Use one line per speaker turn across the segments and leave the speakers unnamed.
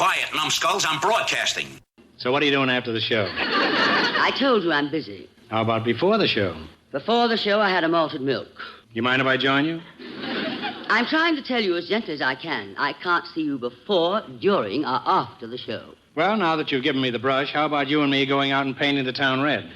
Quiet, numbskulls. I'm broadcasting.
So what are you doing after the show?
I told you I'm busy.
How about before the show?
Before the show, I had a malted milk.
You mind if I join you?
I'm trying to tell you as gently as I can. I can't see you before, during, or after the show.
Well, now that you've given me the brush, how about you and me going out and painting the town red?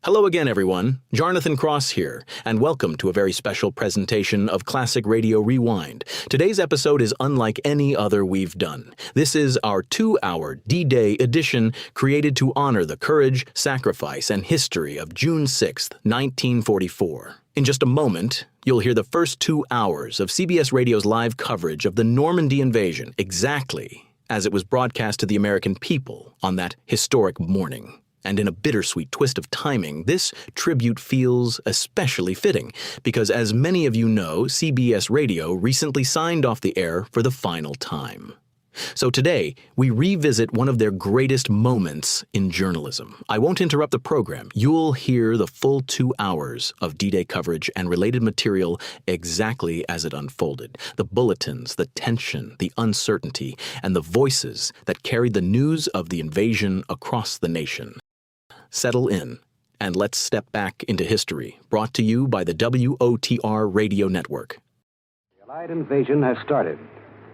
Hello again, everyone. Jarnathan Cross here, and welcome to a very special presentation of Classic Radio Rewind. Today's episode is unlike any other we've done. This is our 2-hour D-Day edition created to honor the courage, sacrifice, and history of June 6th, 1944. In just a moment, you'll hear the first 2 hours of CBS Radio's live coverage of the Normandy Invasion, exactly as it was broadcast to the American people on that historic morning. And in a bittersweet twist of timing, this tribute feels especially fitting because, as many of you know, CBS Radio recently signed off the air for the final time. So today, we revisit one of their greatest moments in journalism. I won't interrupt the program. You'll hear the full 2 hours of D-Day coverage and related material exactly as it unfolded. The bulletins, the tension, the uncertainty, and the voices that carried the news of the invasion across the nation. Settle in, and let's step back into history, brought to you by the WOTR Radio Network.
The Allied invasion has started.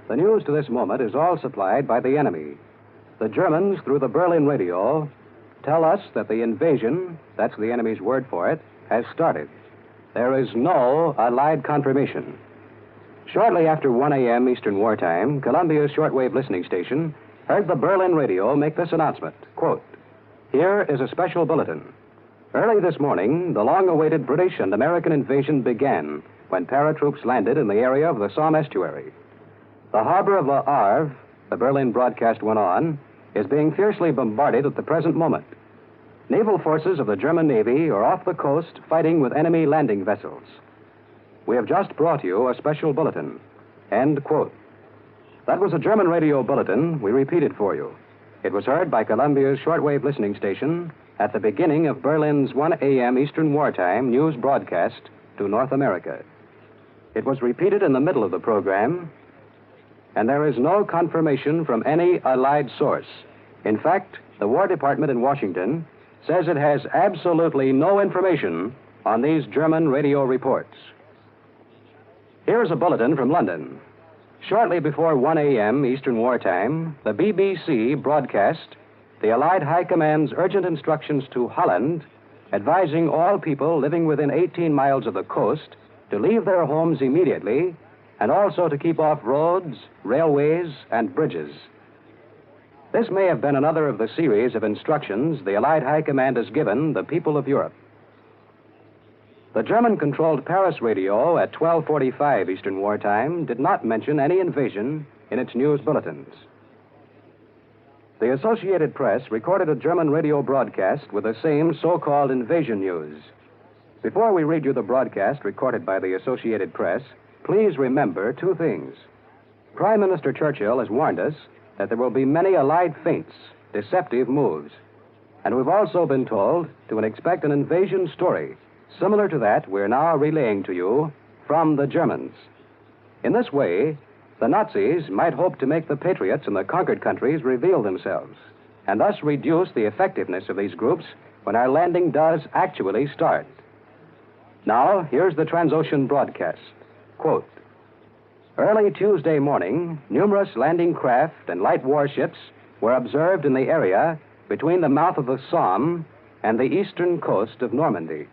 The news to this moment is all supplied by the enemy. The Germans, through the Berlin radio, tell us that the invasion, that's the enemy's word for it, has started. There is no Allied confirmation. Shortly after 1 a.m. Eastern Wartime, Columbia's shortwave listening station heard the Berlin radio make this announcement, quote, "Here is a special bulletin. Early this morning, the long-awaited British and American invasion began when paratroops landed in the area of the Somme estuary. The harbor of Le Havre," the Berlin broadcast went on, "is being fiercely bombarded at the present moment. Naval forces of the German Navy are off the coast fighting with enemy landing vessels. We have just brought you a special bulletin." End quote. That was a German radio bulletin we repeated for you. It was heard by Columbia's shortwave listening station at the beginning of Berlin's 1 a.m. Eastern Wartime news broadcast to North America. It was repeated in the middle of the program, and there is no confirmation from any Allied source. In fact, the War Department in Washington says it has absolutely no information on these German radio reports. Here's a bulletin from London. Shortly before 1 a.m. Eastern Wartime, the BBC broadcast the Allied High Command's urgent instructions to Holland, advising all people living within 18 miles of the coast to leave their homes immediately and also to keep off roads, railways, and bridges. This may have been another of the series of instructions the Allied High Command has given the people of Europe. The German-controlled Paris radio at 12:45 Eastern Wartime did not mention any invasion in its news bulletins. The Associated Press recorded a German radio broadcast with the same so-called invasion news. Before we read you the broadcast recorded by the Associated Press, please remember two things. Prime Minister Churchill has warned us that there will be many Allied feints, deceptive moves. And we've also been told to expect an invasion story similar to that we're now relaying to you from the Germans. In this way, the Nazis might hope to make the patriots in the conquered countries reveal themselves, and thus reduce the effectiveness of these groups when our landing does actually start. Now, here's the Transocean broadcast. Quote, "Early Tuesday morning, numerous landing craft and light warships were observed in the area between the mouth of the Somme and the eastern coast of Normandy.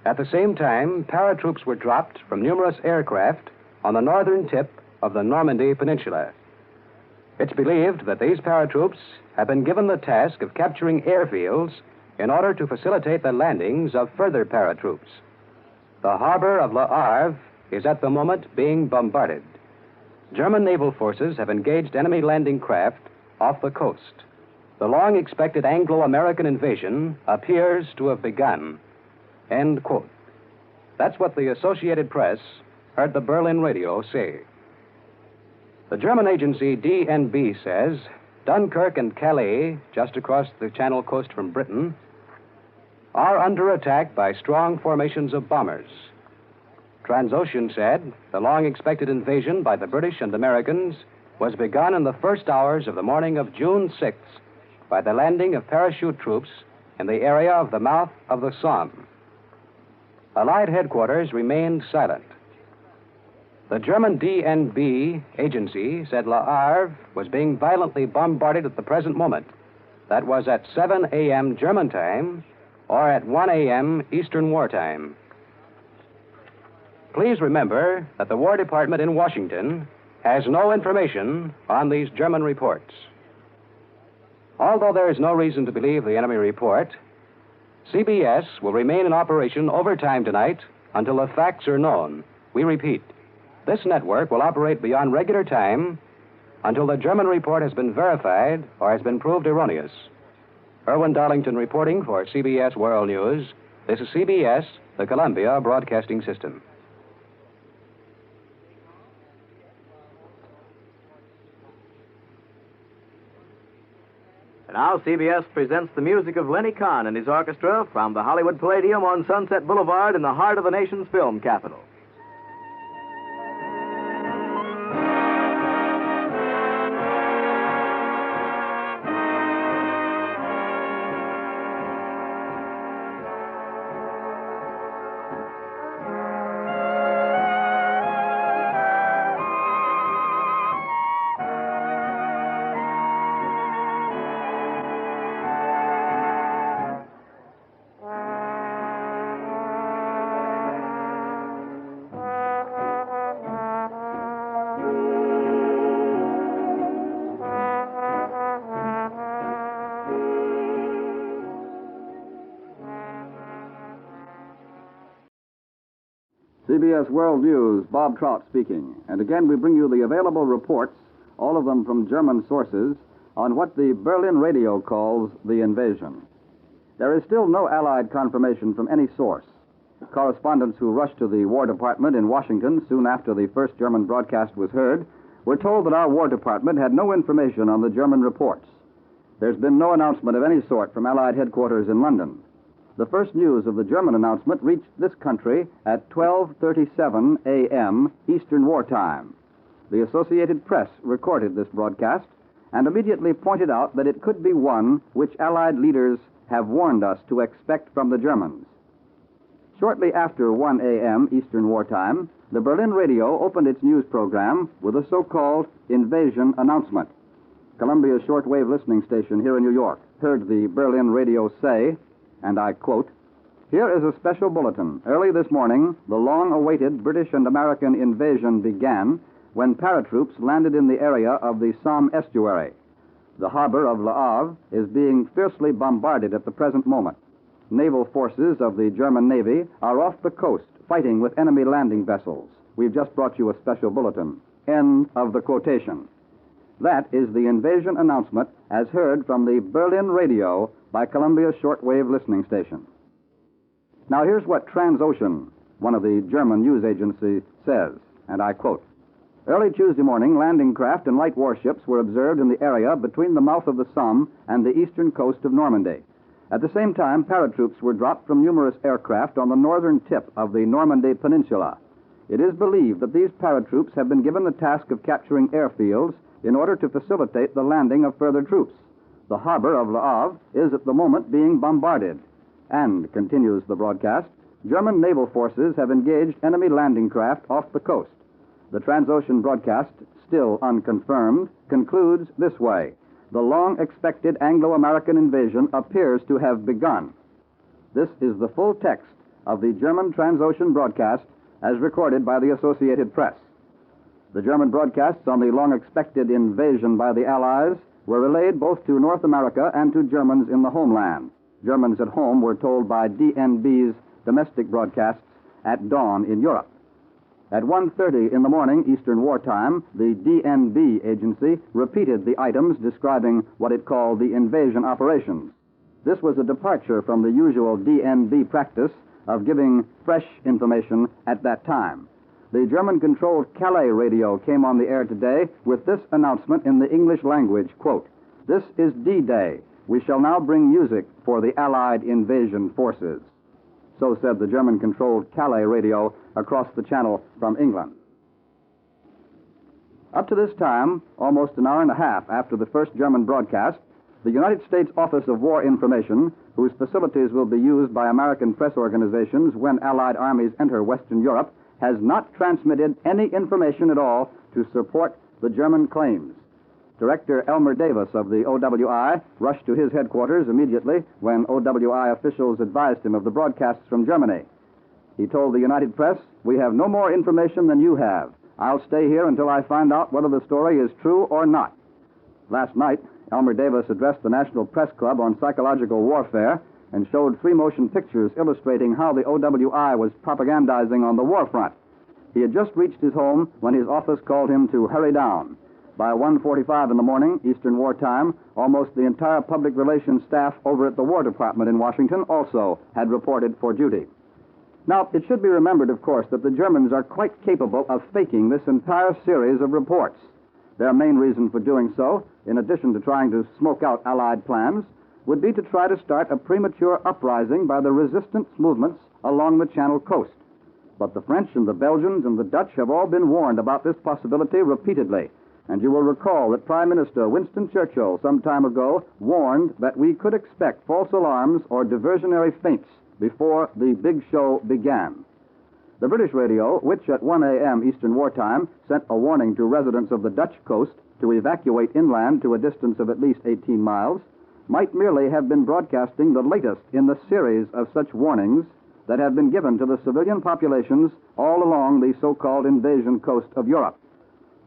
At the same time, paratroops were dropped from numerous aircraft on the northern tip of the Normandy Peninsula. It's believed that these paratroops have been given the task of capturing airfields in order to facilitate the landings of further paratroops. The harbor of Le Havre is at the moment being bombarded. German naval forces have engaged enemy landing craft off the coast. The long-expected Anglo-American invasion appears to have begun." End quote. That's what the Associated Press heard the Berlin radio say. The German agency DNB says Dunkirk and Calais, just across the Channel coast from Britain, are under attack by strong formations of bombers. Transocean said the long-expected invasion by the British and Americans was begun in the first hours of the morning of June 6th by the landing of parachute troops in the area of the mouth of the Somme. Allied headquarters remained silent. The German DNB agency said Le Havre was being violently bombarded at the present moment. That was at 7 a.m. German time or at 1 a.m. Eastern Wartime. Please remember that the War Department in Washington has no information on these German reports. Although there is no reason to believe the enemy report, CBS will remain in operation overtime tonight until the facts are known. We repeat, this network will operate beyond regular time until the German report has been verified or has been proved erroneous. Irwin Darlington reporting for CBS World News. This is CBS, the Columbia Broadcasting System.
Now CBS presents the music of Lenny Kahn and his orchestra from the Hollywood Palladium on Sunset Boulevard in the heart of the nation's film capital.
CBS World News, Bob Trout speaking. And again, we bring you the available reports, all of them from German sources, on what the Berlin radio calls the invasion. There is still no Allied confirmation from any source. Correspondents who rushed to the War Department in Washington soon after the first German broadcast was heard were told that our War Department had no information on the German reports. There's been no announcement of any sort from Allied headquarters in London. The first news of the German announcement reached this country at 12:37 a.m. Eastern Wartime. The Associated Press recorded this broadcast and immediately pointed out that it could be one which Allied leaders have warned us to expect from the Germans. Shortly after 1 a.m. Eastern Wartime, the Berlin radio opened its news program with a so-called invasion announcement. Columbia's shortwave listening station here in New York heard the Berlin radio say, and I quote, "Here is a special bulletin. Early this morning, the long-awaited British and American invasion began when paratroops landed in the area of the Somme estuary. The harbor of Le Havre is being fiercely bombarded at the present moment. Naval forces of the German Navy are off the coast fighting with enemy landing vessels. We've just brought you a special bulletin." End of the quotation. That is the invasion announcement as heard from the Berlin radio by Columbia's shortwave listening station. Now here's what Transocean, one of the German news agencies, says, and I quote, "Early Tuesday morning, landing craft and light warships were observed in the area between the mouth of the Somme and the eastern coast of Normandy. At the same time, paratroops were dropped from numerous aircraft on the northern tip of the Normandy Peninsula. It is believed that these paratroops have been given the task of capturing airfields in order to facilitate the landing of further troops. The harbor of Le Havre is at the moment being bombarded. And," continues the broadcast, "German naval forces have engaged enemy landing craft off the coast." The Transocean broadcast, still unconfirmed, concludes this way: "The long-expected Anglo-American invasion appears to have begun." This is the full text of the German Transocean broadcast as recorded by the Associated Press. The German broadcasts on the long-expected invasion by the Allies were relayed both to North America and to Germans in the homeland. Germans at home were told by DNB's domestic broadcasts at dawn in Europe. At 1:30 in the morning Eastern Wartime, the DNB agency repeated the items describing what it called the invasion operations. This was a departure from the usual DNB practice of giving fresh information at that time. The German-controlled Calais radio came on the air today with this announcement in the English language, quote, "This is D-Day. We shall now bring music for the Allied invasion forces." So said the German-controlled Calais radio across the channel from England. Up to this time, almost an hour and a half after the first German broadcast, the United States Office of War Information, whose facilities will be used by American press organizations when Allied armies enter Western Europe, has not transmitted any information at all to support the German claims. Director Elmer Davis of the OWI rushed to his headquarters immediately when OWI officials advised him of the broadcasts from Germany. He told the United Press, "We have no more information than you have. I'll stay here until I find out whether the story is true or not." Last night, Elmer Davis addressed the National Press Club on psychological warfare and showed 3 motion pictures illustrating how the OWI was propagandizing on the war front. He had just reached his home when his office called him to hurry down. By 1:45 in the morning, Eastern War Time, almost the entire public relations staff over at the War Department in Washington also had reported for duty. Now, it should be remembered, of course, that the Germans are quite capable of faking this entire series of reports. Their main reason for doing so, in addition to trying to smoke out Allied plans, would be to try to start a premature uprising by the resistance movements along the Channel coast. But the French and the Belgians and the Dutch have all been warned about this possibility repeatedly. And you will recall that Prime Minister Winston Churchill some time ago warned that we could expect false alarms or diversionary feints before the big show began. The British radio, which at 1 a.m. Eastern Wartime sent a warning to residents of the Dutch coast to evacuate inland to a distance of at least 18 miles, might merely have been broadcasting the latest in the series of such warnings that have been given to the civilian populations all along the so-called invasion coast of Europe.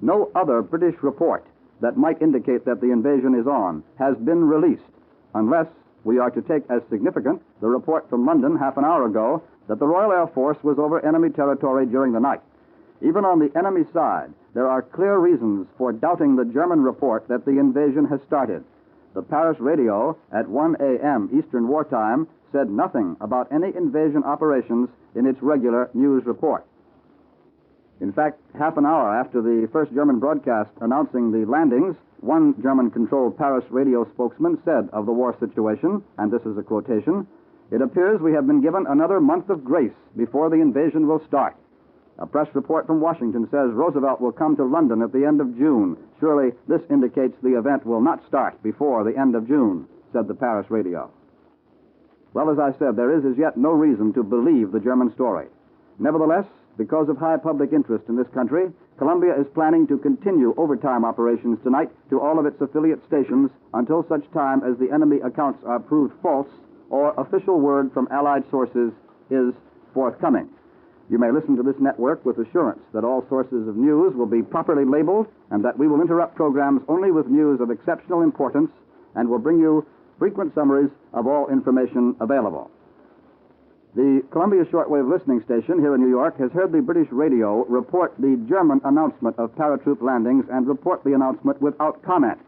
No other British report that might indicate that the invasion is on has been released, unless we are to take as significant the report from London half an hour ago that the Royal Air Force was over enemy territory during the night. Even on the enemy side, there are clear reasons for doubting the German report that the invasion has started. The Paris radio at 1 a.m. Eastern Wartime said nothing about any invasion operations in its regular news report. In fact, half an hour after the first German broadcast announcing the landings, one German-controlled Paris radio spokesman said of the war situation, and this is a quotation, "It appears we have been given another month of grace before the invasion will start." A press report from Washington says Roosevelt will come to London at the end of June. Surely this indicates the event will not start before the end of June, said the Paris radio. Well, as I said, there is as yet no reason to believe the German story. Nevertheless, because of high public interest in this country, Columbia is planning to continue overtime operations tonight to all of its affiliate stations until such time as the enemy accounts are proved false or official word from Allied sources is forthcoming. You may listen to this network with assurance that all sources of news will be properly labeled and that we will interrupt programs only with news of exceptional importance and will bring you frequent summaries of all information available. The Columbia Shortwave Listening Station here in New York has heard the British radio report the German announcement of paratroop landings and report the announcement without comment.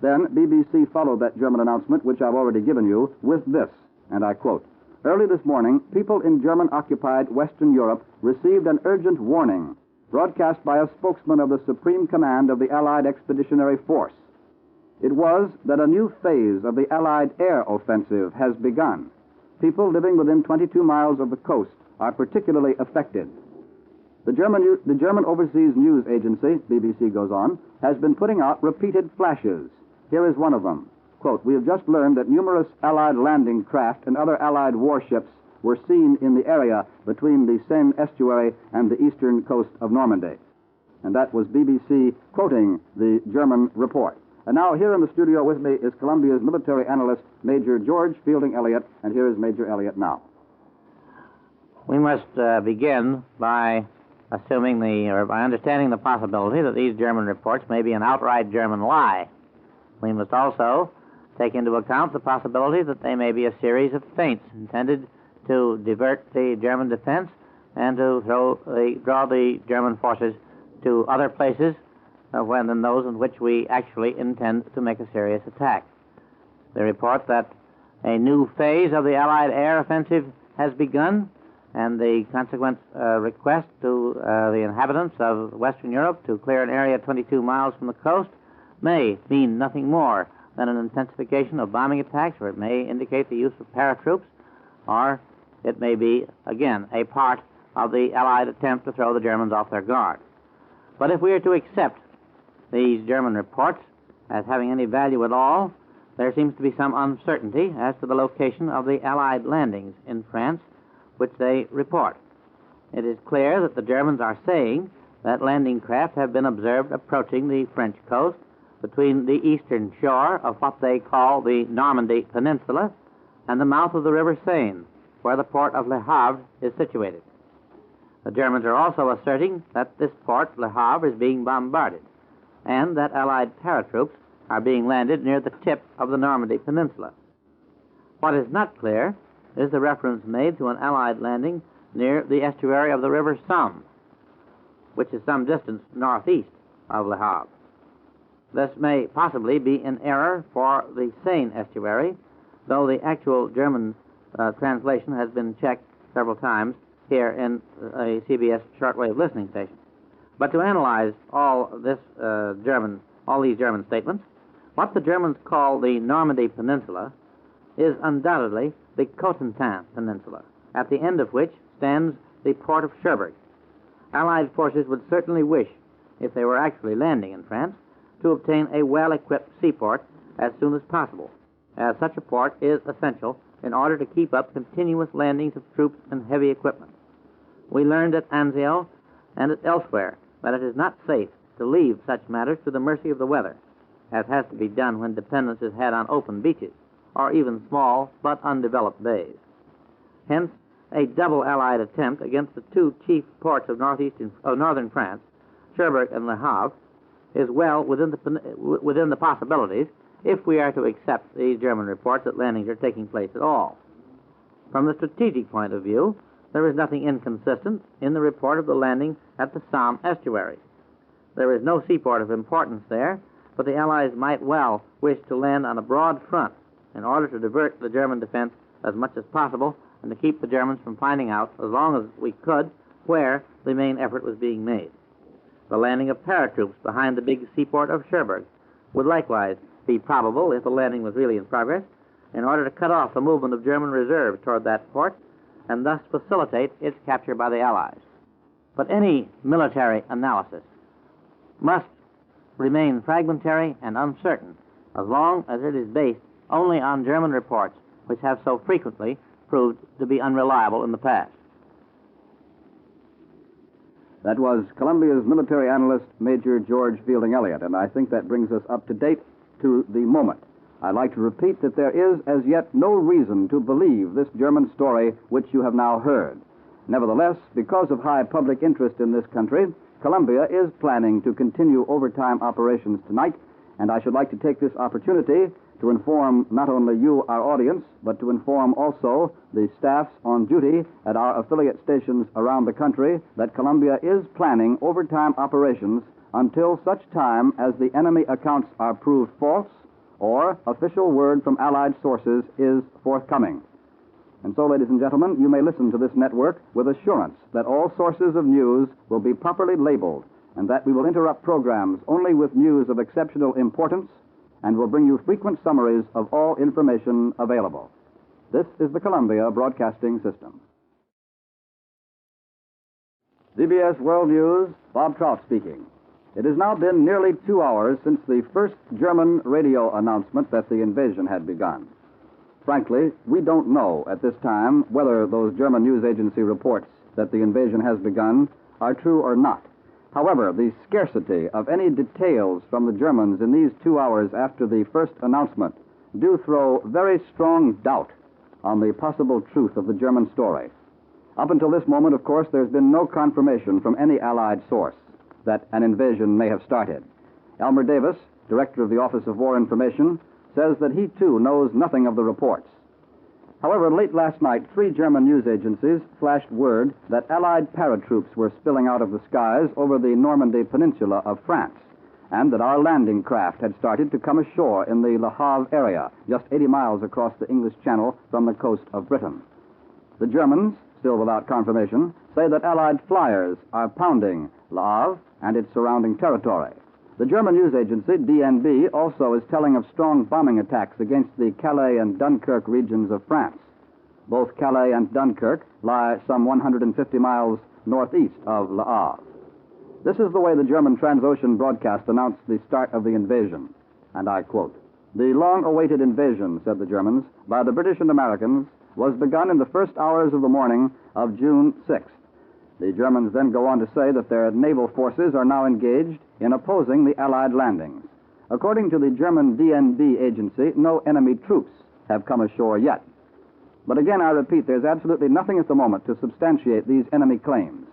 Then BBC followed that German announcement, which I've already given you, with this, and I quote, "Early this morning, people in German-occupied Western Europe received an urgent warning broadcast by a spokesman of the Supreme Command of the Allied Expeditionary Force. It was that a new phase of the Allied air offensive has begun. People living within 22 miles of the coast are particularly affected. The German Overseas News Agency, BBC goes on, has been putting out repeated flashes. Here is one of them. Quote, "We have just learned that numerous Allied landing craft and other Allied warships were seen in the area between the Seine estuary and the eastern coast of Normandy." And that was BBC quoting the German report. And now here in the studio with me is Columbia's military analyst, Major George Fielding Elliott, and here is Major Elliott now.
We must begin by by understanding the possibility that these German reports may be an outright German lie. We must also take into account the possibility that they may be a series of feints intended to divert the German defense and to draw the German forces to other places than those in which we actually intend to make a serious attack. They report that a new phase of the Allied air offensive has begun, and the consequent request to the inhabitants of Western Europe to clear an area 22 miles from the coast may mean nothing more than an intensification of bombing attacks, or it may indicate the use of paratroops, or it may be, again, a part of the Allied attempt to throw the Germans off their guard. But if we are to accept these German reports as having any value at all, there seems to be some uncertainty as to the location of the Allied landings in France which they report. It is clear that the Germans are saying that landing craft have been observed approaching the French coast between the eastern shore of what they call the Normandy Peninsula and the mouth of the River Seine, where the port of Le Havre is situated. The Germans are also asserting that this port, Le Havre, is being bombarded, and that Allied paratroops are being landed near the tip of the Normandy Peninsula. What is not clear is the reference made to an Allied landing near the estuary of the River Somme, which is some distance northeast of Le Havre. This may possibly be an error for the Seine estuary, though the actual German translation has been checked several times here in a CBS shortwave listening station. But to analyze all these German statements, what the Germans call the Normandy Peninsula is undoubtedly the Cotentin Peninsula, at the end of which stands the port of Cherbourg. Allied forces would certainly wish, if they were actually landing in France, to obtain a well-equipped seaport as soon as possible, as such a port is essential in order to keep up continuous landings of troops and heavy equipment. We learned at Anzio and elsewhere that it is not safe to leave such matters to the mercy of the weather, as has to be done when dependence is had on open beaches, or even small but undeveloped bays. Hence, a double Allied attempt against the two chief ports of northern France, Cherbourg and Le Havre, is well within the possibilities if we are to accept these German reports that landings are taking place at all. From the strategic point of view, there is nothing inconsistent in the report of the landing at the Somme estuary. There is no seaport of importance there, but the Allies might well wish to land on a broad front in order to divert the German defense as much as possible and to keep the Germans from finding out, as long as we could, where the main effort was being made. The landing of paratroops behind the big seaport of Cherbourg would likewise be probable if the landing was really in progress, in order to cut off the movement of German reserves toward that port and thus facilitate its capture by the Allies. But any military analysis must remain fragmentary and uncertain as long as it is based only on German reports, which have so frequently proved to be unreliable in the past.
That was Columbia's military analyst, Major George Fielding Elliott, and I think that brings us up to date to the moment. I'd like to repeat that there is as yet no reason to believe this German story which you have now heard. Nevertheless, because of high public interest in this country, Columbia is planning to continue overtime operations tonight, and I should like to take this opportunity to inform not only you, our audience, but to inform also the staffs on duty at our affiliate stations around the country that Columbia is planning overtime operations until such time as the enemy accounts are proved false or official word from Allied sources is forthcoming. And so, ladies and gentlemen, you may listen to this network with assurance that all sources of news will be properly labeled and that we will interrupt programs only with news of exceptional importance and will bring you frequent summaries of all information available. This is the Columbia Broadcasting System. CBS World News, Bob Trout speaking. It has now been nearly 2 hours since the first German radio announcement that the invasion had begun. Frankly, we don't know at this time whether those German news agency reports that the invasion has begun are true or not. However, the scarcity of any details from the Germans in these 2 hours after the first announcement do throw very strong doubt on the possible truth of the German story. Up until this moment, of course, there's been no confirmation from any Allied source that an invasion may have started. Elmer Davis, director of the Office of War Information, says that he, too, knows nothing of the reports. However, late last night, 3 German news agencies flashed word that Allied paratroops were spilling out of the skies over the Normandy Peninsula of France, and that our landing craft had started to come ashore in the Le Havre area, just 80 miles across the English Channel from the coast of Britain. The Germans, still without confirmation, say that Allied flyers are pounding Le Havre and its surrounding territory. The German news agency, DNB, also is telling of strong bombing attacks against the Calais and Dunkirk regions of France. Both Calais and Dunkirk lie some 150 miles northeast of Le Havre. This is the way the German Transocean broadcast announced the start of the invasion, and I quote, "The long-awaited invasion," said the Germans, "by the British and Americans was begun in the first hours of the morning of June 6th. The Germans then go on to say that their naval forces are now engaged in opposing the Allied landings. According to the German DNB agency, no enemy troops have come ashore yet. But again, I repeat, there's absolutely nothing at the moment to substantiate these enemy claims.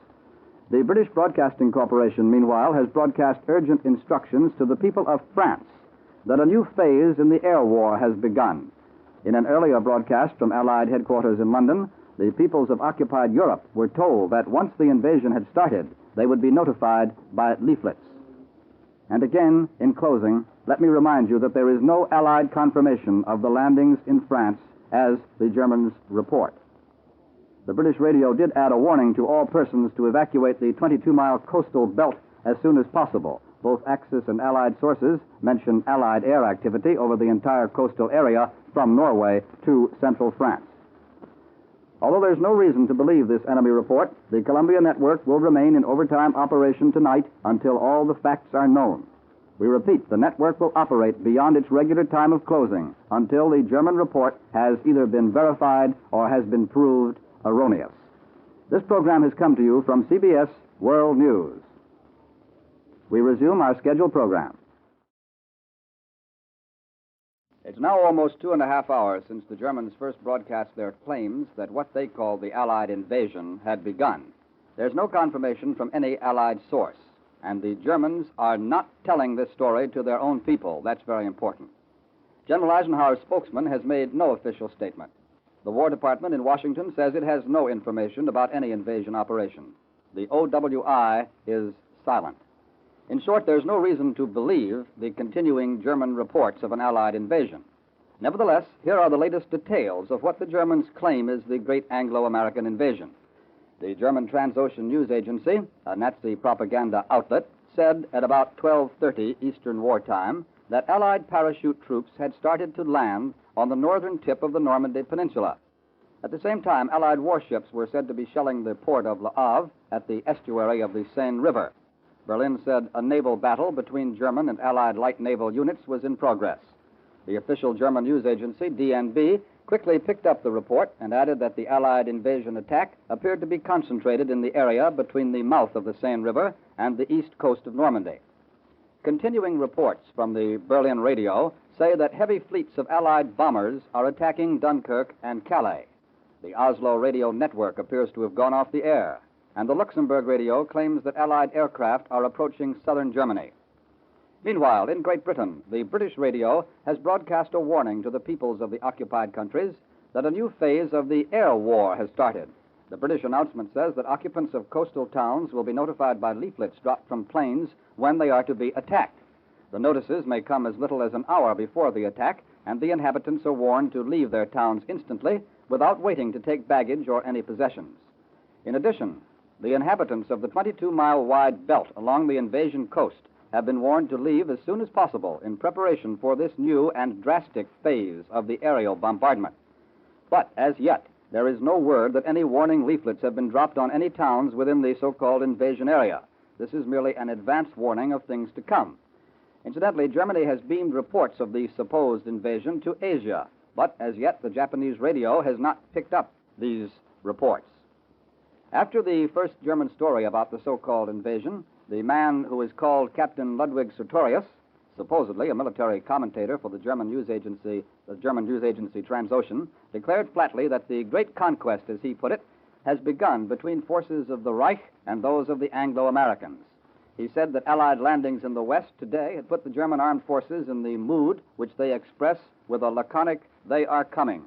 The British Broadcasting Corporation, meanwhile, has broadcast urgent instructions to the people of France that a new phase in the air war has begun. In an earlier broadcast from Allied headquarters in London, the peoples of occupied Europe were told that once the invasion had started, they would be notified by leaflets. And again, in closing, let me remind you that there is no Allied confirmation of the landings in France as the Germans report. The British radio did add a warning to all persons to evacuate the 22-mile coastal belt as soon as possible. Both Axis and Allied sources mention Allied air activity over the entire coastal area from Norway to central France. Although there's no reason to believe this enemy report, the Columbia Network will remain in overtime operation tonight until all the facts are known. We repeat, the network will operate beyond its regular time of closing until the German report has either been verified or has been proved erroneous. This program has come to you from CBS World News. We resume our scheduled program. It's now almost 2.5 hours since the Germans first broadcast their claims that what they call the Allied invasion had begun. There's no confirmation from any Allied source, and the Germans are not telling this story to their own people. That's very important. General Eisenhower's spokesman has made no official statement. The War Department in Washington says it has no information about any invasion operation. The OWI is silent. In short, there's no reason to believe the continuing German reports of an Allied invasion. Nevertheless, here are the latest details of what the Germans claim is the great Anglo-American invasion. The German Transocean News Agency, a Nazi propaganda outlet, said at about 12:30 Eastern Wartime that Allied parachute troops had started to land on the northern tip of the Normandy Peninsula. At the same time, Allied warships were said to be shelling the port of Le Havre at the estuary of the Seine River. Berlin said a naval battle between German and Allied light naval units was in progress. The official German news agency, DNB, quickly picked up the report and added that the Allied invasion attack appeared to be concentrated in the area between the mouth of the Seine River and the east coast of Normandy. Continuing reports from the Berlin radio say that heavy fleets of Allied bombers are attacking Dunkirk and Calais. The Oslo Radio Network appears to have gone off the air, and the Luxembourg radio claims that Allied aircraft are approaching southern Germany. Meanwhile, in Great Britain, the British radio has broadcast a warning to the peoples of the occupied countries that a new phase of the air war has started. The British announcement says that occupants of coastal towns will be notified by leaflets dropped from planes when they are to be attacked. The notices may come as little as an hour before the attack, and the inhabitants are warned to leave their towns instantly without waiting to take baggage or any possessions. In addition, the inhabitants of the 22-mile-wide belt along the invasion coast have been warned to leave as soon as possible in preparation for this new and drastic phase of the aerial bombardment. But as yet, there is no word that any warning leaflets have been dropped on any towns within the so-called invasion area. This is merely an advance warning of things to come. Incidentally, Germany has beamed reports of the supposed invasion to Asia, but as yet the Japanese radio has not picked up these reports. After the first German story about the so-called invasion, the man who is called Captain Ludwig Sertorius, supposedly a military commentator for the German news agency Transocean, declared flatly that the great conquest, as he put it, has begun between forces of the Reich and those of the Anglo-Americans. He said that Allied landings in the West today had put the German armed forces in the mood which they express with a laconic, "They are coming."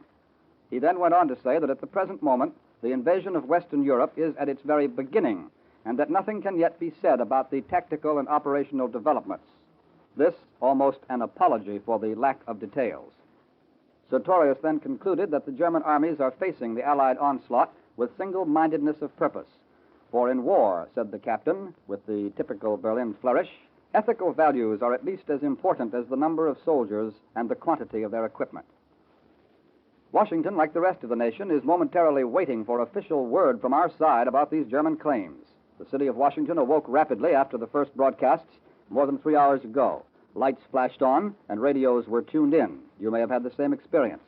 He then went on to say that at the present moment, the invasion of Western Europe is at its very beginning, and that nothing can yet be said about the tactical and operational developments. This almost an apology for the lack of details. Sertorius then concluded that the German armies are facing the Allied onslaught with single-mindedness of purpose. For in war, said the captain, with the typical Berlin flourish, ethical values are at least as important as the number of soldiers and the quantity of their equipment. Washington, like the rest of the nation, is momentarily waiting for official word from our side about these German claims. The city of Washington awoke rapidly after the first broadcasts more than 3 hours ago. Lights flashed on and radios were tuned in. You may have had the same experience.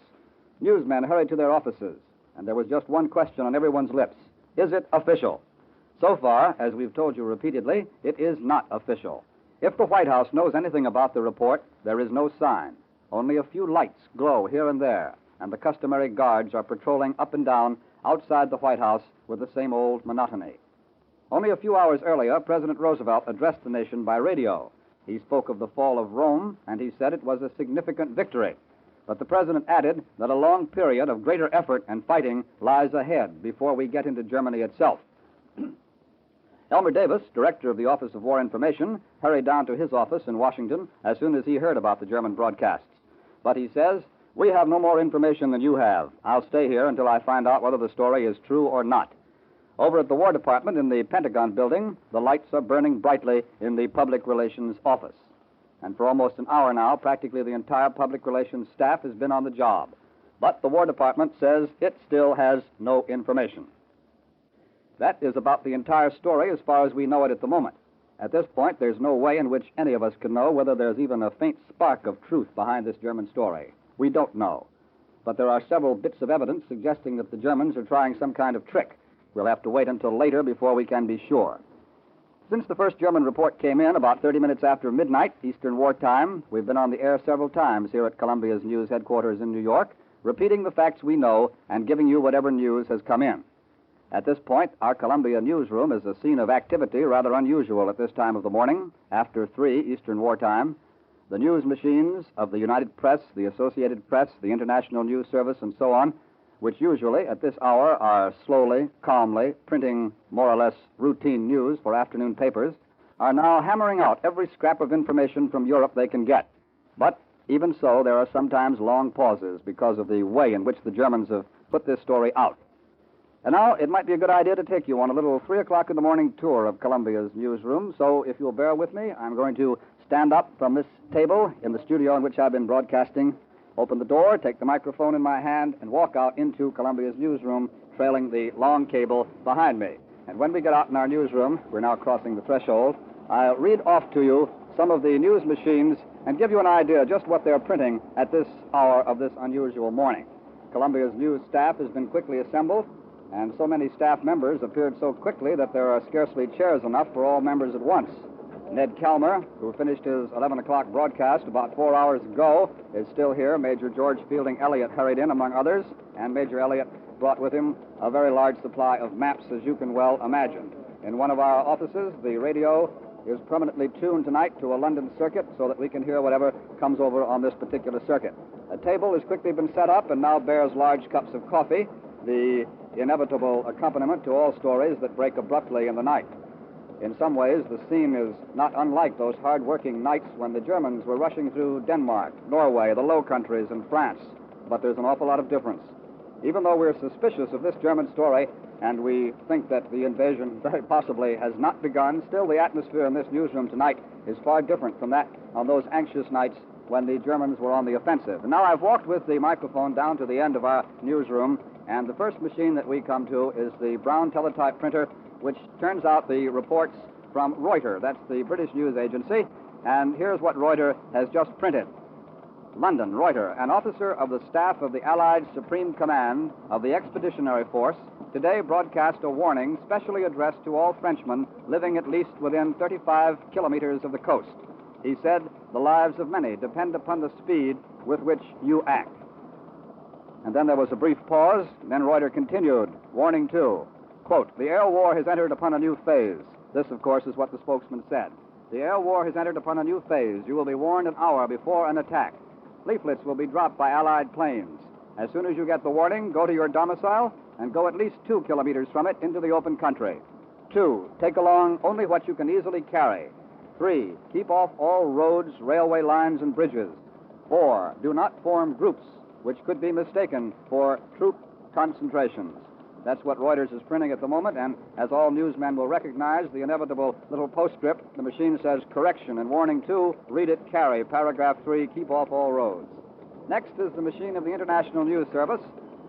Newsmen hurried to their offices, and there was just one question on everyone's lips. Is it official? So far, as we've told you repeatedly, it is not official. If the White House knows anything about the report, there is no sign. Only a few lights glow here and there, and the customary guards are patrolling up and down outside the White House with the same old monotony. Only a few hours earlier, President Roosevelt addressed the nation by radio. He spoke of the fall of Rome, and he said it was a significant victory. But the president added that a long period of greater effort and fighting lies ahead before we get into Germany itself. Elmer Davis, director of the Office of War Information, hurried down to his office in Washington as soon as he heard about the German broadcasts. But he says, "We have no more information than you have. I'll stay here until I find out whether the story is true or not." Over at the War Department in the Pentagon building, the lights are burning brightly in the Public Relations office. And for almost an hour now, practically the entire Public Relations staff has been on the job. But the War Department says it still has no information. That is about the entire story as far as we know it at the moment. At this point, there's no way in which any of us can know whether there's even a faint spark of truth behind this German story. We don't know. But there are several bits of evidence suggesting that the Germans are trying some kind of trick. We'll have to wait until later before we can be sure. Since the first German report came in about 30 minutes after midnight, Eastern War Time, we've been on the air several times here at Columbia's news headquarters in New York, repeating the facts we know and giving you whatever news has come in. At this point, our Columbia newsroom is a scene of activity rather unusual at this time of the morning, after 3 Eastern War Time. The news machines of the United Press, the Associated Press, the International News Service, and so on, which usually at this hour are slowly, calmly printing more or less routine news for afternoon papers, are now hammering out every scrap of information from Europe they can get. But even so, there are sometimes long pauses because of the way in which the Germans have put this story out. And now it might be a good idea to take you on a little 3 o'clock in the morning tour of Columbia's newsroom. So if you'll bear with me, I'm going to stand up from this table in the studio in which I've been broadcasting, open the door, take the microphone in my hand, and walk out into Columbia's newsroom, trailing the long cable behind me. And when we get out in our newsroom, we're now crossing the threshold, I'll read off to you some of the news machines and give you an idea just what they're printing at this hour of this unusual morning. Columbia's news staff has been quickly assembled, and so many staff members appeared so quickly that there are scarcely chairs enough for all members at once. Ned Calmer, who finished his 11 o'clock broadcast about 4 hours ago, is still here. Major George Fielding Elliott hurried in, among others, and Major Elliott brought with him a very large supply of maps, as you can well imagine. In one of our offices, the radio is permanently tuned tonight to a London circuit so that we can hear whatever comes over on this particular circuit. A table has quickly been set up and now bears large cups of coffee, the inevitable accompaniment to all stories that break abruptly in the night. In some ways, the scene is not unlike those hard-working nights when the Germans were rushing through Denmark, Norway, the Low Countries, and France. But there's an awful lot of difference. Even though we're suspicious of this German story, and we think that the invasion very possibly has not begun, still the atmosphere in this newsroom tonight is far different from that on those anxious nights when the Germans were on the offensive. And now I've walked with the microphone down to the end of our newsroom, and the first machine that we come to is the Brown teletype printer, which turns out the reports from Reuters. That's the British news agency. And here's what Reuters has just printed. London, Reuters, an officer of the staff of the Allied Supreme Command of the Expeditionary Force today broadcast a warning specially addressed to all Frenchmen living at least within 35 kilometers of the coast. He said, "The lives of many depend upon the speed with which you act." And then there was a brief pause. Then Reuters continued, warning two. Quote, "The air war has entered upon a new phase." This, of course, is what the spokesman said. "The air war has entered upon a new phase. You will be warned an hour before an attack. Leaflets will be dropped by Allied planes. As soon as you get the warning, go to your domicile and go at least 2 kilometers from it into the open country. 2, take along only what you can easily carry. 3, keep off all roads, railway lines, and bridges. 4, do not form groups which could be mistaken for troop concentrations." That's what Reuters is printing at the moment, and as all newsmen will recognize, the inevitable little postscript, the machine says, "Correction and warning 2, read it, carry, paragraph 3, keep off all roads." Next is the machine of the International News Service,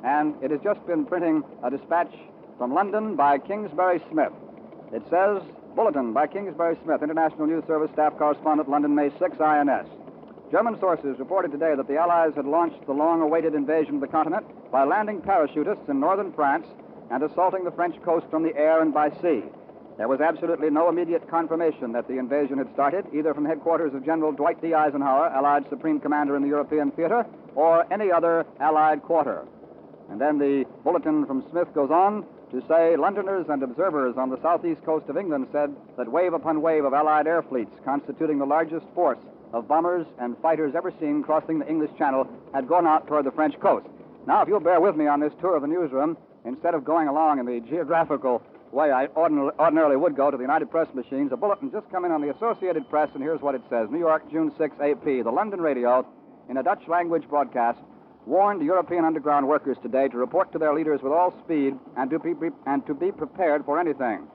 and it has just been printing a dispatch from London by Kingsbury Smith. It says, Bulletin by Kingsbury Smith, International News Service Staff Correspondent, London, May 6, INS. German sources reported today that the Allies had launched the long-awaited invasion of the continent by landing parachutists in northern France and assaulting the French coast from the air and by sea. There was absolutely no immediate confirmation that the invasion had started, either from headquarters of General Dwight D. Eisenhower, Allied Supreme Commander in the European theater, or any other Allied quarter. And then the bulletin from Smith goes on to say Londoners and observers on the southeast coast of England said that wave upon wave of Allied air fleets, constituting the largest force of bombers and fighters ever seen crossing the English Channel, had gone out toward the French coast. Now, if you'll bear with me on this tour of the newsroom, instead of going along in the geographical way I ordinarily would go to the United Press machines, a bulletin just come in on the Associated Press, and here's what it says. New York, June 6, AP. The London radio, in a Dutch language broadcast, warned European underground workers today to report to their leaders with all speed and to be prepared for anything.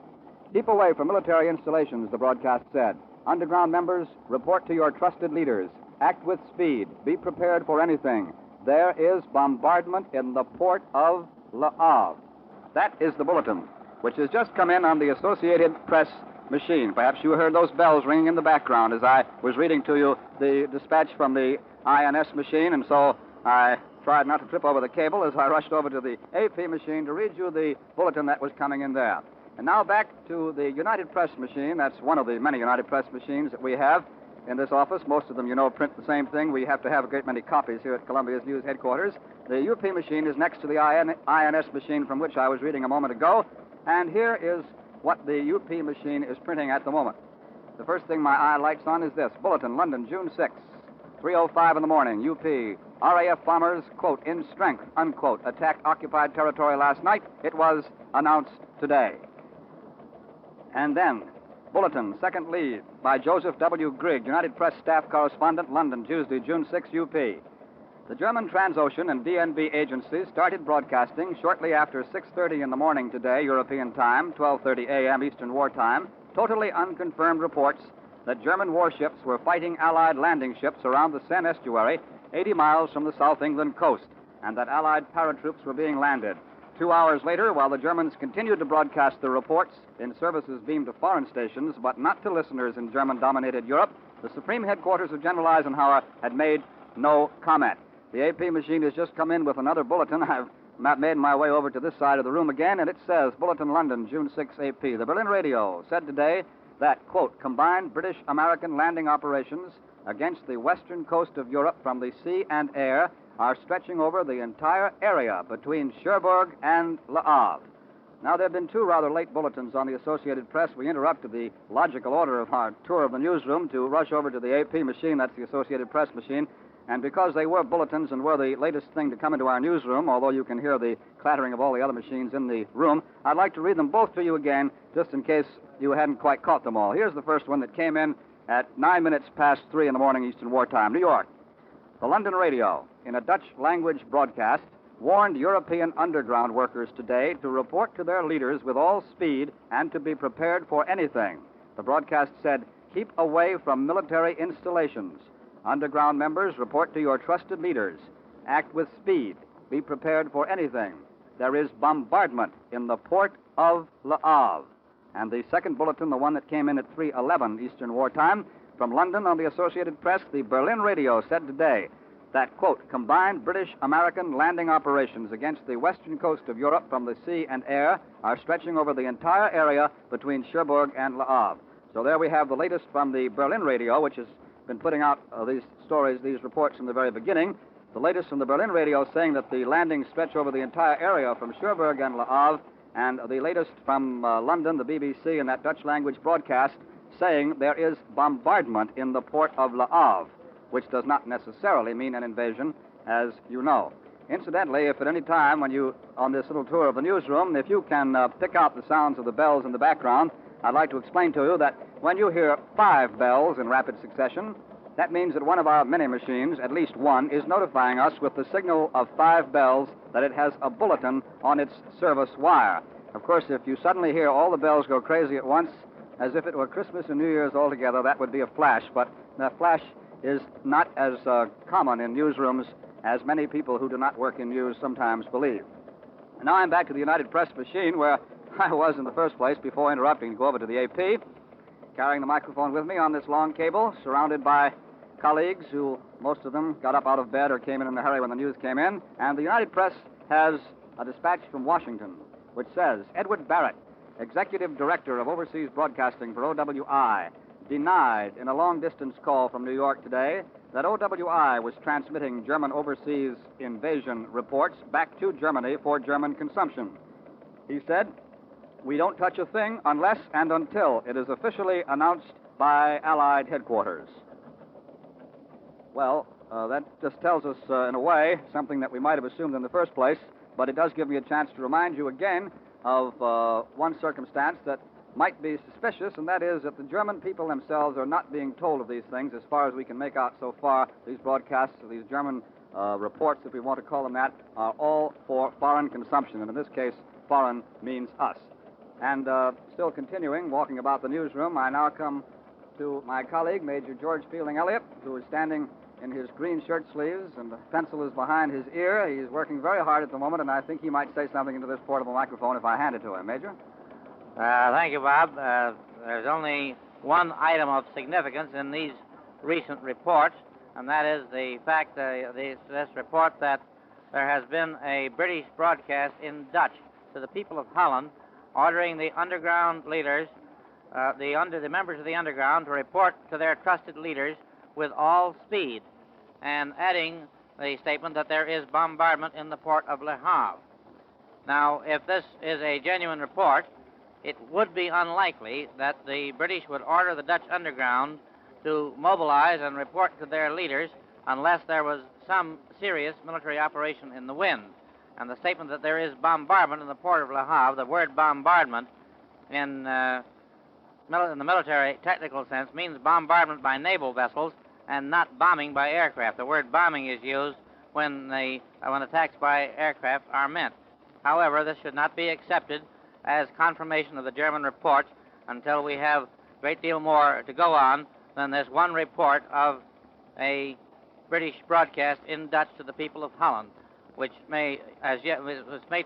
Keep away from military installations, the broadcast said. Underground members, report to your trusted leaders. Act with speed. Be prepared for anything. There is bombardment in the port of Le Havre. That is the bulletin, which has just come in on the Associated Press machine. Perhaps you heard those bells ringing in the background as I was reading to you the dispatch from the INS machine, and so I tried not to trip over the cable as I rushed over to the AP machine to read you the bulletin that was coming in there. And now back to the United Press machine. That's one of the many United Press machines that we have in this office. Most of them, you know, print the same thing. We have to have a great many copies here at Columbia's News headquarters. The UP machine is next to the INS machine from which I was reading a moment ago. And here is what the UP machine is printing at the moment. The first thing my eye lights on is this. Bulletin, London, June 6, 3:05 in the morning, UP. RAF bombers, quote, in strength, unquote, attacked occupied territory last night. It was announced today. And then, Bulletin, second lead, by Joseph W. Grigg, United Press Staff Correspondent, London, Tuesday, June 6, UP. The German Transocean and DNB agencies started broadcasting shortly after 6:30 in the morning today, European time, 12:30 a.m. Eastern War Time, totally unconfirmed reports that German warships were fighting Allied landing ships around the Seine estuary, 80 miles from the South England coast, and that Allied paratroops were being landed. 2 hours later, while the Germans continued to broadcast the reports in services beamed to foreign stations, but not to listeners in German-dominated Europe, the Supreme Headquarters of General Eisenhower had made no comment. The AP machine has just come in with another bulletin. I've made my way over to this side of the room again, and it says, Bulletin, London, June 6, AP. The Berlin radio said today that, quote, combined British-American landing operations against the western coast of Europe from the sea and air are stretching over the entire area between Cherbourg and Le Havre. Now, there have been two rather late bulletins on the Associated Press. We interrupted the logical order of our tour of the newsroom to rush over to the AP machine, that's the Associated Press machine, and because they were bulletins and were the latest thing to come into our newsroom, although you can hear the clattering of all the other machines in the room, I'd like to read them both to you again, just in case you hadn't quite caught them all. Here's the first one that came in at 9 minutes past 3 in the morning Eastern War Time, New York. The London radio, in a Dutch language broadcast, warned European underground workers today to report to their leaders with all speed and to be prepared for anything. The broadcast said, keep away from military installations. Underground members, report to your trusted leaders. Act with speed. Be prepared for anything. There is bombardment in the port of Le Havre. And the second bulletin, the one that came in at 3:11 Eastern War Time, from London on the Associated Press, the Berlin radio said today that, quote, combined British-American landing operations against the western coast of Europe from the sea and air are stretching over the entire area between Cherbourg and Le Havre. So there we have the latest from the Berlin radio, which has been putting out these stories, these reports from the very beginning. The latest from the Berlin radio saying that the landings stretch over the entire area from Cherbourg and Le Havre, and the latest from London, the BBC, and that Dutch language broadcast saying there is bombardment in the port of Le Havre, which does not necessarily mean an invasion, as you know. Incidentally, if at any time when you, on this little tour of the newsroom, if you can pick out the sounds of the bells in the background, I'd like to explain to you that when you hear 5 bells in rapid succession, that means that one of our many machines, at least one, is notifying us with the signal of 5 bells that it has a bulletin on its service wire. Of course, if you suddenly hear all the bells go crazy at once, as if it were Christmas and New Year's all together, that would be a flash, but that flash is not as common in newsrooms as many people who do not work in news sometimes believe. And now I'm back to the United Press machine, where I was in the first place before interrupting to go over to the AP, carrying the microphone with me on this long cable, surrounded by colleagues who, most of them, got up out of bed or came in a hurry when the news came in. And the United Press has a dispatch from Washington, which says, Edward Barrett, Executive Director of Overseas Broadcasting for OWI, denied in a long-distance call from New York today that OWI was transmitting German overseas invasion reports back to Germany for German consumption. He said, "We don't touch a thing unless and until it is officially announced by Allied headquarters." Well, that just tells us, in a way, something that we might have assumed in the first place, but it does give me a chance to remind you again of one circumstance that might be suspicious, and that is that the German people themselves are not being told of these things as far as we can make out so far. These broadcasts, these German reports, if we want to call them that, are all for foreign consumption, and in this case, foreign means us. And still continuing, walking about the newsroom, I now come to my colleague, Major George Fielding Elliott, who is standing in his green shirt sleeves, and the pencil is behind his ear. He's working very hard at the moment, and I think he might say something into this portable microphone if I hand it to him. Major?
Thank you, Bob. There's only one item of significance in these recent reports, and that is the fact, this report, that there has been a British broadcast in Dutch to the people of Holland, ordering the underground leaders, the members of the underground, to report to their trusted leaders with all speed, and adding the statement that there is bombardment in the port of Le Havre. Now, if this is a genuine report, it would be unlikely that the British would order the Dutch underground to mobilize and report to their leaders unless there was some serious military operation in the wind. And the statement that there is bombardment in the port of Le Havre, the word bombardment in the military technical sense means bombardment by naval vessels and not bombing by aircraft. The word bombing is used when attacks by aircraft are meant. However, this should not be accepted as confirmation of the German reports until we have a great deal more to go on than this one report of a British broadcast in Dutch to the people of Holland, which may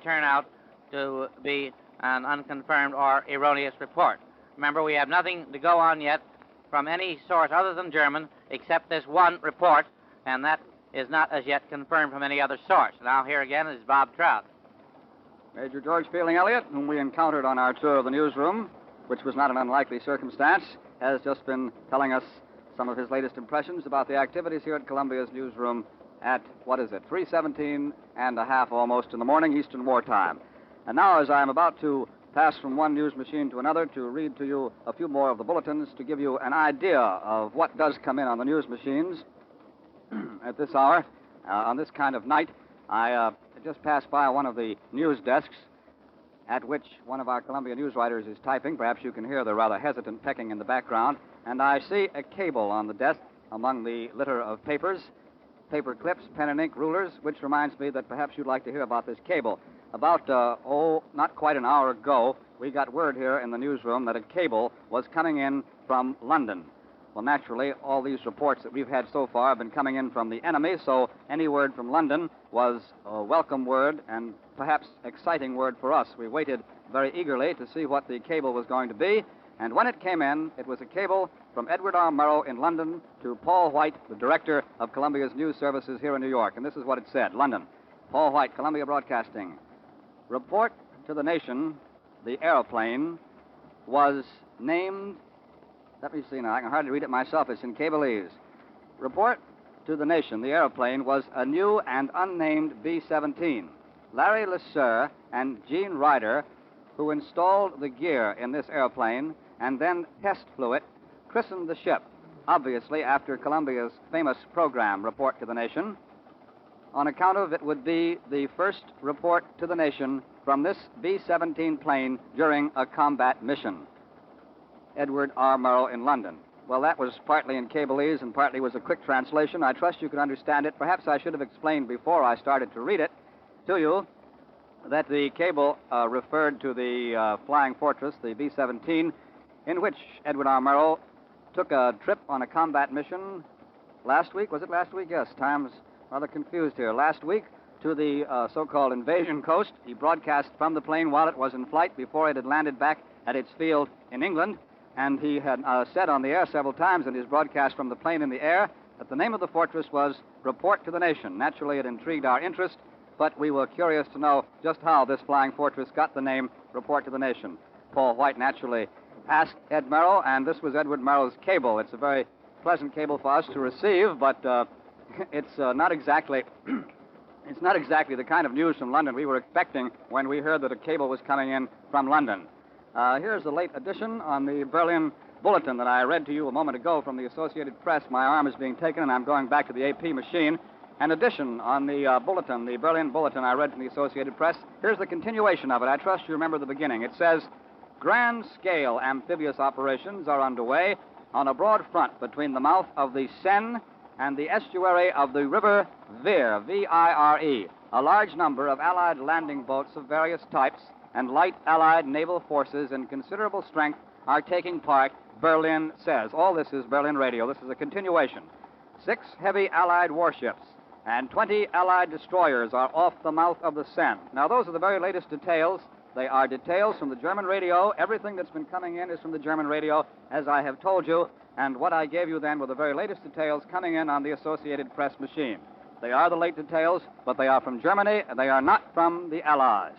turn out to be an unconfirmed or erroneous report. Remember, we have nothing to go on yet from any source other than German except this one report, and that is not as yet confirmed from any other source. Now, here again is Bob Trout.
Major George Fielding Elliott, whom we encountered on our tour of the newsroom, which was not an unlikely circumstance, has just been telling us some of his latest impressions about the activities here at Columbia's newsroom at, 3:17 and a half almost in the morning, Eastern Wartime. And now, as I am about to pass from one news machine to another to read to you a few more of the bulletins to give you an idea of what does come in on the news machines at this hour, on this kind of night, I just passed by one of the news desks at which one of our Columbia news writers is typing. Perhaps you can hear the rather hesitant pecking in the background. And I see a cable on the desk among the litter of papers, paper clips, pen and ink, rulers, which reminds me that perhaps you'd like to hear about this cable. About, not quite an hour ago, we got word here in the newsroom that a cable was coming in from London. Well, naturally, all these reports that we've had so far have been coming in from the enemy, so any word from London was a welcome word and perhaps exciting word for us. We waited very eagerly to see what the cable was going to be, and when it came in, it was a cable from Edward R. Murrow in London to Paul White, the director of Columbia's news services here in New York. And this is what it said. London. Paul White, Columbia Broadcasting. Report to the nation, the airplane was named... Let me see now. I can hardly read it myself. It's in cablese. Report to the nation, the airplane was a new and unnamed B-17. Larry Lesser and Gene Ryder, who installed the gear in this airplane and then test flew it, christened the ship, obviously after Columbia's famous program, Report to the Nation. On account of it would be the first report to the nation from this B-17 plane during a combat mission. Edward R. Murrow in London. Well, that was partly in cablese and partly was a quick translation. I trust you can understand it. Perhaps I should have explained before I started to read it to you that the cable referred to the Flying Fortress, the B-17, in which Edward R. Murrow took a trip on a combat mission last week. Was it last week? Yes. Time's
rather confused here. Last week, to the so-called invasion coast, he broadcast from the plane while it was in flight before it had landed back at its field in England. And he had said on the air several times in his broadcast from the plane in the air that the name of the fortress was Report to the Nation. Naturally, it intrigued our interest, but we were curious to know just how this flying fortress got the name Report to the Nation. Paul White naturally asked Ed Merrill, and this was Edward Merrill's cable. It's a very pleasant cable for us to receive, but it's not exactly the kind of news from London we were expecting when we heard that a cable was coming in from London. Here's a late edition on the Berlin Bulletin that I read to you a moment ago from the Associated Press. My arm is being taken, and I'm going back to the AP machine. An edition on the Bulletin, the Berlin Bulletin I read from the Associated Press. Here's the continuation of it. I trust you remember the beginning. It says, grand-scale amphibious operations are underway on a broad front between the mouth of the Seine and the estuary of the river Vire, V-I-R-E. A large number of Allied landing boats of various types and light Allied naval forces in considerable strength are taking part, Berlin says. All this is Berlin Radio. This is a continuation. 6 heavy Allied warships and 20 Allied destroyers are off the mouth of the Seine. Now, those are the very latest details. They are details from the German radio. Everything that's been coming in is from the German radio, as I have told you. And what I gave you then were the very latest details coming in on the Associated Press machine. They are the late details, but they are from Germany, and they are not from the Allies.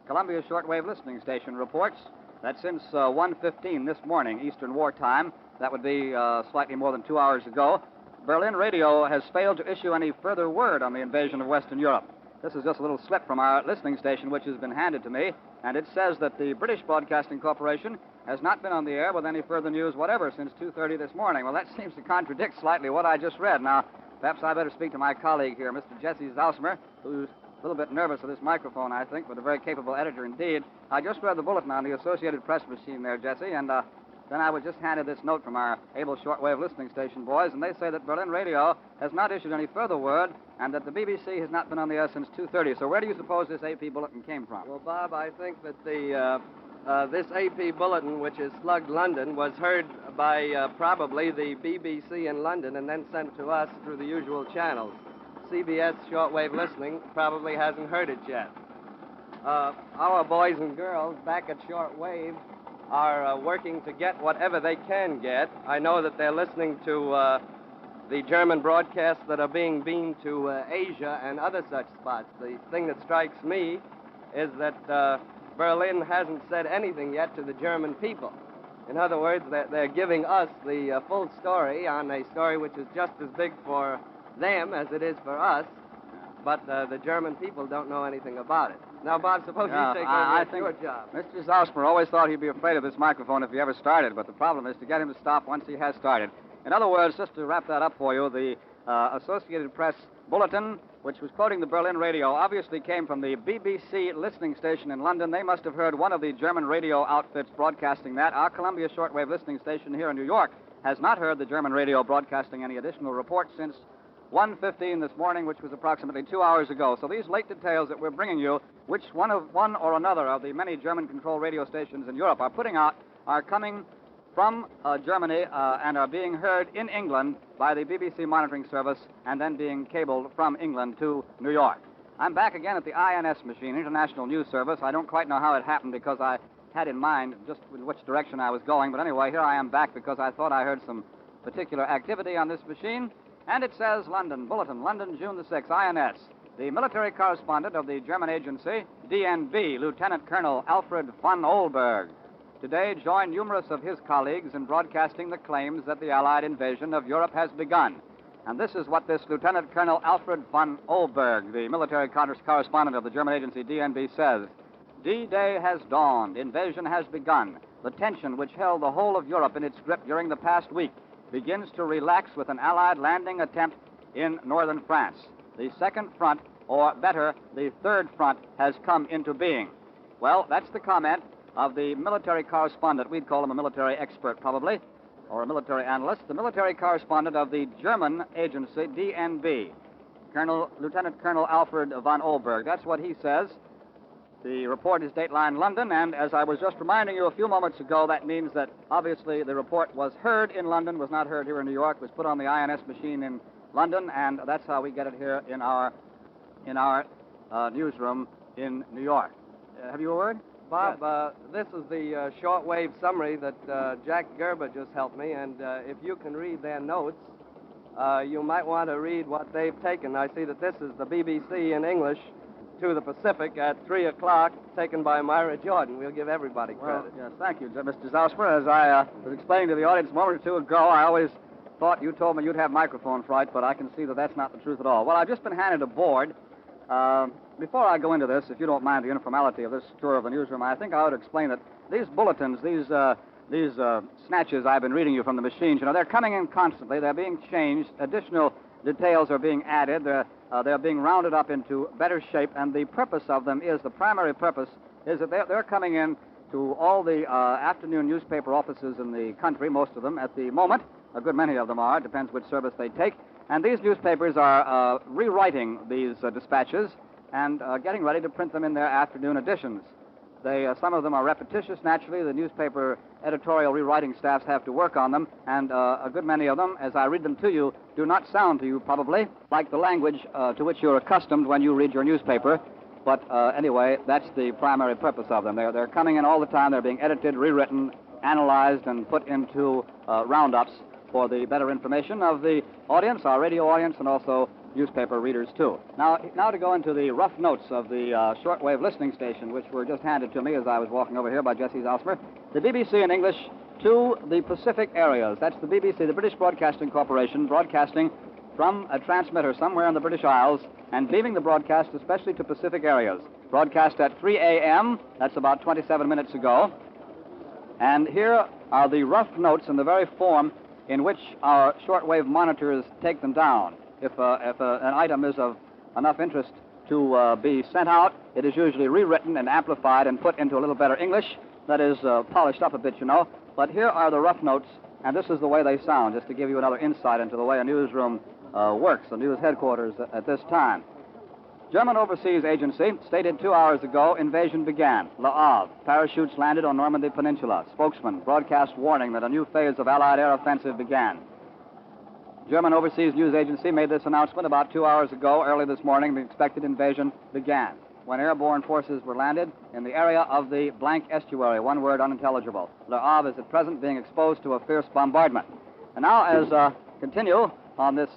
Columbia Shortwave Listening Station reports that since 1:15 this morning, Eastern War Time, that would be slightly more than 2 hours ago, Berlin Radio has failed to issue any further word on the invasion of Western Europe. This is just a little slip from our listening station, which has been handed to me, and it says that the British Broadcasting Corporation has not been on the air with any further news whatever since 2:30 this morning. Well, that seems to contradict slightly what I just read. Now, perhaps I better speak to my colleague here, Mr. Jesse Zausmer, who's a little bit nervous with this microphone, I think, but a very capable editor indeed. I just read the bulletin on the Associated Press machine there, Jesse, and then I was just handed this note from our able shortwave listening station boys, and they say that Berlin Radio has not issued any further word and that the BBC has not been on the air since 2:30. So where do you suppose this AP bulletin came from?
Well, Bob, I think that this AP bulletin, which is slugged London, was heard by probably the BBC in London and then sent to us through the usual channels. CBS shortwave listening probably hasn't heard it yet. Our boys and girls back at shortwave are working to get whatever they can get. I know that they're listening to the German broadcasts that are being beamed to Asia and other such spots. The thing that strikes me is that Berlin hasn't said anything yet to the German people. In other words, they're giving us the full story on a story which is just as big for them as it is for us, but the German people don't know anything about it. Now, Bob, suppose you take over your job.
Mr. Zausmer always thought he'd be afraid of this microphone if he ever started, but the problem is to get him to stop once he has started. In other words, just to wrap that up for you, the Associated Press bulletin, which was quoting the Berlin radio, obviously came from the BBC listening station in London. They must have heard one of the German radio outfits broadcasting that. Our Columbia shortwave listening station here in New York has not heard the German radio broadcasting any additional reports since 1:15 this morning, which was approximately 2 hours ago. So these late details that we're bringing you, which one or another of the many German-controlled radio stations in Europe are putting out, are coming from Germany and are being heard in England by the BBC monitoring service and then being cabled from England to New York. I'm back again at the INS machine, International News Service. I don't quite know how it happened because I had in mind just in which direction I was going. But anyway, here I am back because I thought I heard some particular activity on this machine. And it says London, Bulletin, London, June the 6th, INS. The military correspondent of the German agency, DNB, Lieutenant Colonel Alfred von Ohlberg, today joined numerous of his colleagues in broadcasting the claims that the Allied invasion of Europe has begun. And this is what this Lieutenant Colonel Alfred von Ohlberg, the military correspondent of the German agency DNB, says. D-Day has dawned. Invasion has begun. The tension which held the whole of Europe in its grip during the past week begins to relax with an Allied landing attempt in northern France. The second front, or better, the third front, has come into being. Well, that's the comment of the military correspondent. We'd call him a military expert, probably, or a military analyst. The military correspondent of the German agency, DNB, Lieutenant Colonel Alfred von Ohlberg. That's what he says. The report is dateline London, and as I was just reminding you a few moments ago, that means that obviously the report was heard in London, was not heard here in New York, was put on the INS machine in London, and that's how we get it here in our newsroom in New York. Have you a word?
Bob, this is the shortwave summary that Jack Gerber just helped me, and if you can read their notes, you might want to read what they've taken. I see that this is the BBC in English to the Pacific at 3 o'clock, taken by Myra Jordan. We'll give everybody credit.
Well, yes, thank you, Mr. Zausmer. As I was explaining to the audience a moment or two ago, I always thought you told me you'd have microphone fright, but I can see that that's not the truth at all. Well, I've just been handed a board. Before I go into this, if you don't mind the informality of this tour of the newsroom, I think I ought to explain that these bulletins, these snatches I've been reading you from the machines, they're coming in constantly. They're being changed. Additional details are being added. They're being rounded up into better shape, and the purpose of them is, the primary purpose is that they're coming in to all the afternoon newspaper offices in the country, most of them at the moment. A good many of them are. It depends which service they take. And these newspapers are rewriting these dispatches and getting ready to print them in their afternoon editions. Some of them are repetitious, naturally. The newspaper editorial rewriting staffs have to work on them, and a good many of them, as I read them to you, do not sound to you, probably, like the language to which you're accustomed when you read your newspaper. But anyway, that's the primary purpose of them. They're coming in all the time. They're being edited, rewritten, analyzed, and put into roundups for the better information of the audience, our radio audience, and also newspaper readers, too. Now to go into the rough notes of the shortwave listening station, which were just handed to me as I was walking over here by Jesse Zausmer. The BBC in English to the Pacific areas. That's the BBC, the British Broadcasting Corporation, broadcasting from a transmitter somewhere in the British Isles and beaming the broadcast especially to Pacific areas. Broadcast at 3 a.m., that's about 27 minutes ago. And here are the rough notes in the very form in which our shortwave monitors take them down. If an item is of enough interest to be sent out, it is usually rewritten and amplified and put into a little better English. That is polished up a bit, But here are the rough notes, and this is the way they sound, just to give you another insight into the way a newsroom works, the news headquarters at this time. German Overseas Agency stated 2 hours ago, invasion began. Le Havre, parachutes landed on Normandy Peninsula. Spokesman broadcast warning that a new phase of Allied air offensive began. German Overseas News Agency made this announcement about 2 hours ago. Early this morning, the expected invasion began, when airborne forces were landed in the area of the blank estuary, one word unintelligible. Le Havre is at present being exposed to a fierce bombardment. And now, as continue on this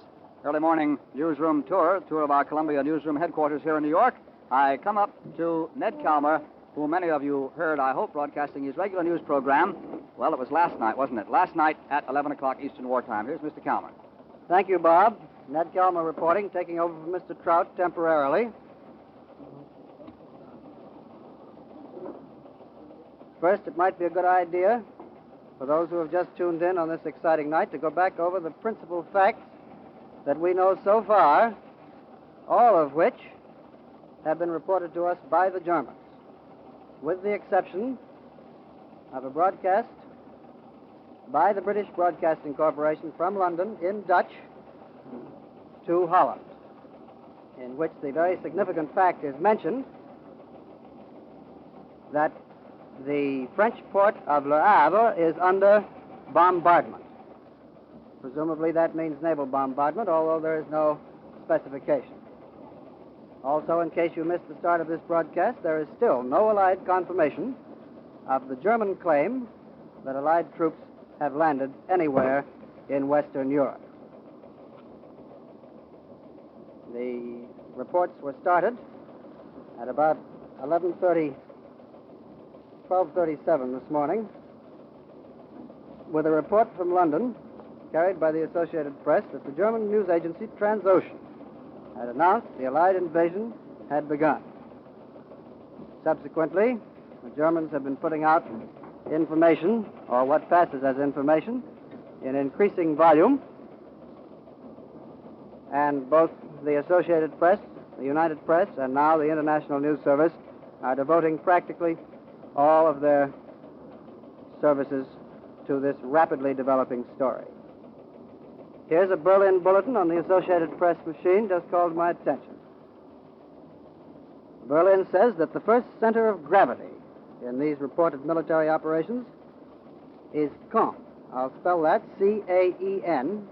early morning newsroom tour of our Columbia newsroom headquarters here in New York, I come up to Ned Calmer, who many of you heard, I hope, broadcasting his regular news program. Well, it was last night, wasn't it? Last night at 11 o'clock Eastern Wartime. Here's Mr. Calmer.
Thank you, Bob. Ned Calmer reporting, taking over from Mr. Trout temporarily. First, it might be a good idea for those who have just tuned in on this exciting night to go back over the principal facts that we know so far, all of which have been reported to us by the Germans, with the exception of a broadcast by the British Broadcasting Corporation from London in Dutch to Holland, in which the very significant fact is mentioned that the French port of Le Havre is under bombardment. Presumably that means naval bombardment, although there is no specification. Also, in case you missed the start of this broadcast, there is still no Allied confirmation of the German claim that Allied troops have landed anywhere in Western Europe. The reports were started at about 12:37 this morning with a report from London carried by the Associated Press that the German news agency Transocean had announced the Allied invasion had begun. Subsequently, the Germans have been putting out information, or what passes as information, in increasing volume, and both the Associated Press, the United Press, and now the International News Service are devoting practically all of their services to this rapidly developing story. Here's a Berlin bulletin on the Associated Press machine just called my attention. Berlin says that the first center of gravity in these reported military operations is Caen. I'll spell that, C-A-E-N,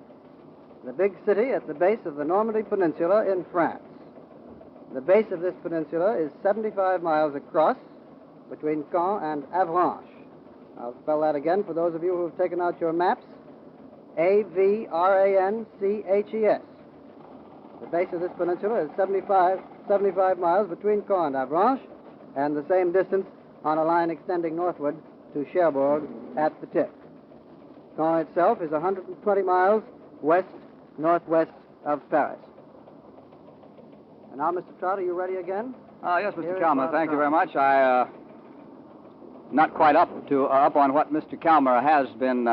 the big city at the base of the Normandy Peninsula in France. The base of this peninsula is 75 miles across between Caen and Avranches. I'll spell that again for those of you who have taken out your maps. Avranches. The base of this peninsula is 75 miles between Caen and Avranches, and the same distance on a line extending northward to Cherbourg at the tip. Caen itself is 120 miles west-northwest of Paris. And now, Mr. Trout, are you ready again?
Yes, Mr. Calmer, thank you very much. Not quite up on what Mr. Calmer has been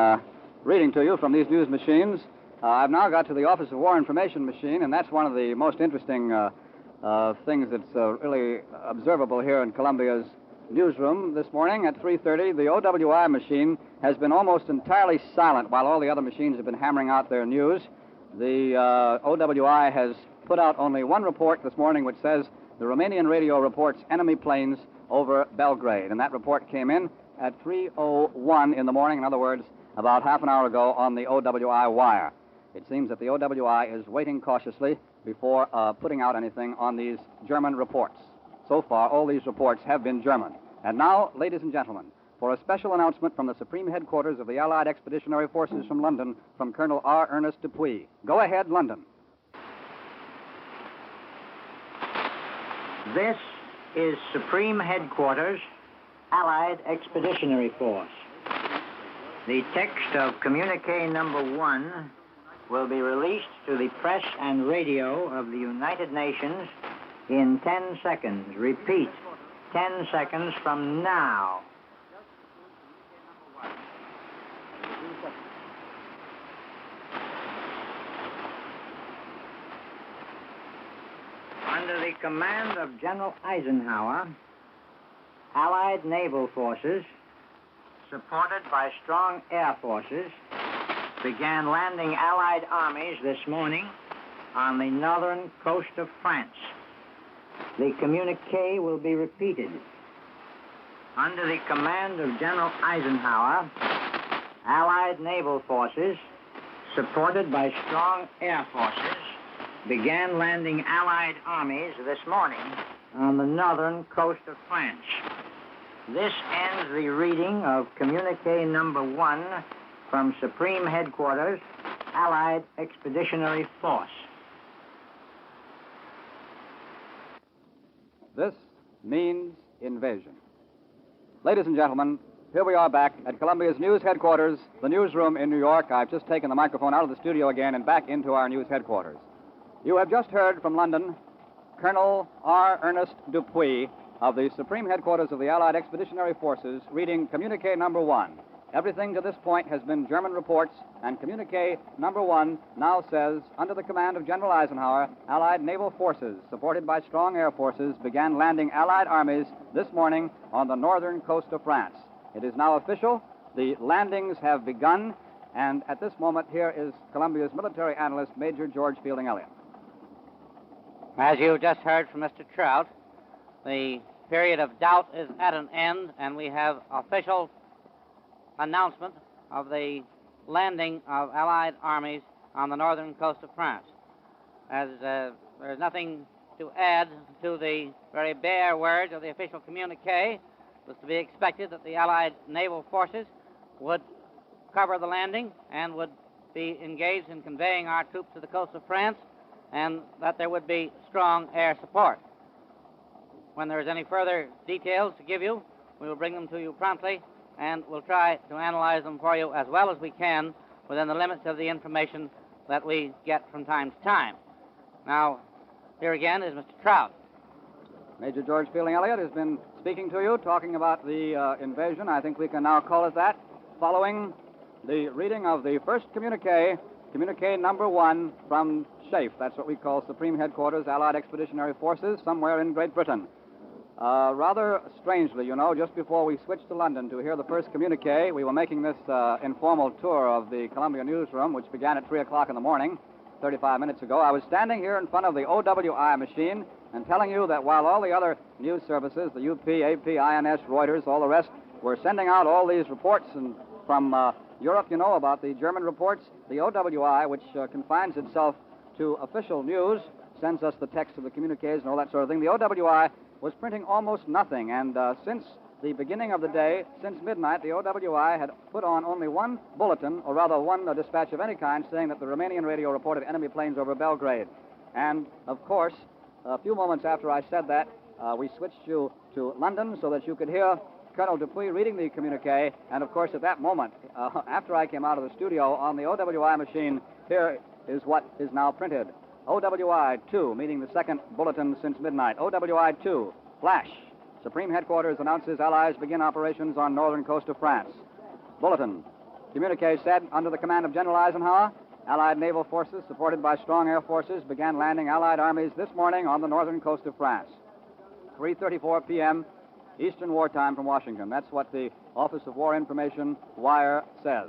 reading to you from these news machines. I've now got to the Office of War Information machine, and that's one of the most interesting things that's really observable here in Columbia's newsroom this morning at 3:30. The OWI machine has been almost entirely silent while all the other machines have been hammering out their news. The OWI has put out only one report this morning which says the Romanian radio reports enemy planes over Belgrade, and that report came in at 3:01 in the morning, in other words, about half an hour ago on the OWI wire. It seems that the OWI is waiting cautiously before putting out anything on these German reports. So far, all these reports have been German. And now, ladies and gentlemen, for a special announcement from the Supreme Headquarters of the Allied Expeditionary Forces from London from Colonel R. Ernest Dupuy. Go ahead, London.
This is Supreme Headquarters, Allied Expeditionary Force. The text of Communique number 1 will be released to the press and radio of the United Nations in 10 seconds. Repeat, 10 seconds from now. Under the command of General Eisenhower, Allied naval forces, supported by strong air forces, began landing Allied armies this morning on the northern coast of France. The communique will be repeated. Under the command of General Eisenhower, Allied naval forces, supported by strong air forces, began landing Allied armies this morning on the northern coast of France. This ends the reading of Communique number 1 from Supreme Headquarters, Allied Expeditionary Force.
This means invasion. Ladies and gentlemen, here we are back at Columbia's news headquarters, the newsroom in New York. I've just taken the microphone out of the studio again and back into our news headquarters. You have just heard from London Colonel R. Ernest Dupuy of the Supreme Headquarters of the Allied Expeditionary Forces reading Communique number 1. Everything to this point has been German reports, and Communique number 1 now says, under the command of General Eisenhower, Allied naval forces, supported by strong air forces, began landing Allied armies this morning on the northern coast of France. It is now official. The landings have begun, and at this moment, here is Columbia's military analyst, Major George Fielding Elliott.
As you just heard from Mr. Trout, the period of doubt is at an end, and we have official announcement of the landing of Allied armies on the northern coast of France. As there's nothing to add to the very bare words of the official communique, it was to be expected that the Allied naval forces would cover the landing and would be engaged in conveying our troops to the coast of France, and that there would be strong air support. When there's any further details to give you, we will bring them to you promptly, and we'll try to analyze them for you as well as we can within the limits of the information that we get from time to time. Now, here again is Mr. Trout.
Major George Fielding Elliott has been speaking to you, talking about the invasion. I think we can now call it that, following the reading of the first communique, Communique number 1 from SHAFE. That's what we call Supreme Headquarters, Allied Expeditionary Forces, somewhere in Great Britain. Rather strangely, you know, just before we switched to London to hear the first communique, we were making this informal tour of the Columbia newsroom, which began at 3 o'clock in the morning, 35 minutes ago. I was standing here in front of the OWI machine and telling you that while all the other news services, the UP, AP, INS, Reuters, all the rest, were sending out all these reports and from Europe, you know about the German reports. The OWI, which confines itself to official news, sends us the text of the communiques and all that sort of thing. The OWI was printing almost nothing, and since the beginning of the day, since midnight, the OWI had put on only one bulletin, or rather one dispatch of any kind, saying that the Romanian radio reported enemy planes over Belgrade. And, of course, a few moments after I said that, we switched you to London so that you could hear Colonel Dupuy reading the communique, and, of course, at that moment, after I came out of the studio on the OWI machine, here is what is now printed. OWI 2, meaning the second bulletin since midnight. OWI 2, flash. Supreme Headquarters announces Allies begin operations on northern coast of France. Bulletin. Communique said, under the command of General Eisenhower, Allied naval forces, supported by strong air forces, began landing Allied armies this morning on the northern coast of France. 3:34 p.m. Eastern Wartime from Washington. That's what the Office of War Information wire says.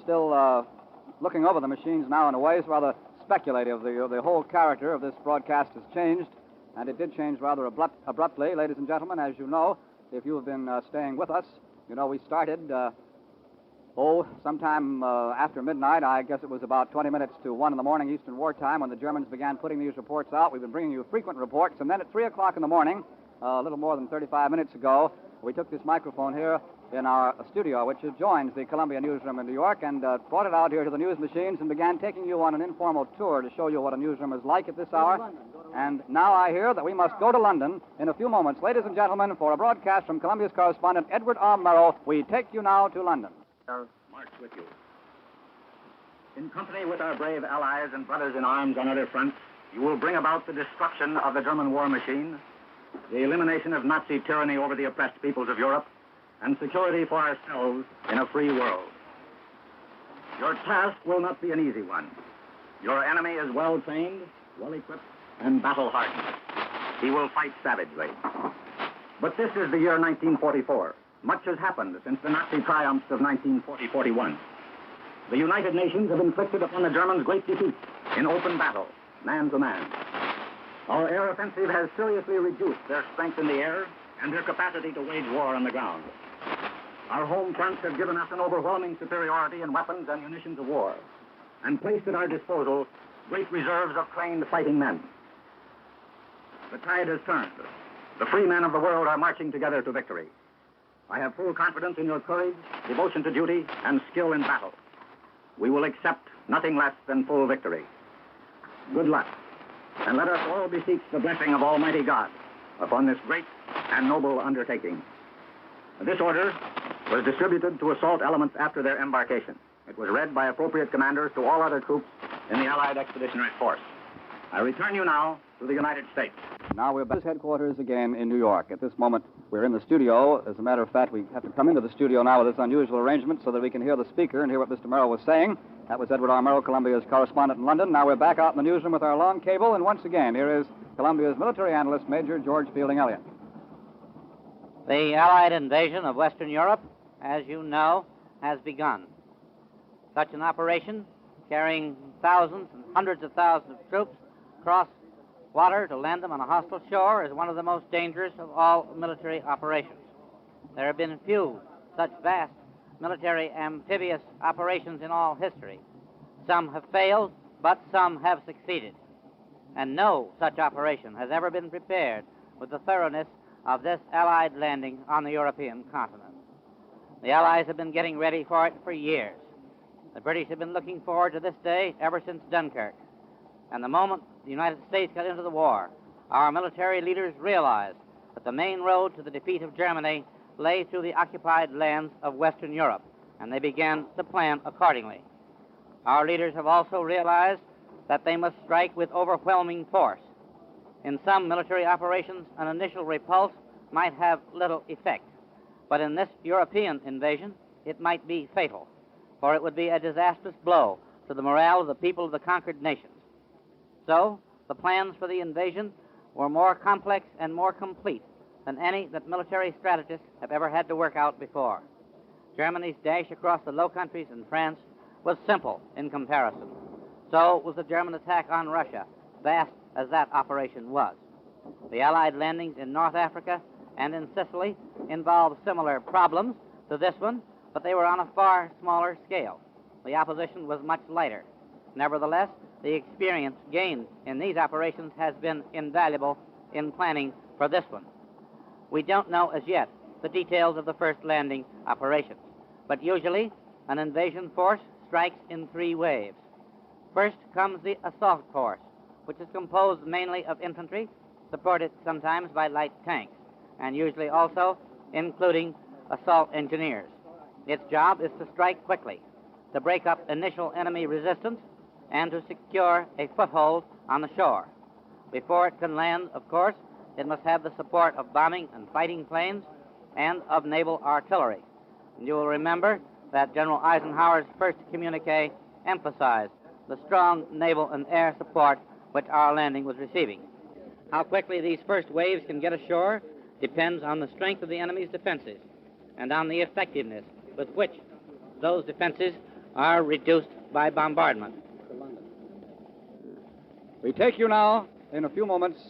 Still looking over the machines now in a way is rather speculative. The whole character of this broadcast has changed, and it did change rather abruptly. Ladies and gentlemen, as you know, if you have been staying with us, you know we started, sometime after midnight. I guess it was about 20 minutes to 1 in the morning Eastern Wartime when the Germans began putting these reports out. We've been bringing you frequent reports, and then at 3 o'clock in the morning, a little more than 35 minutes ago, we took this microphone here in our studio, which adjoins the Columbia newsroom in New York, and brought it out here to the news machines and began taking you on an informal tour to show you what a newsroom is like at this hour. And now I hear that we must go to London in a few moments. Ladies and gentlemen, for a broadcast from Columbia's correspondent Edward R. Murrow, we take you now to London.
March with you. In company with our brave allies and brothers in arms on other fronts, you will bring about the destruction of the German war machine, the elimination of Nazi tyranny over the oppressed peoples of Europe, and security for ourselves in a free world. Your task will not be an easy one. Your enemy is well trained, well equipped, and battle hardened. He will fight savagely. But this is the year 1944. Much has happened since the Nazi triumphs of 1940-41. The United Nations have inflicted upon the Germans great defeats in open battle, man to man. Our air offensive has seriously reduced their strength in the air and their capacity to wage war on the ground. Our home fronts have given us an overwhelming superiority in weapons and munitions of war, and placed at our disposal great reserves of trained fighting men. The tide has turned. The free men of the world are marching together to victory. I have full confidence in your courage, devotion to duty, and skill in battle. We will accept nothing less than full victory. Good luck, and let us all beseech the blessing of Almighty God upon this great and noble undertaking. This order was distributed to assault elements after their embarkation. It was read by appropriate commanders to all other troops in the Allied Expeditionary Force. I return you now to the United States.
Now we're back at headquarters again in New York. At this moment, we're in the studio. As a matter of fact, we have to come into the studio now with this unusual arrangement so that we can hear the speaker and hear what Mr. Murrow was saying. That was Edward R. Murrow, Columbia's correspondent in London. Now we're back out in the newsroom with our long cable, and once again, here is Columbia's military analyst, Major George Fielding Elliott.
The Allied invasion of Western Europe, as you know, has begun. Such an operation, carrying thousands and hundreds of thousands of troops across water to land them on a hostile shore, is one of the most dangerous of all military operations. There have been few such vast military amphibious operations in all history. Some have failed, but some have succeeded. And no such operation has ever been prepared with the thoroughness of this Allied landing on the European continent. The Allies have been getting ready for it for years. The British have been looking forward to this day ever since Dunkirk. And the moment the United States got into the war, our military leaders realized that the main road to the defeat of Germany lay through the occupied lands of Western Europe, and they began to plan accordingly. Our leaders have also realized that they must strike with overwhelming force. In some military operations, an initial repulse might have little effect, but in this European invasion, it might be fatal, for it would be a disastrous blow to the morale of the people of the conquered nations. So, the plans for the invasion were more complex and more complete than any that military strategists have ever had to work out before. Germany's dash across the Low Countries and France was simple in comparison. So was the German attack on Russia, vast as that operation was. The Allied landings in North Africa and in Sicily involved similar problems, to this one, but they were on a far smaller scale. The opposition was much lighter. Nevertheless, the experience gained in these operations has been invaluable in planning for this one. We don't know as yet the details of the first landing operations, but usually an invasion force strikes in 3 waves. First comes the assault force, which is composed mainly of infantry, supported sometimes by light tanks, and usually also including assault engineers. Its job is to strike quickly, to break up initial enemy resistance, and to secure a foothold on the shore. Before it can land, of course, it must have the support of bombing and fighting planes and of naval artillery. And you will remember that General Eisenhower's first communique emphasized the strong naval and air support which our landing was receiving. How quickly these first waves can get ashore depends on the strength of the enemy's defenses and on the effectiveness with which those defenses are reduced by bombardment.
We take you now, in a few moments,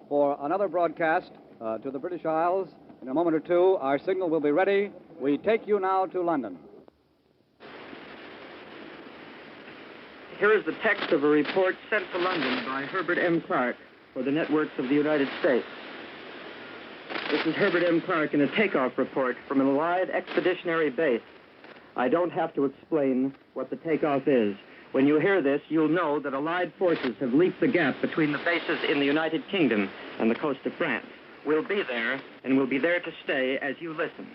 for another broadcast to the British Isles. In a moment or two, our signal will be ready. We take you now to London.
Here is the text of a report sent to London by Herbert M. Clark for the networks of the United States. This is Herbert M. Clark in a takeoff report from an Allied expeditionary base. I don't have to explain what the takeoff is. When you hear this, you'll know that Allied forces have leaped the gap between the bases in the United Kingdom and the coast of France. We'll be there, and we'll be there to stay as you listen.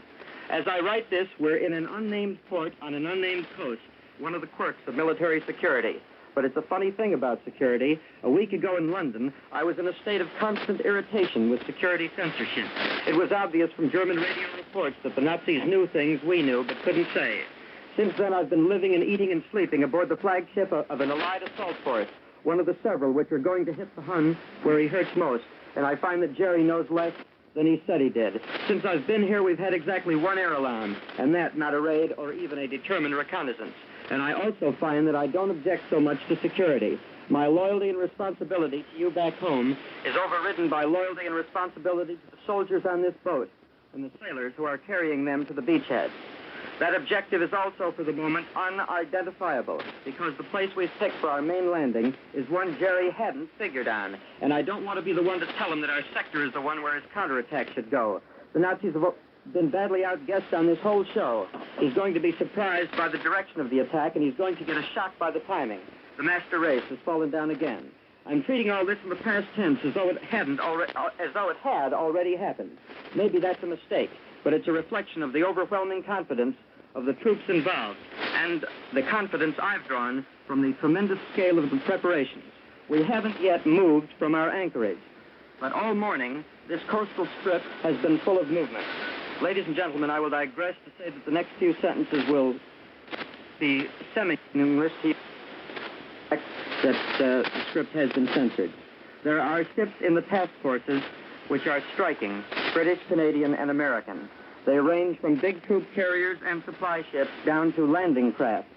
As I write this, we're in an unnamed port on an unnamed coast, one of the quirks of military security. But it's a funny thing about security. A week ago in London, I was in a state of constant irritation with security censorship. It was obvious from German radio reports that the Nazis knew things we knew but couldn't say. Since then, I've been living and eating and sleeping aboard the flagship of an Allied assault force, one of the several which are going to hit the Hun where he hurts most. And I find that Jerry knows less than he said he did. Since I've been here, we've had exactly 1 air alarm, and that not a raid or even a determined reconnaissance. And I also find that I don't object so much to security. My loyalty and responsibility to you back home is overridden by loyalty and responsibility to the soldiers on this boat and the sailors who are carrying them to the beachhead. That objective is also, for the moment, unidentifiable, because the place we've picked for our main landing is one Jerry hadn't figured on. And I don't want to be the one to tell him that our sector is the one where his counterattack should go. The Nazis have been badly outguessed on this whole show. He's going to be surprised by the direction of the attack, and he's going to get a shock by the timing. The master race has fallen down again. I'm treating all this in the past tense as though it had already happened. Maybe that's a mistake, but it's a reflection of the overwhelming confidence of the troops involved and the confidence I've drawn from the tremendous scale of the preparations. We haven't yet moved from our anchorage, but all morning this coastal strip has been full of movement. Ladies and gentlemen, I will digress to say that the next few sentences will be semi-numerous that the script has been censored. There are ships in the task forces which are striking, British, Canadian, and American. They range from big troop carriers and supply ships down to landing craft.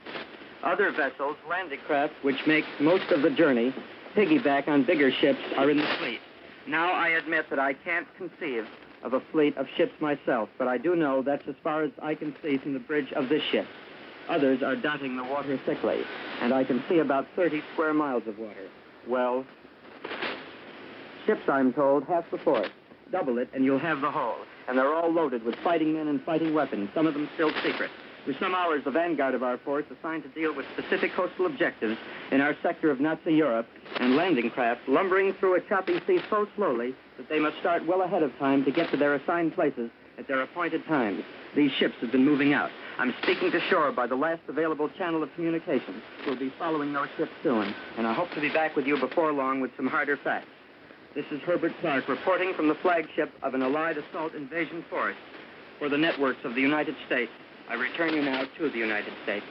Other vessels, landing craft, which make most of the journey, piggyback on bigger ships, are in the fleet. Now I admit that I can't conceive of a fleet of ships myself, but I do know that's as far as I can see from the bridge of this ship. Others are dotting the water thickly, and I can see about 30 square miles of water. Well, ships, I'm told, half the force. Double it, and you'll have the whole. And they're all loaded with fighting men and fighting weapons, some of them still secret. For some hours, the vanguard of our force assigned to deal with specific coastal objectives in our sector of Nazi Europe, and landing craft lumbering through a choppy sea so slowly that they must start well ahead of time to get to their assigned places at their appointed times. These ships have been moving out. I'm speaking to shore by the last available channel of communication. We'll be following those ships soon, and I hope to be back with you before long with some harder facts. This is Herbert Clark reporting from the flagship of an Allied assault invasion force for the networks of the United States. I return you now to the United States.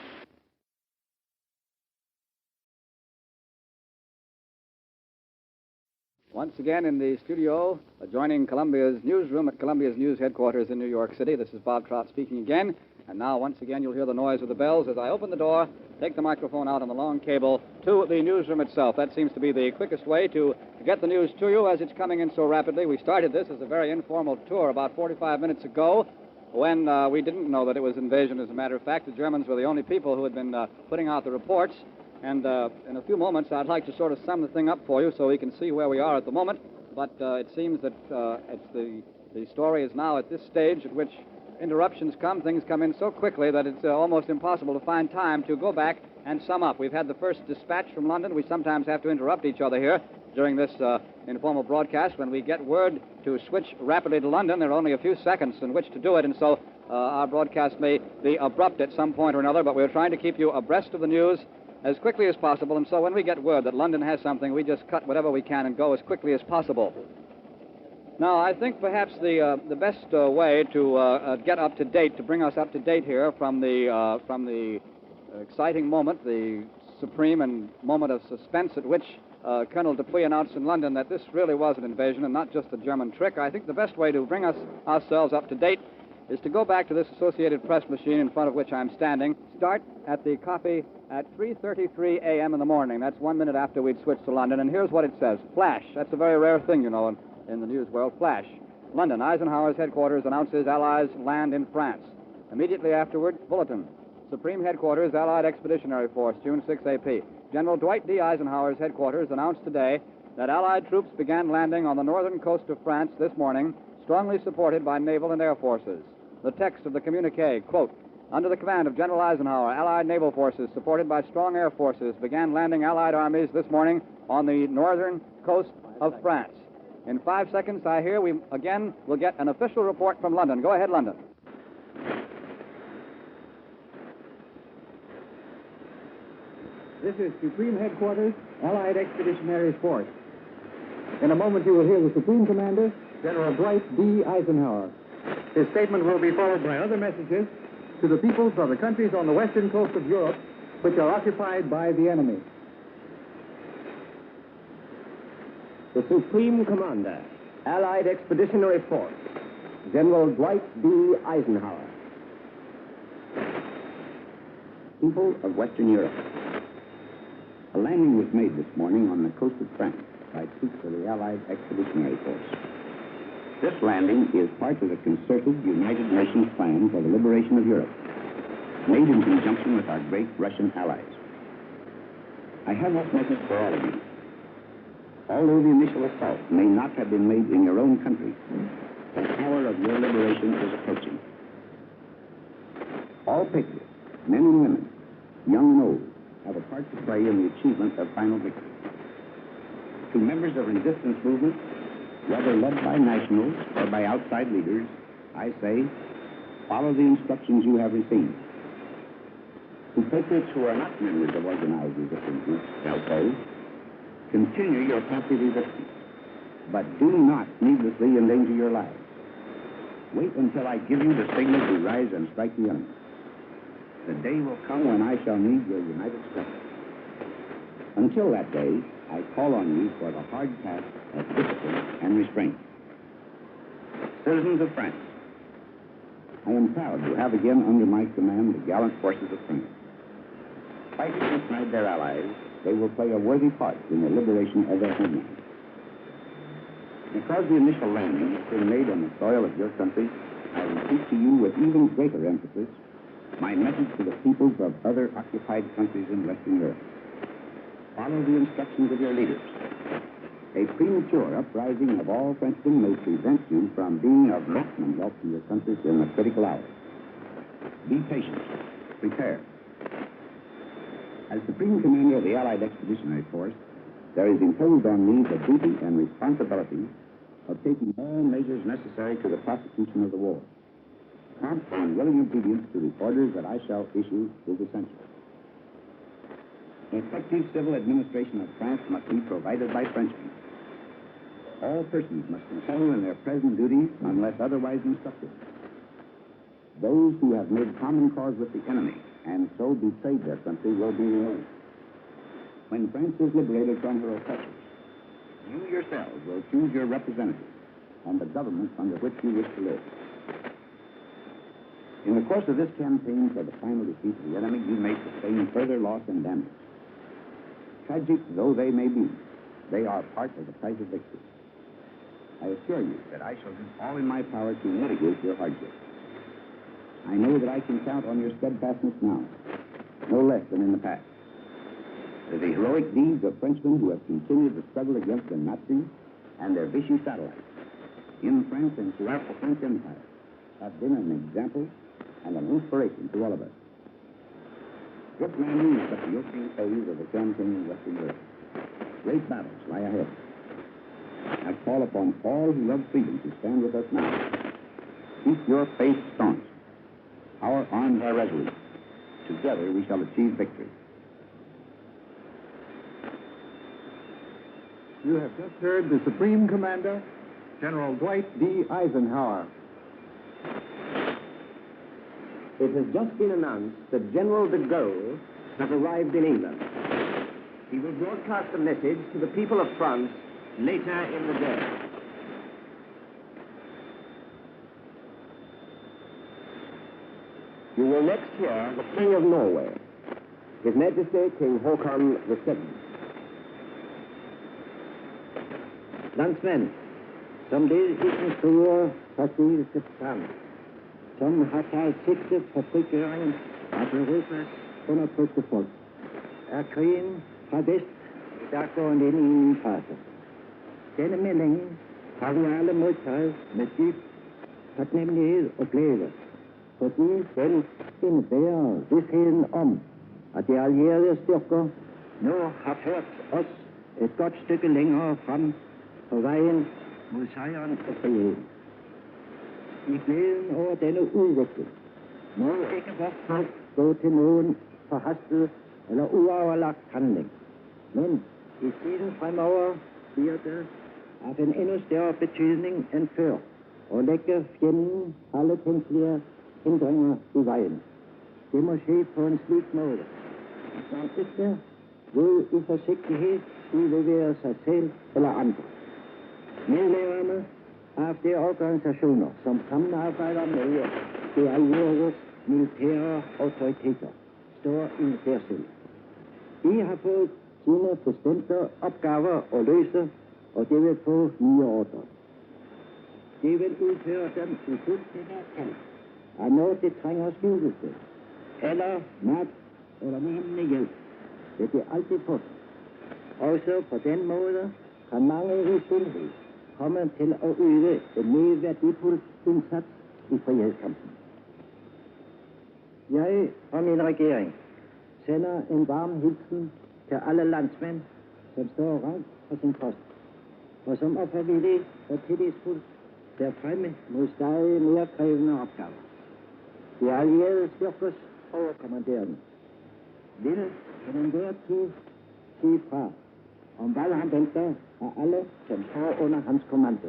Once again in the studio, adjoining Columbia's newsroom at Columbia's news headquarters in New York City. This is Bob Trout speaking again. And now, once again, you'll hear the noise of the bells as I open the door, take the microphone out on the long cable to the newsroom itself. That seems to be the quickest way to get the news to you as it's coming in so rapidly. We started this as a very informal tour about 45 minutes ago. when we didn't know that it was invasion. As a matter of fact, the Germans were the only people who had been putting out the reports. And in a few moments, I'd like to sort of sum the thing up for you so we can see where we are at the moment. But it seems that the story is now at this stage at which interruptions come. Things come in so quickly that it's almost impossible to find time to go back and sum up. We've had the first dispatch from London. We sometimes have to interrupt each other here during this informal broadcast. When we get word to switch rapidly to London, there are only a few seconds in which to do it, and so our broadcast may be abrupt at some point or another, but we're trying to keep you abreast of the news as quickly as possible, and so when we get word that London has something, we just cut whatever we can and go as quickly as possible. Now, I think perhaps the best way to get up to date, to bring us up to date here from the exciting moment, the supreme and moment of suspense at which Colonel Dupuy announced in London that this really was an invasion and not just a German trick, I think the best way to bring ourselves up to date is to go back to this Associated Press machine in front of which I'm standing, start at the copy at 3:33 a.m. in the morning. That's 1 minute after we'd switched to London, and here's what it says. Flash. That's a very rare thing, you know, in the news world. Flash. London. Eisenhower's headquarters announces Allies land in France. Immediately afterward, bulletin. Supreme Headquarters, Allied Expeditionary Force, June 6 AP. General Dwight D. Eisenhower's headquarters announced today that Allied troops began landing on the northern coast of France this morning, strongly supported by naval and air forces. The text of the communique, quote, under the command of General Eisenhower, Allied naval forces, supported by strong air forces, began landing Allied armies this morning on the northern coast of France. In 5 seconds, I hear we again will get an official report from London. Go ahead, London.
This is Supreme Headquarters, Allied Expeditionary Force. In a moment, you will hear the Supreme Commander, General Dwight D. Eisenhower. His statement will be followed by other messages to the peoples of the countries on the western coast of Europe, which are occupied by the enemy. The Supreme Commander, Allied Expeditionary Force, General Dwight D. Eisenhower.
People of Western Europe. A landing was made this morning on the coast of France by troops of the Allied Expeditionary Force. This landing is part of the concerted United Nations plan for the liberation of Europe, made in conjunction with our great Russian allies. I have this message for all of you. Although the initial assault may not have been made in your own country, the hour of your liberation is approaching. All patriots, men and women, young and old, have a part to play in the achievement of final victory. To members of resistance movements, whether led by nationals or by outside leaders, I say, follow the instructions you have received. To patriots who are not members of organized resistance groups, also, continue your passive resistance, but do not needlessly endanger your lives. Wait until I give you the signal to rise and strike the enemy. The day will come when I shall need your united strength. Until that day, I call on you for the hard task of discipline and restraint. Citizens of France, I am proud to have again under my command the gallant forces of France. Fighting beside their allies, they will play a worthy part in the liberation of their homeland. Because the initial landing has been made on the soil of your country, I repeat to you with even greater emphasis my message to the peoples of other occupied countries in Western Europe. Follow the instructions of your leaders. A premature uprising of all Frenchmen may prevent you from being of maximum help to your countries in the critical hour. Be patient. Prepare. As Supreme Commander of the Allied Expeditionary Force, there is imposed on me the duty and responsibility of taking all measures necessary to the prosecution of the war. Prompt and willing obedience to the orders that I shall issue is essential. Effective civil administration of France must be provided by Frenchmen. All persons must continue in their present duties unless otherwise instructed. Those who have made common cause with the enemy and so betrayed their country will be removed. When France is liberated from her oppressors, you yourselves will choose your representatives and the government under which you wish to live. In the course of this campaign for the final defeat of the enemy, you may sustain further loss and damage. Tragic though they may be, they are part of the price of victory. I assure you that I shall do all in my power to mitigate your hardships. I know that I can count on your steadfastness now, no less than in the past. The heroic deeds of Frenchmen who have continued the struggle against the Nazis and their Vichy satellites in France and throughout the French Empire have been an example and an inspiration to all of us. This landing is but the opening phase of the campaign in Western Europe. Great battles lie ahead. I call upon all who love freedom to stand with us now. Keep your faith staunch. Our arms are resolute. Together we shall achieve victory.
You have just heard the Supreme Commander, General Dwight D. Eisenhower.
It has just been announced that General de Gaulle has arrived in England. He will broadcast a message to the people of France later in the day. You will next hear the King of Norway, His Majesty King Håkon VII.
Landsmenn, som det ikke store partiske frem, som har taget sigte på frigøringen af Europas undertrykte folk, er krigen fra vest, der går ind i en ny fase. Denne melding har vi alle modtaget med dyb taknemmelighed og glæde, fordi den indebærer vidsheden om, at de allierede styrker nu har ført os et godt stykke længere frem på vejen mod sejren og friheden. I glæden over denne udvikling må ikke vores folk gå til nogen forhastet eller uoverlagt handling. Men i tiden fremover bliver det af en endnu større betydning end før at lægge fjenden alle tænkelige hindringer i vejen. Det må ske på en slik måde, at man ikke ved i forsigtighed udleverer sig selv eller andre. Medlemmerne af de organisationer, som samarbejder med de allieredes militære autoriteter, står i en særstilling. De har fået sine bestemte opgaver at løse, og de vil få nye ordre. De vil udføre dem i fuldstændig kald, og når det trænger skjulelse, eller mad, eller lignende hjælp, vil de altid få det. Også på den måde kan mange i stilhed komme til at yde en mere værdifuld indsats i frihedskampen. Jeg og min regering sender en varm hilsen til alle landsmænd, som står rank på sin post, og som ophavvilligt og tillidsfuldt ser fremme mod stadig mere krævende opgaver. De allierede styrkers overkommanderende vil på den hver tid sige fra, om hvad han venter af alle, som står under hans kommando,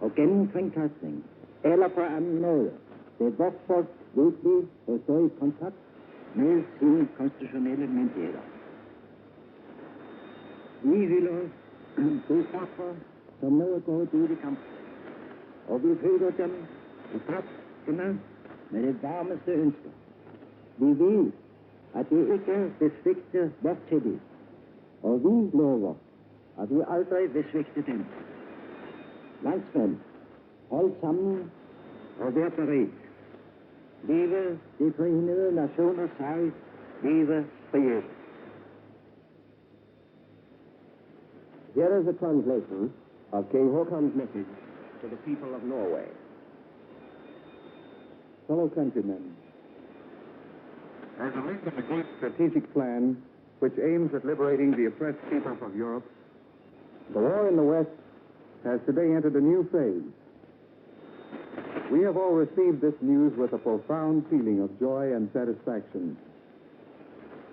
og gennem kringkastning eller på anden måde vil vores folk virkelig at stå i kontakt med sine konstitutionelle myndigheder. Vi hylder de stoffer, som nu er gået ud i kamp, og vi følger dem i kraftene med det varmeste ønsker. Vi ved, at det ikke vil svigte vores tillid, og vi lover, at vi aldrig vil svigte dem. Landsmænd, hold sammen og vær beredt. Leve de forenede nationers sejr, leve frihed.
Here is a translation of King Håkon's message to the people of Norway.
Fellow countrymen, as a link in the great strategic plan which aims at liberating the oppressed peoples of Europe, the war in the West has today entered a new phase. We have all received this news with a profound feeling of joy and satisfaction,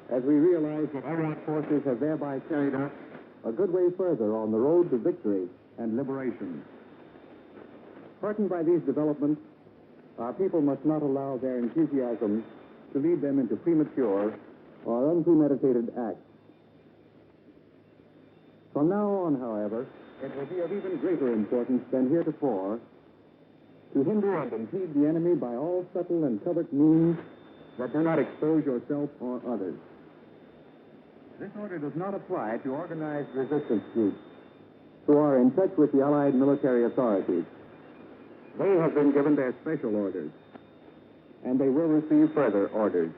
as we realize that Allied forces have thereby carried us a good way further on the road to victory and liberation. Heartened by these developments, our people must not allow their enthusiasm to lead them into premature or unpremeditated acts. From now on, however, it will be of even greater importance than heretofore to hinder and impede the enemy by all subtle and covert means that do not expose yourself or others. This order does not apply to organized resistance groups who are in touch with the Allied military authorities. They have been given their special orders. and they will receive further orders.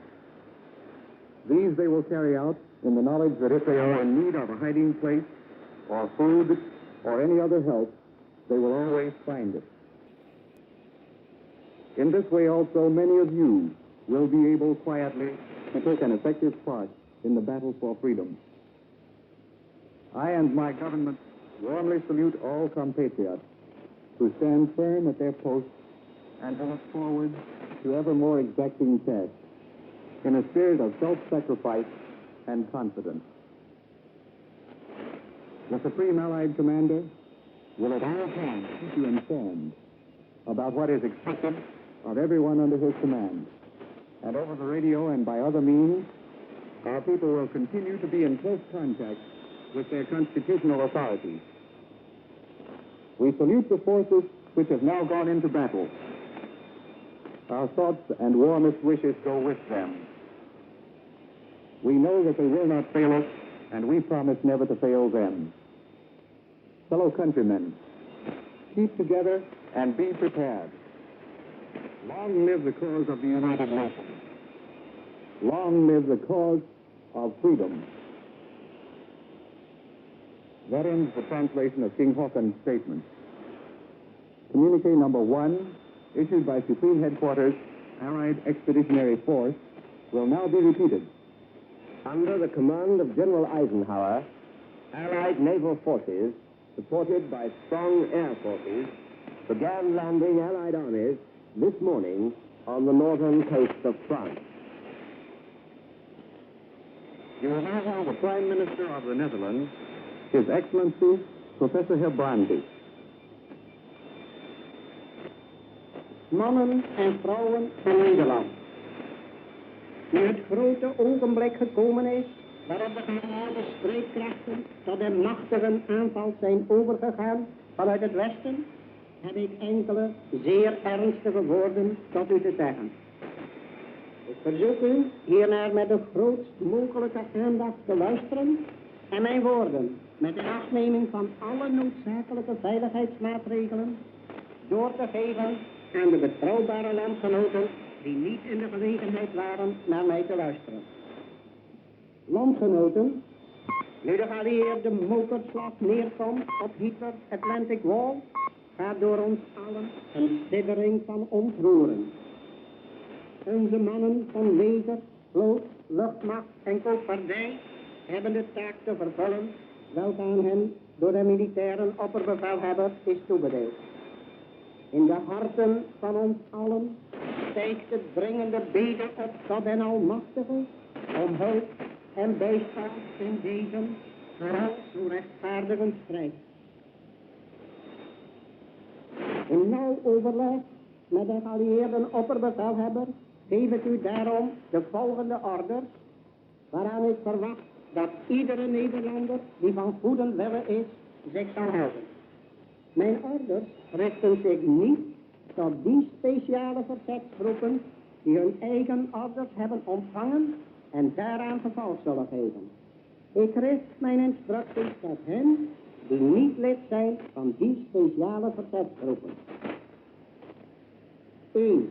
These they will carry out in the knowledge that if they are in need of a hiding place, or food, or any other help, they will always find it. In this way also, many of you will be able quietly to take an effective part in the battle for freedom. I and my government warmly salute all compatriots who stand firm at their posts and to look forward to ever more exacting tasks in a spirit of self-sacrifice and confidence. The Supreme Allied Commander will at all times keep you informed about what is expected of everyone under his command. And over the radio and by other means, our people will continue to be in close contact with their constitutional authorities. We salute the forces which have now gone into battle. Our thoughts and warmest wishes go with them. We know that they will not fail us, and we promise never to fail them. Fellow countrymen, keep together and be prepared. Long live the cause of the United Nations. Long live the cause of freedom. That ends the translation of King Haakon's statement. Communique number 1, issued by Supreme Headquarters, Allied Expeditionary Force, will now be repeated.
Under the command of General Eisenhower, Allied naval forces, supported by strong air forces, began landing Allied armies this morning on the northern coast of France.
You will now have the Prime Minister of the Netherlands, His Excellency, Professor Herbrandy.
Mannen en vrouwen van Nederland. Nu het grote ogenblik gekomen is waarop de geallieerde strijdkrachten tot een machtige aanval zijn overgegaan vanuit het westen, heb ik enkele zeer ernstige woorden tot u te zeggen. Ik verzoek u hiernaar met de grootst mogelijke aandacht te luisteren en mijn woorden met inachtneming van alle noodzakelijke veiligheidsmaatregelen door te geven aan de betrouwbare landgenoten die niet in de gelegenheid waren naar mij te luisteren. Landgenoten, nu de geallieerde mokerslag neerkomt op Hitler's Atlantic Wall, gaat door ons allen een siddering van ontroeren. Onze mannen van leger, vloot, luchtmacht en koopvaardij hebben de taak te vervullen welke aan hen door de militairen opperbevelhebber is toebedeeld. In de harten van ons allen stijgt de dringende bede op tot den Almachtige om hulp en bijstand in deze vooral zo rechtvaardige strijd. In nauw overleg met de geallieerde opperbevelhebber geef ik u daarom de volgende order, waaraan ik verwacht dat iedere Nederlander die van goede wille is, zich zal houden. Mijn orders richten zich niet tot die speciale verzetsgroepen die hun eigen orders hebben ontvangen en daaraan gevolg zullen geven. Ik richt mijn instructies tot hen die niet lid zijn van die speciale verzetsgroepen. 1.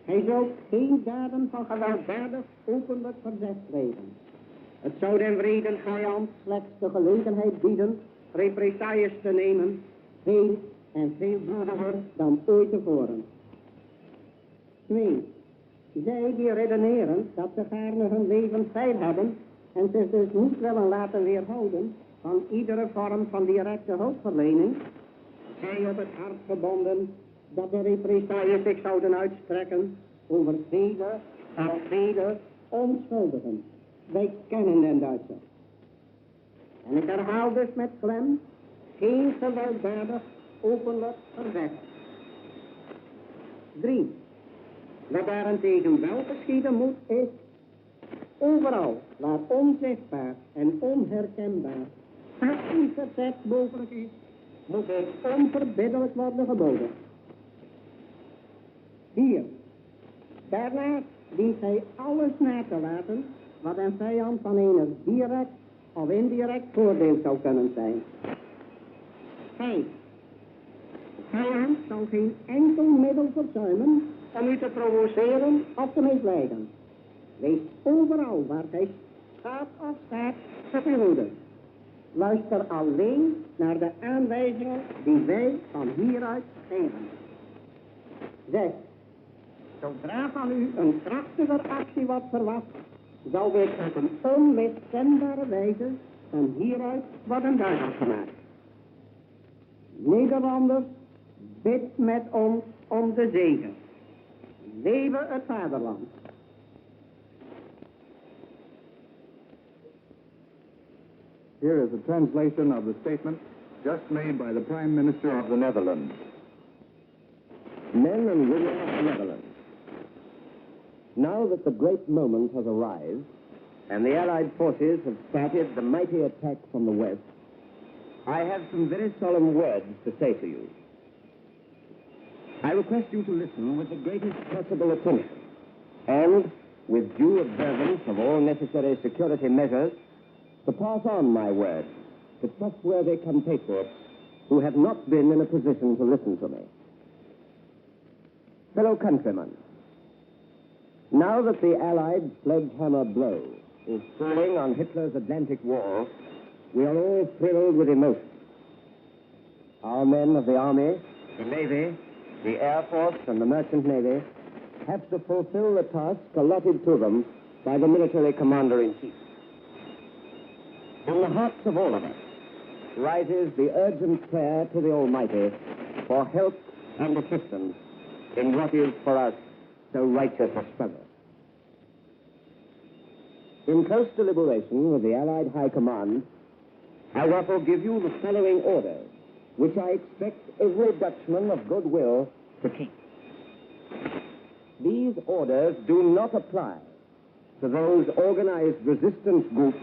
Hij zou geen daden van gewelddadig openlijk verzet plegen. Het zou den wreden vijand slechts de gelegenheid bieden represailles te nemen, veel en veel bloediger dan ooit tevoren. 2. Zij die redeneren dat ze gaarne hun leven veil hebben en zich dus niet willen laten weerhouden van iedere vorm van directe hulpverlening, zij op het hart gebonden dat de represailles zich zouden uitstrekken over vele onschuldigen. Wij kennen den Duitser. En ik herhaal dus met klem, geen gewelddadig openlijk verzet. 3. Wat daarentegen wel geschieden moet is, overal waar onzichtbaar en onherkenbaar actief verzet mogelijk is, moet het onverbiddelijk worden geboden. 4. Daarnaast dient hij alles na te laten wat een vijand van enig direct of indirect voordeel zou kunnen zijn. 5. De vijand zal geen enkel middel verzuimen om u te provoceren of te misleiden. Wees overal waar gij gaat of staat op uw hoede. Luister alleen naar de aanwijzingen die wij van hieruit geven. 6. Zodra van u een krachtiger actie wordt verwacht, zal dit op een onmiskenbare wijze van hieruit worden duidelijk gemaakt. Nederlanders, bid met ons om de zege. Leve het vaderland.
Here is a translation of the statement just made by the Prime Minister of the Netherlands.
Men and women of the Netherlands, now that the great moment has arrived and the Allied forces have started the mighty attack from the west, I have some very solemn words to say to you. I request you to listen with the greatest possible attention and, with due observance of all necessary security measures, to pass on my words to trustworthy compatriots who have not been in a position to listen to me. Fellow countrymen, now that the Allied sledgehammer blow is falling on Hitler's Atlantic wall, we are all thrilled with emotion. Our men of the Army, the Navy, the Air Force, and the Merchant Navy have to fulfill the task allotted to them by the military commander-in-chief. In the hearts of all of us rises the urgent prayer to the Almighty for help and assistance in what is for us so righteous a struggle. In close deliberation with the Allied High Command, I therefore give you the following orders, which I expect every Dutchman of goodwill to keep. These orders do not apply to those organized resistance groups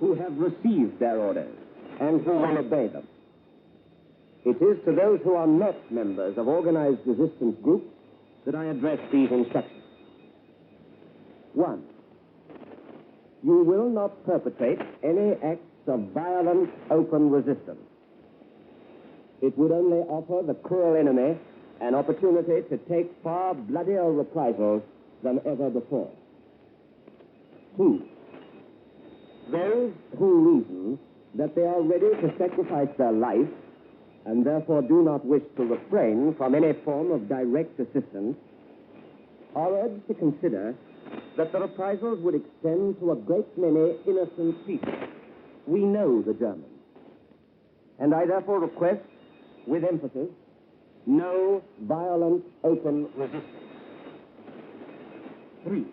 who have received their orders and who will obey them. It is to those who are not members of organized resistance groups that I address these instructions. 1. You will not perpetrate any acts of violent, open resistance. It would only offer the cruel enemy an opportunity to take far bloodier reprisals than ever before. 2. Those who reason that they are ready to sacrifice their life and therefore do not wish to refrain from any form of direct assistance are urged to consider that the reprisals would extend to a great many innocent people. We know the Germans. And I therefore request, with emphasis, no violent open resistance. 3.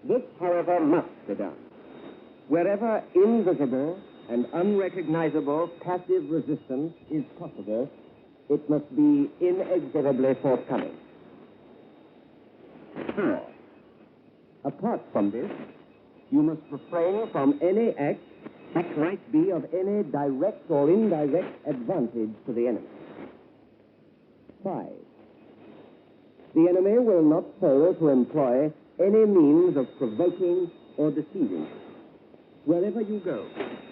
This, however, must be done. Wherever invisible and unrecognizable passive resistance is possible, it must be inexorably forthcoming. 4. Apart from this, you must refrain from any act that might be of any direct or indirect advantage to the enemy. 5. The enemy will not fail to employ any means of provoking or deceiving. Wherever you go,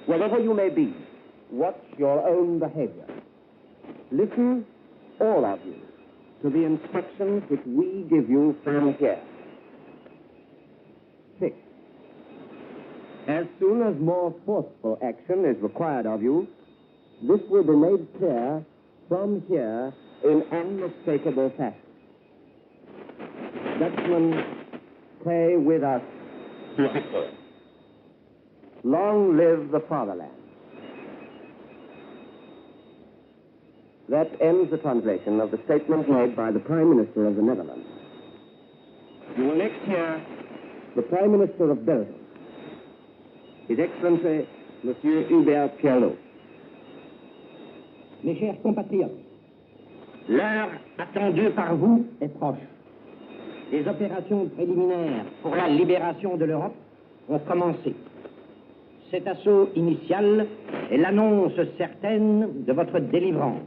wherever you may be, watch your own behavior. Listen, all of you, to the instructions which we give you from here. 6. As soon as more forceful action is required of you, this will be made clear from here in unmistakable fashion. Dutchmen, pray with us to victory. Long live the fatherland. That ends the translation of the statement made by the Prime Minister of the Netherlands. You will next hear the Prime Minister of Belgium, His Excellency, Monsieur Hubert Pierlot.
Mes chers compatriotes, l'heure attendue par vous est proche. Les opérations préliminaires pour la libération de l'Europe ont commencé. Cet assaut initial est l'annonce certaine de votre délivrance.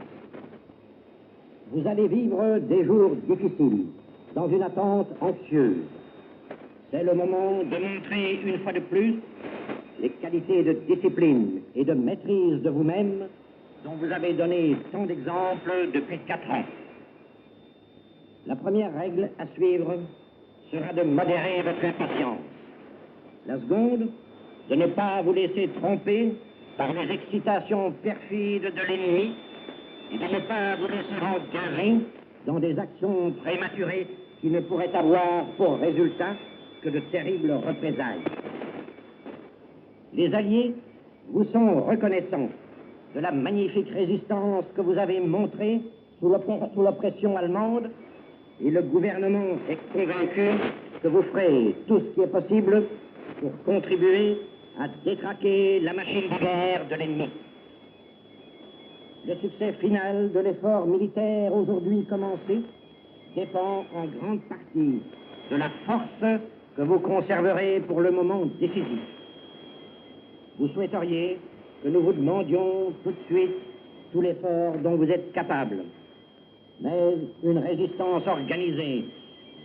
Vous allez vivre des jours difficiles, dans une attente anxieuse. C'est le moment de montrer une fois de plus les qualités de discipline et de maîtrise de vous-même dont vous avez donné tant d'exemples depuis 4 ans.
La première règle à suivre sera de modérer votre impatience. La seconde, de ne pas vous laisser tromper par les excitations perfides de l'ennemi et de ne pas vous laisser engager dans des actions prématurées qui ne pourraient avoir pour résultat que de terribles représailles. Les Alliés vous sont reconnaissants de la magnifique résistance que vous avez montrée sous l'oppression allemande, et le gouvernement est convaincu que vous ferez tout ce qui est possible pour contribuer à détraquer la machine de guerre de l'ennemi. Le succès final de l'effort militaire aujourd'hui commencé dépend en grande partie de la force que vous conserverez pour le moment décisif. Vous souhaiteriez que nous vous demandions tout de suite tout l'effort dont vous êtes capable. Mais une résistance organisée,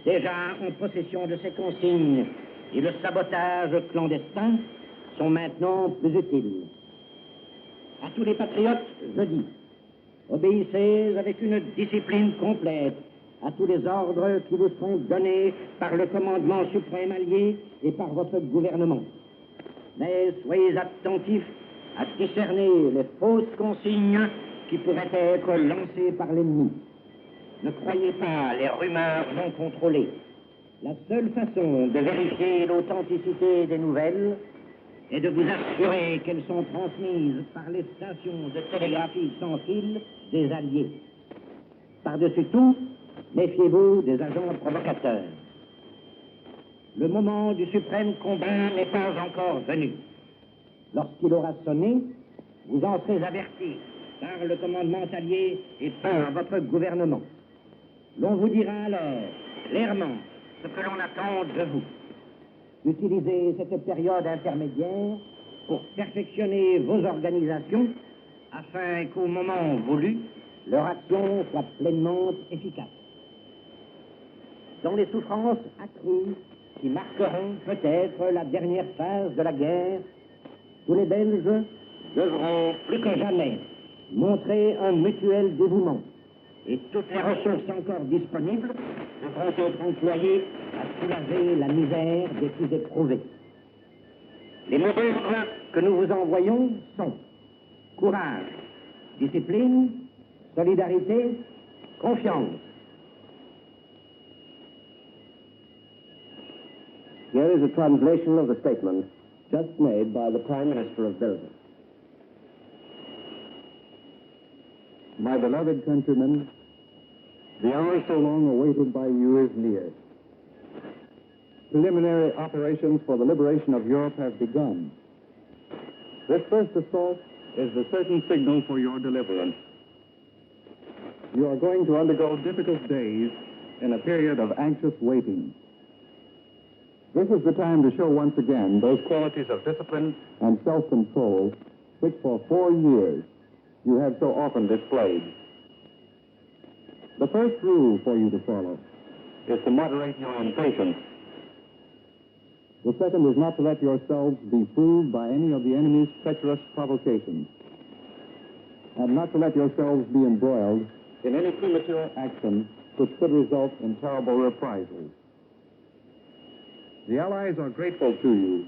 déjà en possession de ses consignes, et le sabotage clandestin sont maintenant plus utiles. À tous les patriotes, je dis, obéissez avec une discipline complète à tous les ordres qui vous sont donnés par le commandement suprême allié et par votre gouvernement. Mais soyez attentifs à discerner les fausses consignes qui pourraient être lancées par l'ennemi. Ne croyez pas les rumeurs non contrôlées. La seule façon de vérifier l'authenticité des nouvelles est de vous assurer qu'elles sont transmises par les stations de télégraphie sans fil des Alliés. Par-dessus tout, méfiez-vous des agents provocateurs. Le moment du suprême combat n'est pas encore venu. Lorsqu'il aura sonné, vous en serez avertis par le commandement allié et par votre gouvernement. L'on vous dira alors clairement ce que l'on attend de vous. Utilisez cette période intermédiaire pour perfectionner vos organisations afin qu'au moment voulu, leur action soit pleinement efficace. Dans les souffrances accrues qui marqueront peut-être la dernière phase de la guerre, tous les Belges devront plus que jamais montrer un mutuel dévouement et toutes les ressources encore disponibles devront être employées à soulager la misère des plus éprouvés. Les mots d'ordre que nous vous envoyons sont courage, discipline, solidarité, confiance.
Here is a translation of the statement just made by the Prime Minister of Belgium. My beloved countrymen, the hour so long awaited by you is near. Preliminary operations for the liberation of Europe have begun. This first assault is the certain signal for your deliverance. You are going to undergo difficult days in a period of anxious waiting. This is the time to show once again those qualities of discipline and self-control which for 4 years you have so often displayed. The first rule for you to follow is to moderate your impatience. The second is not to let yourselves be fooled by any of the enemy's treacherous provocations, and not to let yourselves be embroiled in any premature action which could result in terrible reprisals. The Allies are grateful to you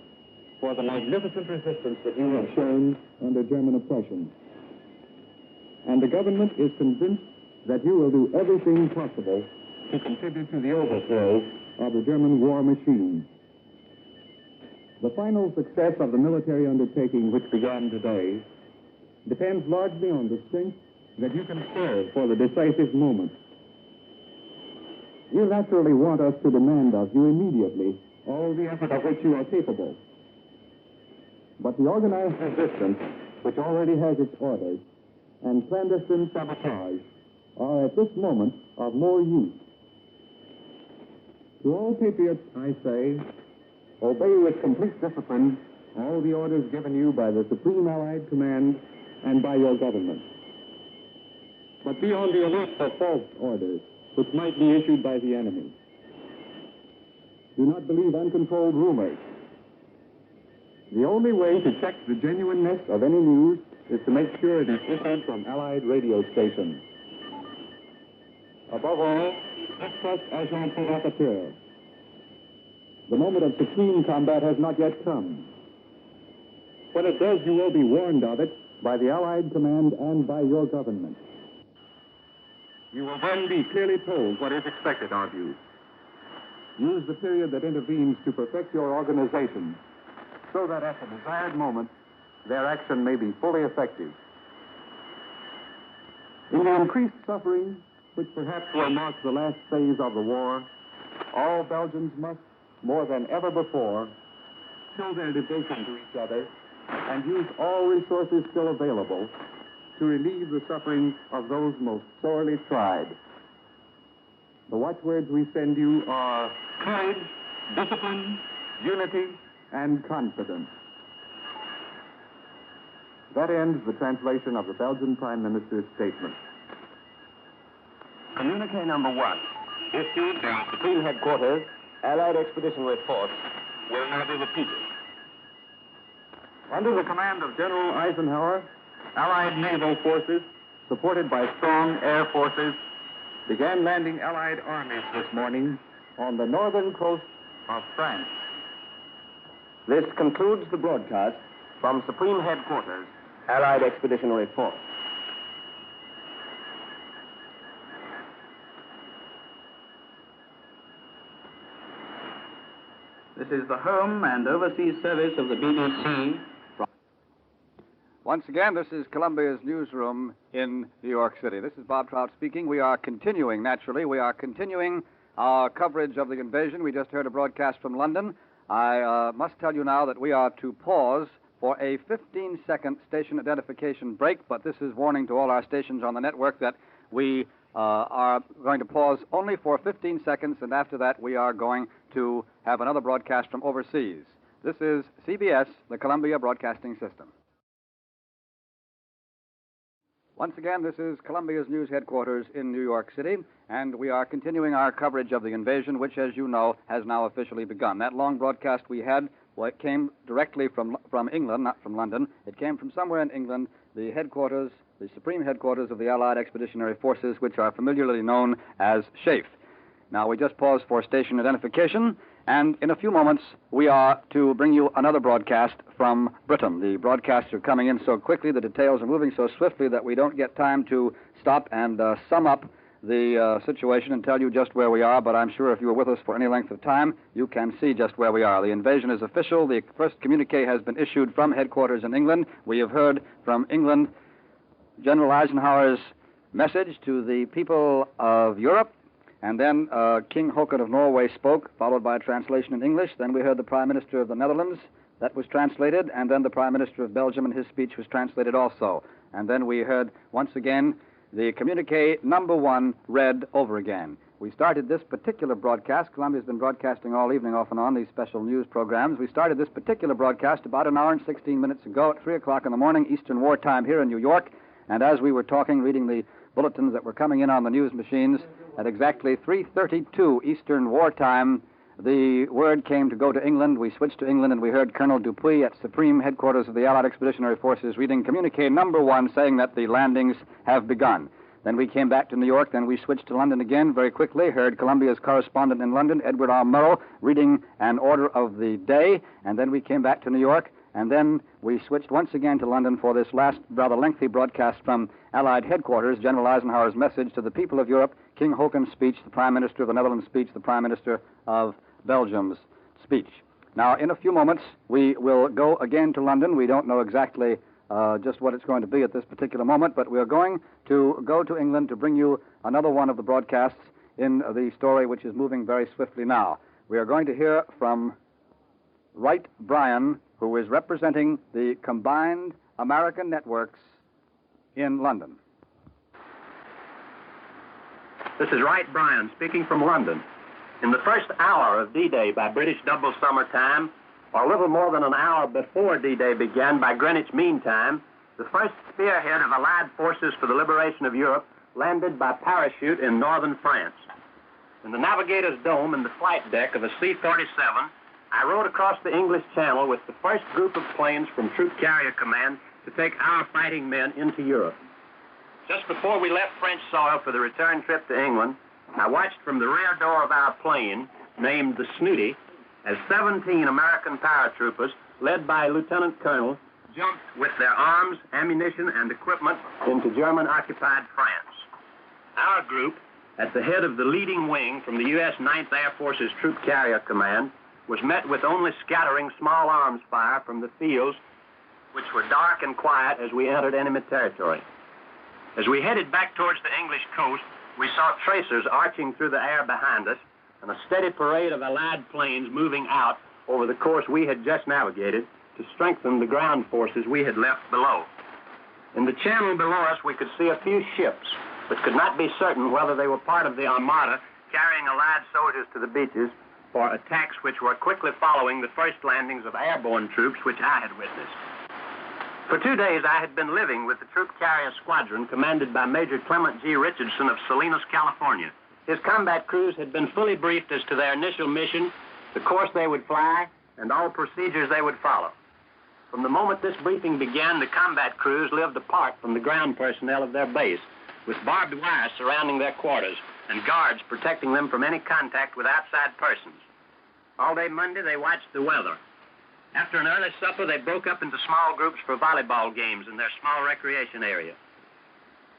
for the magnificent resistance that you have shown under German oppression. And the government is convinced that you will do everything possible to contribute to the overthrow of the German war machine. The final success of the military undertaking which began today depends largely on the strength that you can serve for the decisive moment. You naturally want us to demand of you immediately all the effort of which you are capable. But the organized resistance, which already has its orders, and clandestine sabotage are at this moment of more use. To all patriots, I say, obey with complete discipline all the orders given you by the Supreme Allied Command and by your government. But be on the alert for false orders, which might be issued by the enemy. Do not believe uncontrolled rumors. The only way to check the genuineness of any news is to make sure it is issued from Allied radio stations. Above all, Express agent provocateur. The moment of supreme combat has not yet come. When it does, you will be warned of it by the Allied command and by your government. You will then be clearly told what is expected of you. Use the period that intervenes to perfect your organization so that at the desired moment, their action may be fully effective. In the increased suffering, which perhaps will mark the last phase of the war, all Belgians must, more than ever before, show their devotion to each other and use all resources still available to relieve the suffering of those most sorely tried. The watchwords we send you are courage, discipline, unity, and confidence. That ends the translation of the Belgian Prime Minister's statement.
Communique number 1, issued from Supreme Headquarters, Allied Expeditionary Force, will now be repeated.
Under the command of General Eisenhower, Allied naval forces, supported by strong air forces, began landing Allied armies this morning on the northern coast of France.
This concludes the broadcast from Supreme Headquarters, Allied Expeditionary Force.
This is the Home and Overseas Service of the BBC. Once again, this is Columbia's newsroom in New York City. This is Bob Trout speaking. We are continuing our coverage of the invasion. We just heard a broadcast from London. I must tell you now that we are to pause for a 15-second station identification break, but this is warning to all our stations on the network that we are going to pause only for 15 seconds, and after that we are going to have another broadcast from overseas. This is CBS, the Columbia Broadcasting System. Once again, this is Columbia's news headquarters in New York City, and we are continuing our coverage of the invasion, which, as you know, has now officially begun. That long broadcast we had, well, it came directly from England, not from London. It came from somewhere in England, the headquarters, the supreme headquarters of the Allied Expeditionary Forces, which are familiarly known as SHAEF. Now, we just paused for station identification, and in a few moments, we are to bring you another broadcast from Britain. The broadcasts are coming in so quickly, the details are moving so swiftly that we don't get time to stop and sum up the situation and tell you just where we are, but I'm sure if you were with us for any length of time, you can see just where we are. The invasion is official. The first communique has been issued from headquarters in England. We have heard from England General Eisenhower's message to the people of Europe. And then King Håkon of Norway spoke, followed by a translation in English. Then we heard the Prime Minister of the Netherlands. That was translated. And then the Prime Minister of Belgium, and his speech was translated also. And then we heard, once again, the communique number 1 read over again. We started this particular broadcast. Columbia's been broadcasting all evening off and on these special news programs. We started this particular broadcast about an hour and 16 minutes ago at 3 o'clock in the morning, Eastern War Time here in New York. And as we were talking, reading the bulletins that were coming in on the news machines, at exactly 3:32 Eastern War Time, the word came to go to England. We switched to England, and we heard Colonel Dupuy at Supreme Headquarters of the Allied Expeditionary Forces reading communique number 1 saying that the landings have begun. Then we came back to New York. Then we switched to London again very quickly, heard Columbia's correspondent in London, Edward R. Murrow, reading an order of the day. And then we came back to New York. And then we switched once again to London for this last rather lengthy broadcast from Allied headquarters, General Eisenhower's message to the people of Europe, King Håkon's speech, the Prime Minister of the Netherlands' speech, the Prime Minister of Belgium's speech. Now, in a few moments, we will go again to London. We don't know exactly just what it's going to be at this particular moment, but we are going to go to England to bring you another one of the broadcasts in the story which is moving very swiftly now. We are going to hear from Wright Bryan, who is representing the combined American networks in London.
This is Wright Bryan speaking from London. In the first hour of D-Day by British double summer time, or a little more than an hour before D-Day began by Greenwich Mean Time, the first spearhead of Allied forces for the liberation of Europe landed by parachute in northern France. In the navigator's dome in the flight deck of a C-47, I rode across the English Channel with the first group of planes from Troop Carrier Command to take our fighting men into Europe. Just before we left French soil for the return trip to England, I watched from the rear door of our plane, named the Snooty, as 17 American paratroopers, led by Lieutenant Colonel, jumped with their arms, ammunition, and equipment into German-occupied France. Our group, at the head of the leading wing from the U.S. 9th Air Force's Troop Carrier Command, was met with only scattering small arms fire from the fields, which were dark and quiet as we entered enemy territory. As we headed back towards the English coast, we saw tracers arching through the air behind us and a steady parade of Allied planes moving out over the course we had just navigated to strengthen the ground forces we had left below. In the channel below us, we could see a few ships, but could not be certain whether they were part of the Armada carrying Allied soldiers to the beaches for attacks which were quickly following the first landings of airborne troops which I had witnessed. For 2 days, I had been living with the Troop Carrier Squadron commanded by Major Clement G. Richardson of Salinas, California. His combat crews had been fully briefed as to their initial mission, the course they would fly, and all procedures they would follow. From the moment this briefing began, the combat crews lived apart from the ground personnel of their base, with barbed wire surrounding their quarters and guards protecting them from any contact with outside persons. All day Monday, they watched the weather. After an early supper, they broke up into small groups for volleyball games in their small recreation area.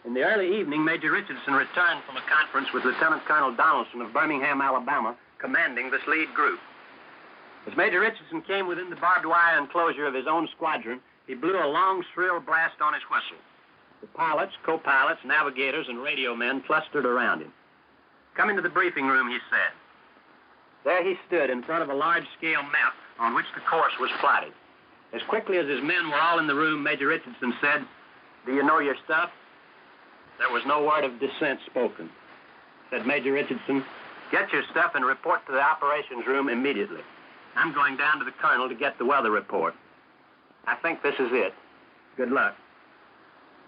In the early evening, Major Richardson returned from a conference with Lieutenant Colonel Donaldson of Birmingham, Alabama, commanding this lead group. As Major Richardson came within the barbed wire enclosure of his own squadron, he blew a long, shrill blast on his whistle. The pilots, co-pilots, navigators, and radio men clustered around him. "Come into the briefing room," he said. There he stood in front of a large-scale map on which the course was plotted. As quickly as his men were all in the room, Major Richardson said, "Do you know your stuff?" There was no word of dissent spoken. Said Major Richardson, "Get your stuff and report to the operations room immediately. I'm going down to the colonel to get the weather report. I think this is it. Good luck."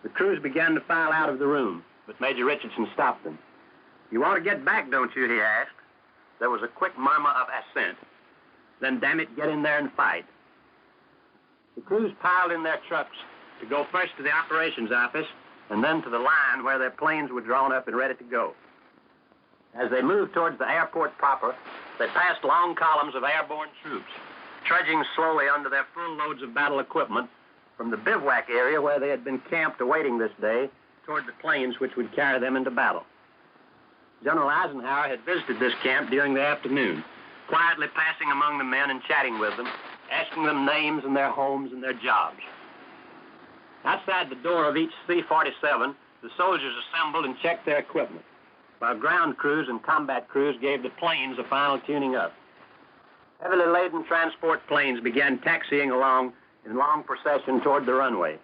The crews began to file out of the room, but Major Richardson stopped them. "You want to get back, don't you?" he asked. There was a quick murmur of assent. "Then, damn it, get in there and fight." The crews piled in their trucks to go first to the operations office and then to the line where their planes were drawn up and ready to go. As they moved towards the airport proper, they passed long columns of airborne troops, trudging slowly under their full loads of battle equipment from the bivouac area where they had been camped awaiting this day toward the planes which would carry them into battle. General Eisenhower had visited this camp during the afternoon, quietly passing among the men and chatting with them, asking them names and their homes and their jobs. Outside the door of each C-47, the soldiers assembled and checked their equipment, while ground crews and combat crews gave the planes a final tuning up. Heavily laden transport planes began taxiing along in long procession toward the runway.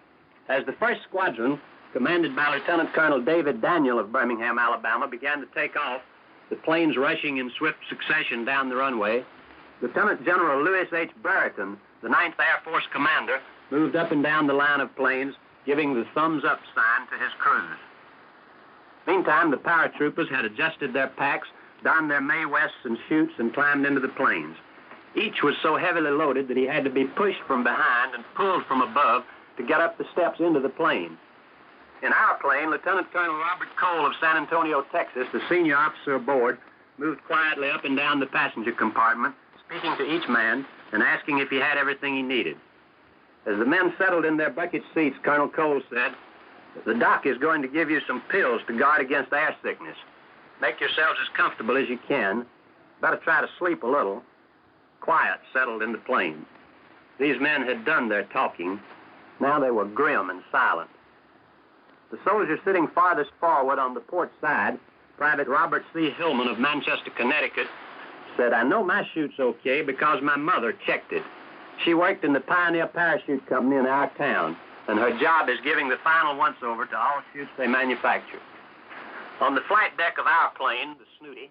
As the first squadron, commanded by Lieutenant Colonel David Daniel of Birmingham, Alabama, began to take off, the planes rushing in swift succession down the runway, Lieutenant General Louis H. Brereton, the 9th Air Force commander, moved up and down the line of planes, giving the thumbs-up sign to his crews. Meantime, the paratroopers had adjusted their packs, donned their Mae Wests and chutes, and climbed into the planes. Each was so heavily loaded that he had to be pushed from behind and pulled from above to get up the steps into the plane. In our plane, Lieutenant Colonel Robert Cole of San Antonio, Texas, the senior officer aboard, moved quietly up and down the passenger compartment, speaking to each man and asking if he had everything he needed. As the men settled in their bucket seats, Colonel Cole said, "The doc is going to give you some pills to guard against air sickness. Make yourselves as comfortable as you can. Better try to sleep a little." Quiet settled in the plane. These men had done their talking. Now they were grim and silent. The soldier sitting farthest forward on the port side, Private Robert C. Hillman of Manchester, Connecticut, said, "I know my chute's okay because my mother checked it. She worked in the Pioneer Parachute Company in our town, and her job is giving the final once-over to all chutes they manufacture." On the flight deck of our plane, the Snooty,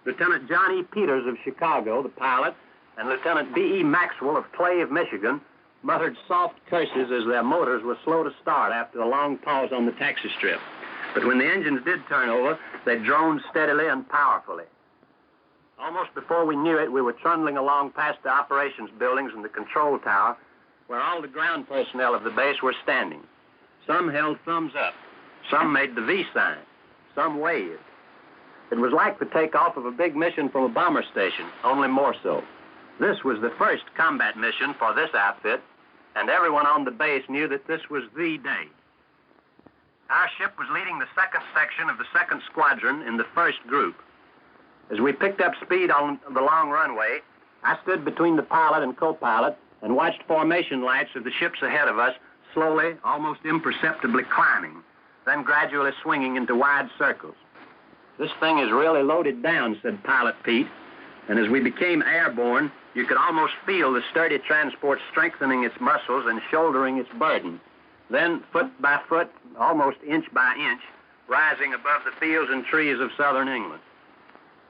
Lieutenant John E. Peters of Chicago, the pilot, and Lieutenant B.E. Maxwell of Clave, Michigan, muttered soft curses as their motors were slow to start after a long pause on the taxi strip. But when the engines did turn over, they droned steadily and powerfully. Almost before we knew it, we were trundling along past the operations buildings and the control tower, where all the ground personnel of the base were standing. Some held thumbs up. Some made the V sign. Some waved. It was like the takeoff of a big mission from a bomber station, only more so. This was the first combat mission for this outfit, and everyone on the base knew that this was the day. Our ship was leading the second section of the second squadron in the first group. As we picked up speed on the long runway, I stood between the pilot and co-pilot and watched formation lights of the ships ahead of us slowly, almost imperceptibly climbing, then gradually swinging into wide circles. "This thing is really loaded down," said Pilot Pete, and as we became airborne, you could almost feel the sturdy transport strengthening its muscles and shouldering its burden. Then, foot by foot, almost inch by inch, rising above the fields and trees of southern England.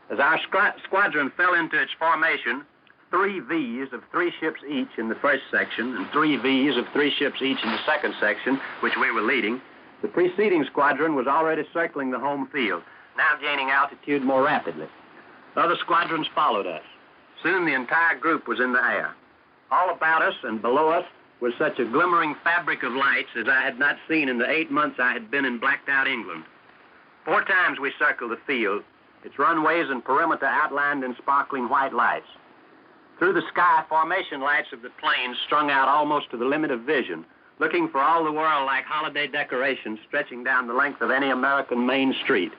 As our squadron fell into its formation, 3 Vs of 3 ships each in the first section and 3 Vs of 3 ships each in the second section, which we were leading, the preceding squadron was already circling the home field, now gaining altitude more rapidly. Other squadrons followed us. Soon the entire group was in the air. All about us and below us was such a glimmering fabric of lights as I had not seen in the 8 months I had been in blacked-out England. 4 times we circled the field, its runways and perimeter outlined in sparkling white lights. Through the sky, formation lights of the planes strung out almost to the limit of vision, looking for all the world like holiday decorations stretching down the length of any American main street.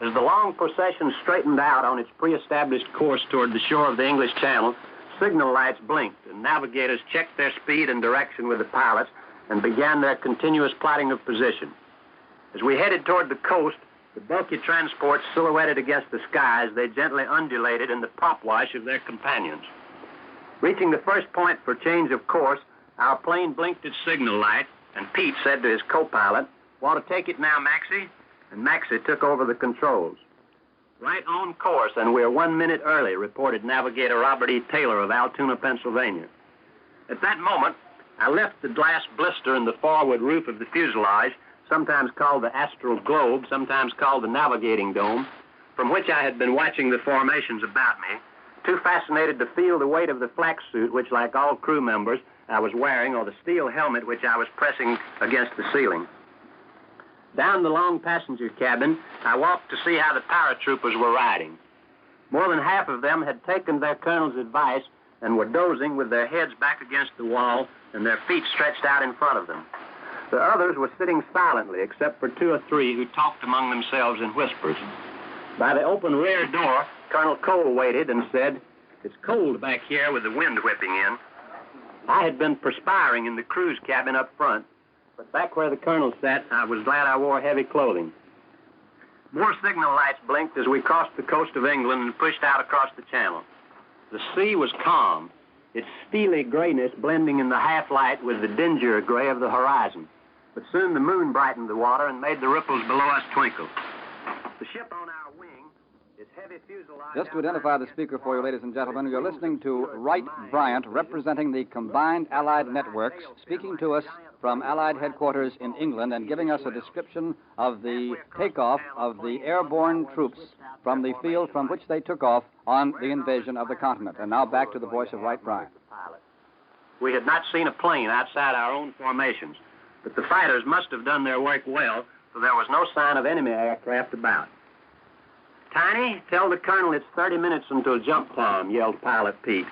As the long procession straightened out on its pre-established course toward the shore of the English Channel, signal lights blinked and navigators checked their speed and direction with the pilots and began their continuous plotting of position. As we headed toward the coast, the bulky transports silhouetted against the sky as they gently undulated in the prop wash of their companions. Reaching the first point for change of course, our plane blinked its signal light, and Pete said to his co-pilot, "Want to take it now, Maxie?" And Maxie took over the controls. "Right on course, and we're 1 minute early," reported Navigator Robert E. Taylor of Altoona, Pennsylvania. At that moment, I left the glass blister in the forward roof of the fuselage, sometimes called the astral globe, sometimes called the navigating dome, from which I had been watching the formations about me, too fascinated to feel the weight of the flak suit, which, like all crew members, I was wearing, or the steel helmet which I was pressing against the ceiling. Down the long passenger cabin, I walked to see how the paratroopers were riding. More than half of them had taken their colonel's advice and were dozing with their heads back against the wall and their feet stretched out in front of them. The others were sitting silently, except for 2 or 3 who talked among themselves in whispers. By the open rear door, Colonel Cole waited and said, "It's cold back here with the wind whipping in." I had been perspiring in the crew's cabin up front, but back where the colonel sat, I was glad I wore heavy clothing. More signal lights blinked as we crossed the coast of England and pushed out across the channel. The sea was calm, its steely grayness blending in the half-light with the dingier gray of the horizon. But soon the moon brightened the water and made the ripples below us twinkle. The ship on our wing, its heavy fuselage...
Just to identify the speaker for you, ladies and gentlemen, you're listening to Wright Bryant, representing the combined Allied networks, speaking to us from Allied headquarters in England and giving us a description of the takeoff of the airborne troops from the field from which they took off on the invasion of the continent. And now back to the voice of Wright Bryant.
We had not seen a plane outside our own formations, but the fighters must have done their work well, for there was no sign of enemy aircraft about. "Tiny, tell the colonel it's 30 minutes until jump time," yelled Pilot Pete.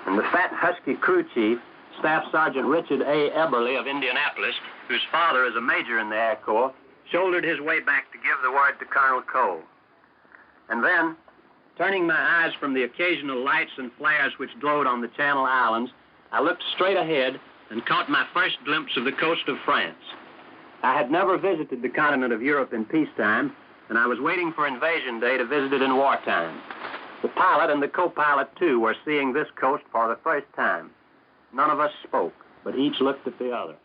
And the fat, husky crew chief, Staff Sergeant Richard A. Eberly of Indianapolis, whose father is a major in the Air Corps, shouldered his way back to give the word to Colonel Cole. And then, turning my eyes from the occasional lights and flares which glowed on the Channel Islands, I looked straight ahead and caught my first glimpse of the coast of France. I had never visited the continent of Europe in peacetime, and I was waiting for invasion day to visit it in wartime. The pilot and the co-pilot, too, were seeing this coast for the first time. None of us spoke, but each looked at the other.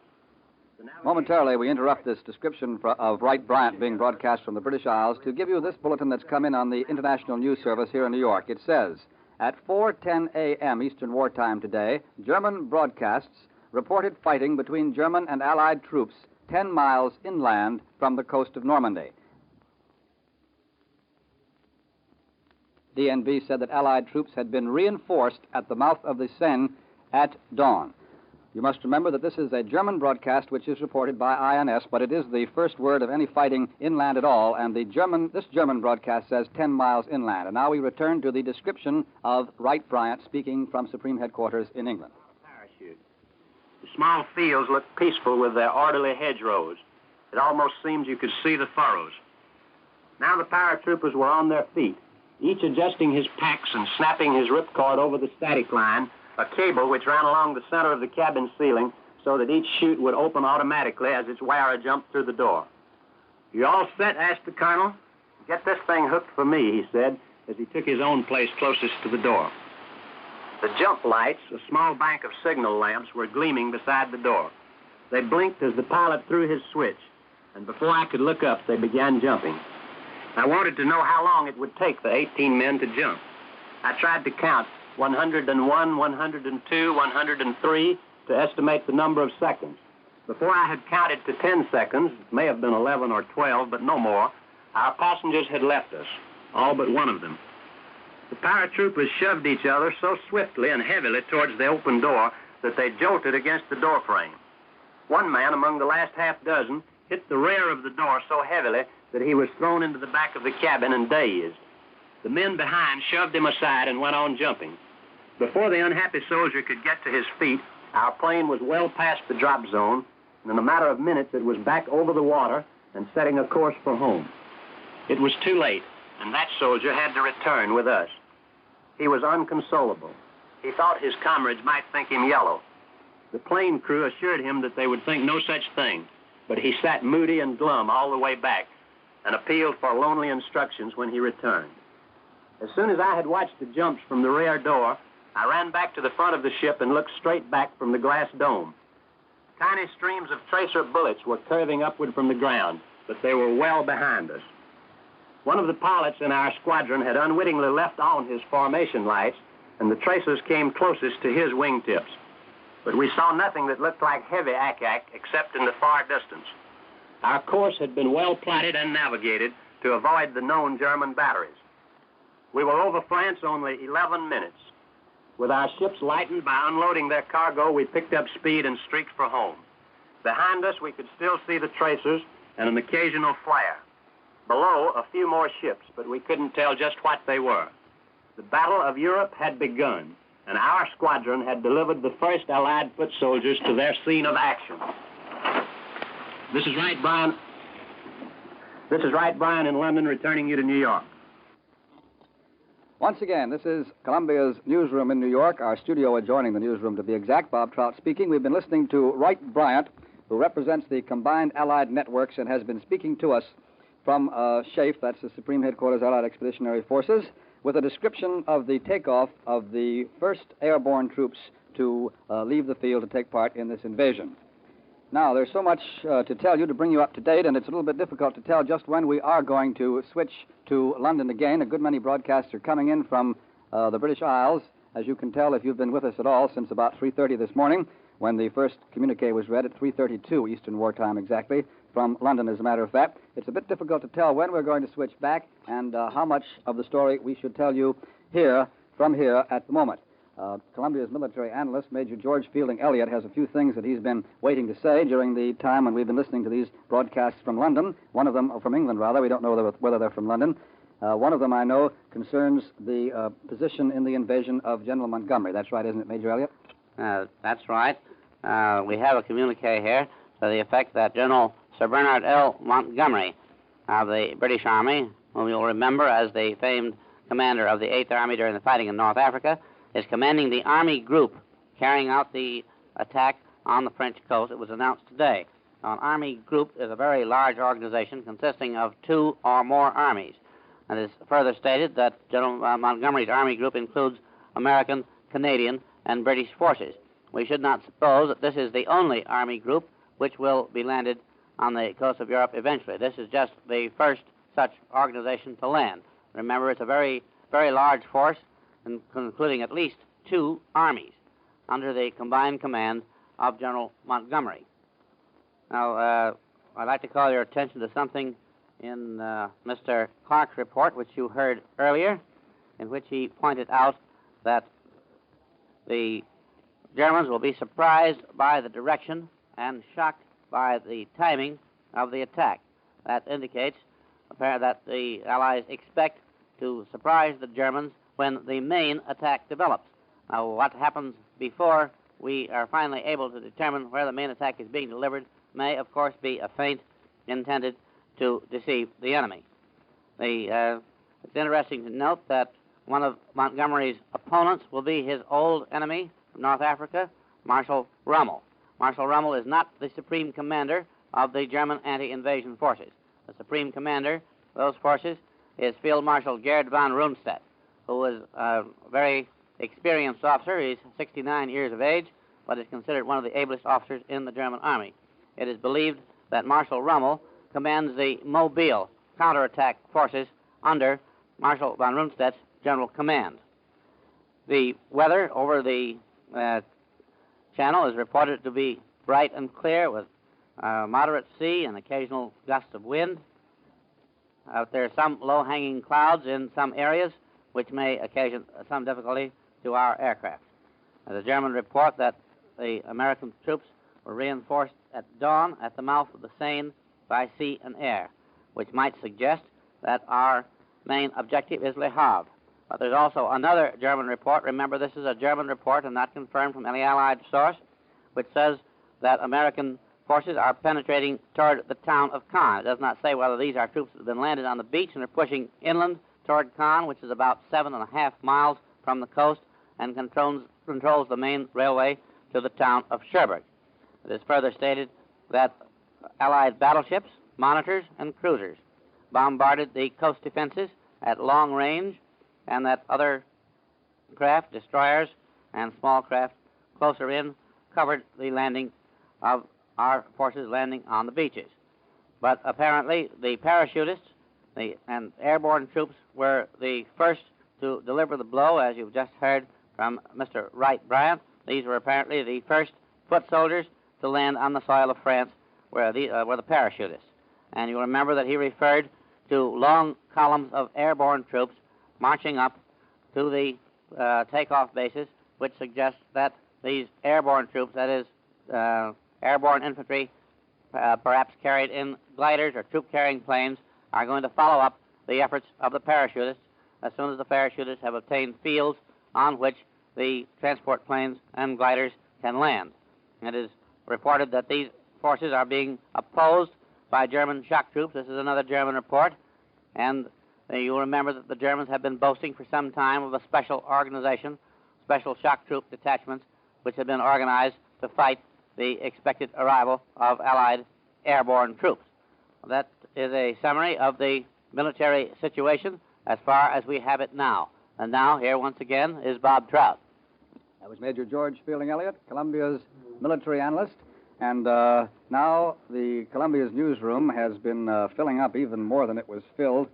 Momentarily, we interrupt this description of Wright Bryant being broadcast from the British Isles to give you this bulletin that's come in on the International News Service here in New York. It says, at 4:10 a.m. Eastern Wartime today, German broadcasts reported fighting between German and Allied troops 10 miles inland from the coast of Normandy. DNB said that Allied troops had been reinforced at the mouth of the Seine at dawn.
You must remember that this is a German broadcast which is reported by INS, but it is the first word of any fighting inland at all, and this German broadcast says 10 miles inland. And now we return to the description of Wright Bryant speaking from Supreme Headquarters in England.
Parachute. The small fields looked peaceful with their orderly hedgerows. It almost seemed you could see the furrows. Now the paratroopers were on their feet, each adjusting his packs and snapping his ripcord over the static line, a cable which ran along the center of the cabin ceiling so that each chute would open automatically as its wearer jumped through the door. "You all set?" asked the colonel. "Get this thing hooked for me," he said, as he took his own place closest to the door. The jump lights, a small bank of signal lamps, were gleaming beside the door. They blinked as the pilot threw his switch, and before I could look up, they began jumping. I wanted to know how long it would take the 18 men to jump. I tried to count 101, 102, 103 to estimate the number of seconds. Before I had counted to 10 seconds, it may have been 11 or 12, but no more, our passengers had left us, all but one of them. The paratroopers shoved each other so swiftly and heavily towards the open door that they jolted against the door frame. One man among the last half dozen hit the rear of the door so heavily that he was thrown into the back of the cabin and dazed. The men behind shoved him aside and went on jumping. Before the unhappy soldier could get to his feet, our plane was well past the drop zone, and in a matter of minutes it was back over the water and setting a course for home. It was too late, and that soldier had to return with us. He was unconsolable. He thought his comrades might think him yellow. The plane crew assured him that they would think no such thing, but he sat moody and glum all the way back and appealed for lonely instructions when he returned. As soon as I had watched the jumps from the rear door, I ran back to the front of the ship and looked straight back from the glass dome. Tiny streams of tracer bullets were curving upward from the ground, but they were well behind us. One of the pilots in our squadron had unwittingly left on his formation lights, and the tracers came closest to his wingtips. But we saw nothing that looked like heavy ack-ack except in the far distance. Our course had been well plotted and navigated to avoid the known German batteries. We were over France only 11 minutes. With our ships lightened by unloading their cargo, we picked up speed and streaked for home. Behind us, we could still see the tracers and an occasional flare. Below, a few more ships, but we couldn't tell just what they were. The Battle of Europe had begun, and our squadron had delivered the first Allied foot soldiers to their scene of action. This is Wright Bryant in London, returning you to New York.
Once again, this is Columbia's newsroom in New York, our studio adjoining the newsroom to be exact. Bob Trout speaking. We've been listening to Wright Bryant, who represents the combined Allied networks and has been speaking to us from SHAEF, that's the Supreme Headquarters Allied Expeditionary Forces, with a description of the takeoff of the first airborne troops to leave the field to take part in this invasion. Now, there's so much to tell you to bring you up to date, and it's a little bit difficult to tell just when we are going to switch to London again. A good many broadcasts are coming in from the British Isles, as you can tell if you've been with us at all, since about 3:30 this morning, when the first communique was read at 3:32 Eastern Wartime exactly, from London, as a matter of fact. It's a bit difficult to tell when we're going to switch back and how much of the story we should tell you from here at the moment. Columbia's military analyst, Major George Fielding Elliott, has a few things that he's been waiting to say during the time when we've been listening to these broadcasts from London. One of them, from England rather, we don't know whether they're from London. One of them, I know, concerns the position in the invasion of General Montgomery. That's right, isn't it, Major Elliott?
That's right. We have a communique here to the effect that General Sir Bernard L. Montgomery of the British Army, whom you'll remember as the famed commander of the 8th Army during the fighting in North Africa, is commanding the Army group carrying out the attack on the French coast. It was announced today. Now, an Army group is a very large organization consisting of 2 or more armies. And it is further stated that General Montgomery's Army group includes American, Canadian, and British forces. We should not suppose that this is the only Army group which will be landed on the coast of Europe eventually. This is just the first such organization to land. Remember, it's a very, very large force, including at least 2 armies under the combined command of General Montgomery. Now, I'd like to call your attention to something in Mr. Clark's report, which you heard earlier, in which he pointed out that the Germans will be surprised by the direction and shocked by the timing of the attack. That indicates that the Allies expect to surprise the Germans when the main attack develops. Now, what happens before we are finally able to determine where the main attack is being delivered may, of course, be a feint intended to deceive the enemy. It's interesting to note that one of Montgomery's opponents will be his old enemy from North Africa, Marshal Rommel. Marshal Rommel is not the supreme commander of the German anti-invasion forces. The supreme commander of those forces is Field Marshal Gerd von Rundstedt, who is a very experienced officer. He's 69 years of age, but is considered one of the ablest officers in the German army. It is believed that Marshal Rommel commands the Mobile counterattack forces under Marshal von Rundstedt's general command. The weather over the channel is reported to be bright and clear with moderate sea and occasional gusts of wind. There are some low-hanging clouds in some areas, which may occasion some difficulty to our aircraft. The German report that the American troops were reinforced at dawn at the mouth of the Seine by sea and air, which might suggest that our main objective is Le Havre. But there's also another German report. Remember, this is a German report and not confirmed from any Allied source, which says that American forces are penetrating toward the town of Caen. It does not say whether these are troops that have been landed on the beach and are pushing inland toward Caen, which is about 7.5 miles from the coast, and controls the main railway to the town of Cherbourg. It is further stated that Allied battleships, monitors, and cruisers bombarded the coast defenses at long range, and that other craft, destroyers, and small craft closer in covered the landing of our forces landing on the beaches. But apparently the parachutists and airborne troops were the first to deliver the blow, as you've just heard from Mr. Wright Bryant. These were apparently the first foot soldiers to land on the soil of France, were the parachutists. And you'll remember that he referred to long columns of airborne troops marching up to the takeoff bases, which suggests that these airborne troops, that is, airborne infantry, perhaps carried in gliders or troop-carrying planes, are going to follow up the efforts of the parachutists as soon as the parachutists have obtained fields on which the transport planes and gliders can land. It is reported that these forces are being opposed by German shock troops. This is another German report, and you'll remember that the Germans have been boasting for some time of a special organization, special shock troop detachments, which have been organized to fight the expected arrival of Allied airborne troops. That is a summary of the military situation as far as we have it now. And now, here once again, is Bob Trout.
That was Major George Fielding Elliott, Columbia's military analyst. And now the Columbia's newsroom has been filling up even more than it was filled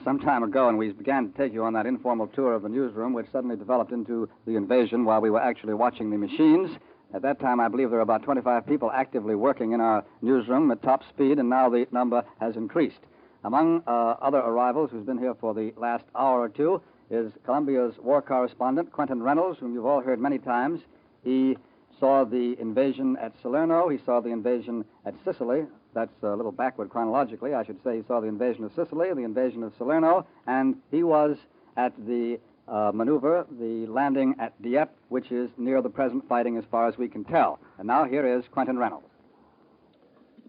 some time ago, and we began to take you on that informal tour of the newsroom, which suddenly developed into the invasion while we were actually watching the machines. At that time, I believe there were about 25 people actively working in our newsroom at top speed, and now the number has increased. Among other arrivals who's been here for the last hour or two is Columbia's war correspondent, Quentin Reynolds, whom you've all heard many times. He saw the invasion at Salerno. He saw the invasion at Sicily. That's a little backward chronologically. I should say he saw the invasion of Sicily, the invasion of Salerno, and he was at the maneuver, the landing at Dieppe, which is near the present fighting as far as we can tell. And now here is Quentin Reynolds.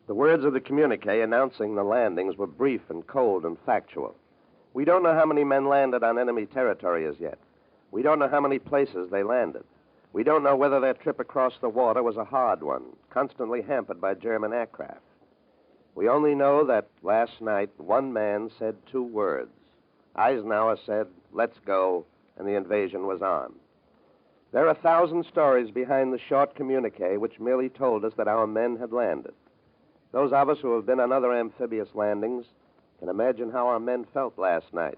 The words of the communique announcing the landings were brief and cold and factual. We don't know how many men landed on enemy territory as yet. We don't know how many places they landed. We don't know whether their trip across the water was a hard one, constantly hampered by German aircraft. We only know that last night one man said 2 words. Eisenhower said, "Let's go," and the invasion was on. There are 1,000 stories behind the short communique which merely told us that our men had landed. Those of us who have been on other amphibious landings can imagine how our men felt last night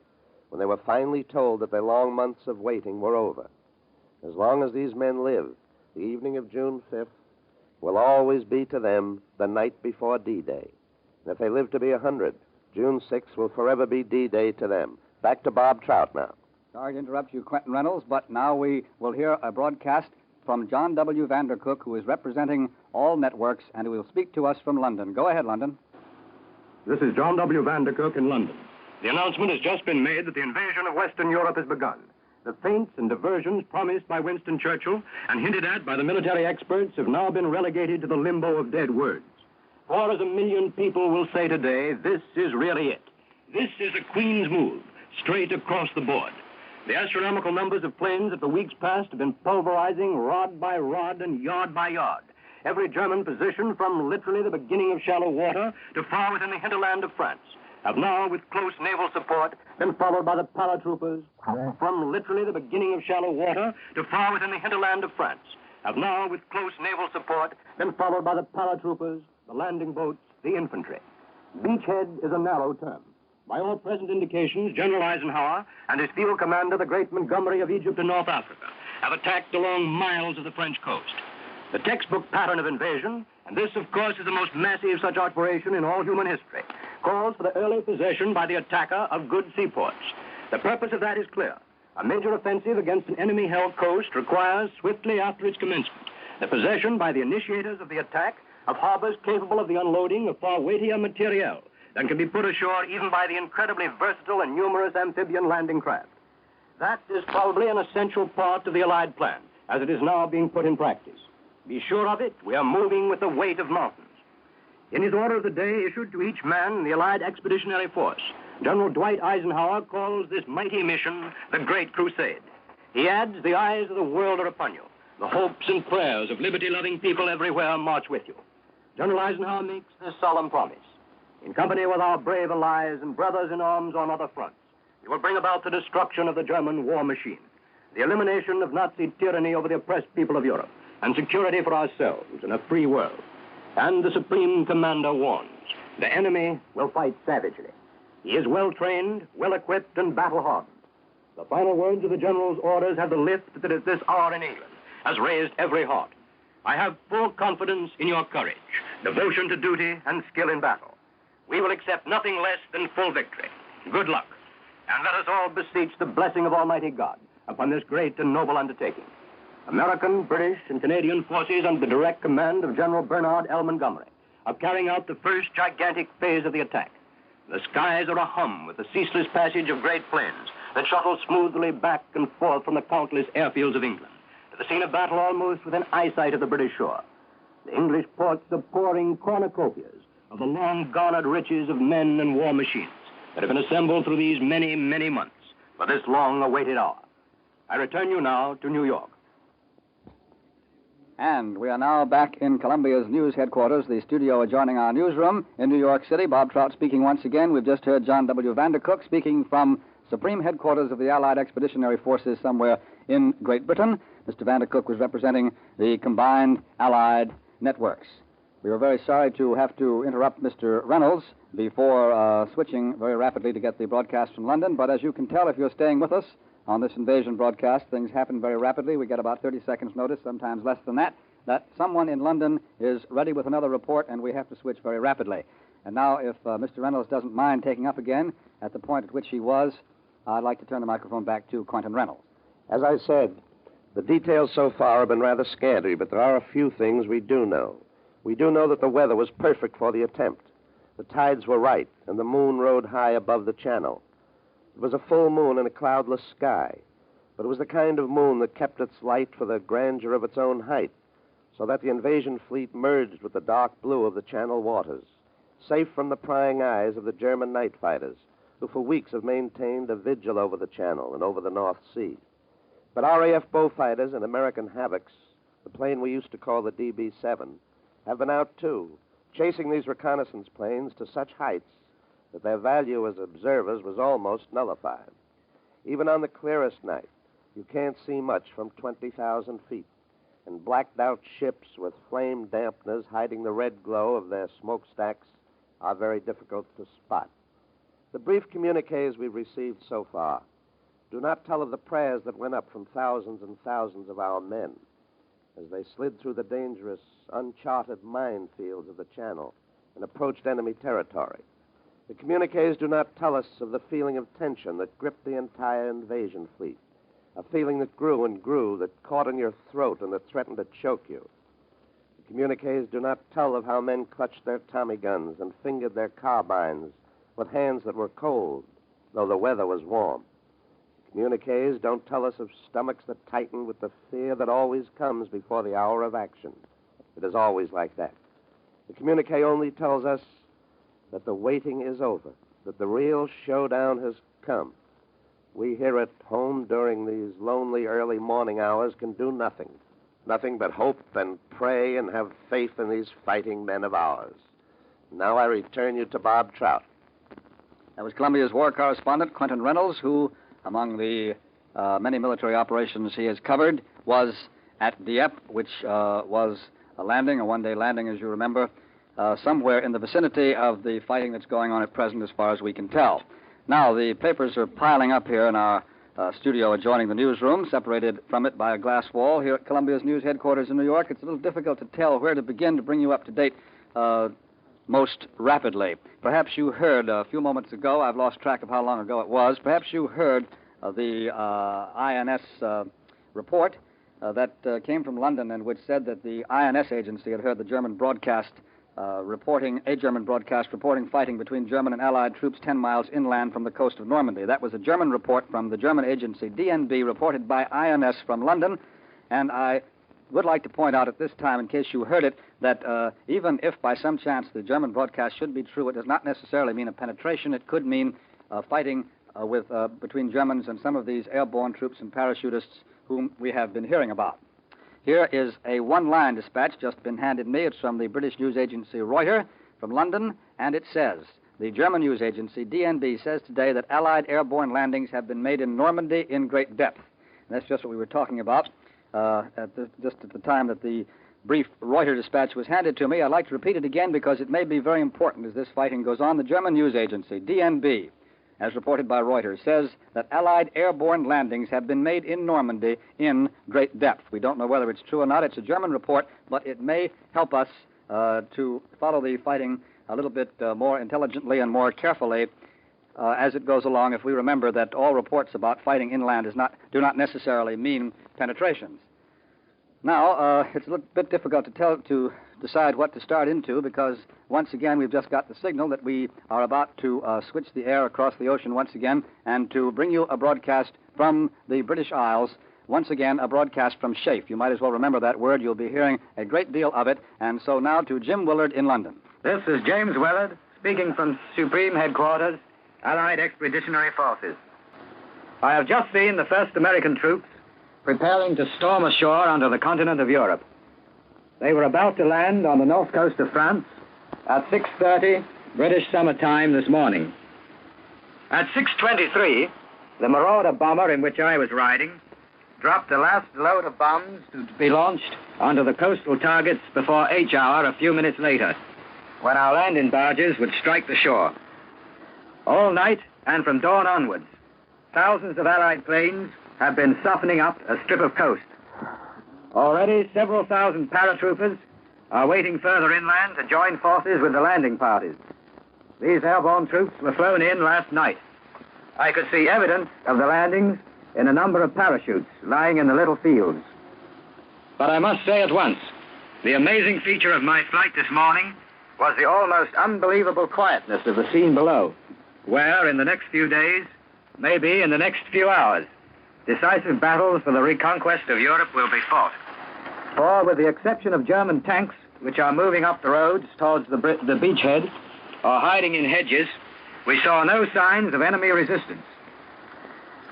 when they were finally told that their long months of waiting were over. As long as these men live, the evening of June 5th will always be to them the night before D-Day. And if they live to be 100, June 6th will forever be D-Day to them. Back to Bob Trout now.
Sorry to interrupt you, Quentin Reynolds, but now we will hear a broadcast
from John W. Vandercook, who is representing all networks, and who will speak to us from London. Go ahead, London.
This is John W. Vandercook in London. The announcement has just been made that the invasion of Western Europe has begun. The feints and diversions promised by Winston Churchill and hinted at by the military experts have now been relegated to the limbo of dead words. For, as 1 million people will say today, this is really it. This is a Queen's move, straight across the board. The astronomical numbers of planes that for weeks past have been pulverizing rod by rod and yard by yard every German position from literally the beginning of shallow water to far within the hinterland of France, have now, with close naval support, been followed by the paratroopers from literally the beginning of shallow water to far within the hinterland of France, have now, with close naval support, been followed by the paratroopers, the landing boats, the infantry. Beachhead is a narrow term. By all present indications, General Eisenhower and his field commander, the great Montgomery of Egypt and North Africa, have attacked along miles of the French coast. The textbook pattern of invasion, and this, of course, is the most massive such operation in all human history, calls for the early possession by the attacker of good seaports. The purpose of that is clear. A major offensive against an enemy-held coast requires, swiftly after its commencement, the possession by the initiators of the attack of harbors capable of the unloading of far weightier materiel than can be put ashore even by the incredibly versatile and numerous amphibian landing craft. That is probably an essential part of the Allied plan, as it is now being put in practice. Be sure of it, we are moving with the weight of mountains. In his order of the day issued to each man in the Allied Expeditionary Force, General Dwight Eisenhower calls this mighty mission the Great Crusade. He adds, the eyes of the world are upon you. The hopes and prayers of liberty-loving people everywhere march with you. General Eisenhower makes this solemn promise. In company with our brave allies and brothers in arms on other fronts, we will bring about the destruction of the German war machine, the elimination of Nazi tyranny over the oppressed people of Europe, and security for ourselves in a free world. And the Supreme Commander warns, the enemy will fight savagely. He is well-trained, well-equipped, and battle-hardened. The final words of the General's orders have the lift that at this hour in England has raised every heart. I have full confidence in your courage, devotion to duty, and skill in battle. We will accept nothing less than full victory. Good luck. And let us all beseech the blessing of Almighty God upon this great and noble undertaking. American, British, and Canadian forces under the direct command of General Bernard L. Montgomery are carrying out the first gigantic phase of the attack. The skies are ahum with the ceaseless passage of great planes that shuttle smoothly back and forth from the countless airfields of England to the scene of battle almost within eyesight of the British shore. The English ports are pouring cornucopias of the long-garnered riches of men and war machines that have been assembled through these many, many months for this long-awaited hour. I return you now to New York.
And we are now back in Columbia's news headquarters, the studio adjoining our newsroom in New York City. Bob Trout speaking once again. We've just heard John W. Vandercook speaking from Supreme Headquarters of the Allied Expeditionary Forces somewhere in Great Britain. Mr. Vandercook was representing the combined Allied networks. We were very sorry to have to interrupt Mr. Reynolds before switching very rapidly to get the broadcast from London, but as you can tell if you're staying with us, on this invasion broadcast, things happen very rapidly. We get about 30 seconds notice, sometimes less than that someone in London is ready with another report, and we have to switch very rapidly. And now, if Mr. Reynolds doesn't mind taking up again at the point at which he was, I'd like to turn the microphone back to Quentin Reynolds.
As I said, the details so far have been rather scanty, but there are a few things we do know. We do know that the weather was perfect for the attempt. The tides were right, and the moon rode high above the channel. It was a full moon in a cloudless sky, but it was the kind of moon that kept its light for the grandeur of its own height, so that the invasion fleet merged with the dark blue of the channel waters, safe from the prying eyes of the German night fighters, who for weeks have maintained a vigil over the channel and over the North Sea. But RAF Beaufighters and American Havocs, the plane we used to call the DB-7, have been out too, chasing these reconnaissance planes to such heights that their value as observers was almost nullified. Even on the clearest night, you can't see much from 20,000 feet, and blacked-out ships with flame dampeners hiding the red glow of their smokestacks are very difficult to spot. The brief communiques we've received so far do not tell of the prayers that went up from thousands and thousands of our men as they slid through the dangerous, uncharted minefields of the Channel and approached enemy territory. The communiques do not tell us of the feeling of tension that gripped the entire invasion fleet a feeling that grew and grew, that caught in your throat and that threatened to choke you. The communiques do not tell of how men clutched their Tommy guns and fingered their carbines with hands that were cold, though the weather was warm. The communiques don't tell us of stomachs that tighten with the fear that always comes before the hour of action. It is always like that. The communique only tells us that the waiting is over, that the real showdown has come. We here at home during these lonely early morning hours can do nothing. Nothing but hope and pray and have faith in these fighting men of ours. Now I return you to Bob Trout.
That was Columbia's war correspondent, Quentin Reynolds, who, among the many military operations he has covered, was at Dieppe, which was a landing, a one-day landing, as you remember, somewhere in the vicinity of the fighting that's going on at present, as far as we can tell. Now, the papers are piling up here in our studio adjoining the newsroom, separated from it by a glass wall here at Columbia's news headquarters in New York. It's a little difficult to tell where to begin to bring you up to date most rapidly. Perhaps you heard a few moments ago, I've lost track of how long ago it was, perhaps you heard the INS report that came from London and which said that the INS agency had heard the German broadcast reporting fighting between German and Allied troops 10 miles inland from the coast of Normandy. That was a German report from the German agency DNB, reported by INS from London, and I would like to point out at this time, in case you heard it, that even if by some chance the German broadcast should be true, it does not necessarily mean a penetration. It could mean fighting between Germans and some of these airborne troops and parachutists whom we have been hearing about. Here is a one-line dispatch just been handed me. It's from the British news agency Reuters from London, and it says, the German news agency DNB says today that Allied airborne landings have been made in Normandy in great depth. And that's just what we were talking about just at the time that the brief Reuters dispatch was handed to me. I'd like to repeat it again because it may be very important as this fighting goes on. The German news agency, DNB, as reported by Reuters, says that Allied airborne landings have been made in Normandy in great depth. We don't know whether it's true or not. It's a German report, but it may help us to follow the fighting a little bit more intelligently and more carefully as it goes along, if we remember that all reports about fighting inland do not necessarily mean penetrations. Now, it's a little bit difficult to decide what to start into because, once again, we've just got the signal that we are about to switch the air across the ocean once again and to bring you a broadcast from the British Isles, once again, a broadcast from Chafe. You might as well remember that word. You'll be hearing a great deal of it. And so now to Jim Willard in London.
This is James Willard, speaking from Supreme Headquarters, Allied Expeditionary Forces. I have just seen the first American troops preparing to storm ashore onto the continent of Europe. They were about to land on the north coast of France at 6:30 British summer time this morning. At 6:23, the Marauder bomber in which I was riding dropped the last load of bombs to be launched onto the coastal targets before H hour a few minutes later, when our landing barges would strike the shore. All night and from dawn onwards, thousands of Allied planes have been softening up a strip of coast. Already, several thousand paratroopers are waiting further inland to join forces with the landing parties. These airborne troops were flown in last night. I could see evidence of the landings in a number of parachutes lying in the little fields. But I must say at once, the amazing feature of my flight this morning was the almost unbelievable quietness of the scene below, where in the next few days, maybe in the next few hours, decisive battles for the reconquest of Europe will be fought. For with the exception of German tanks, which are moving up the roads towards the beachhead or hiding in hedges, we saw no signs of enemy resistance.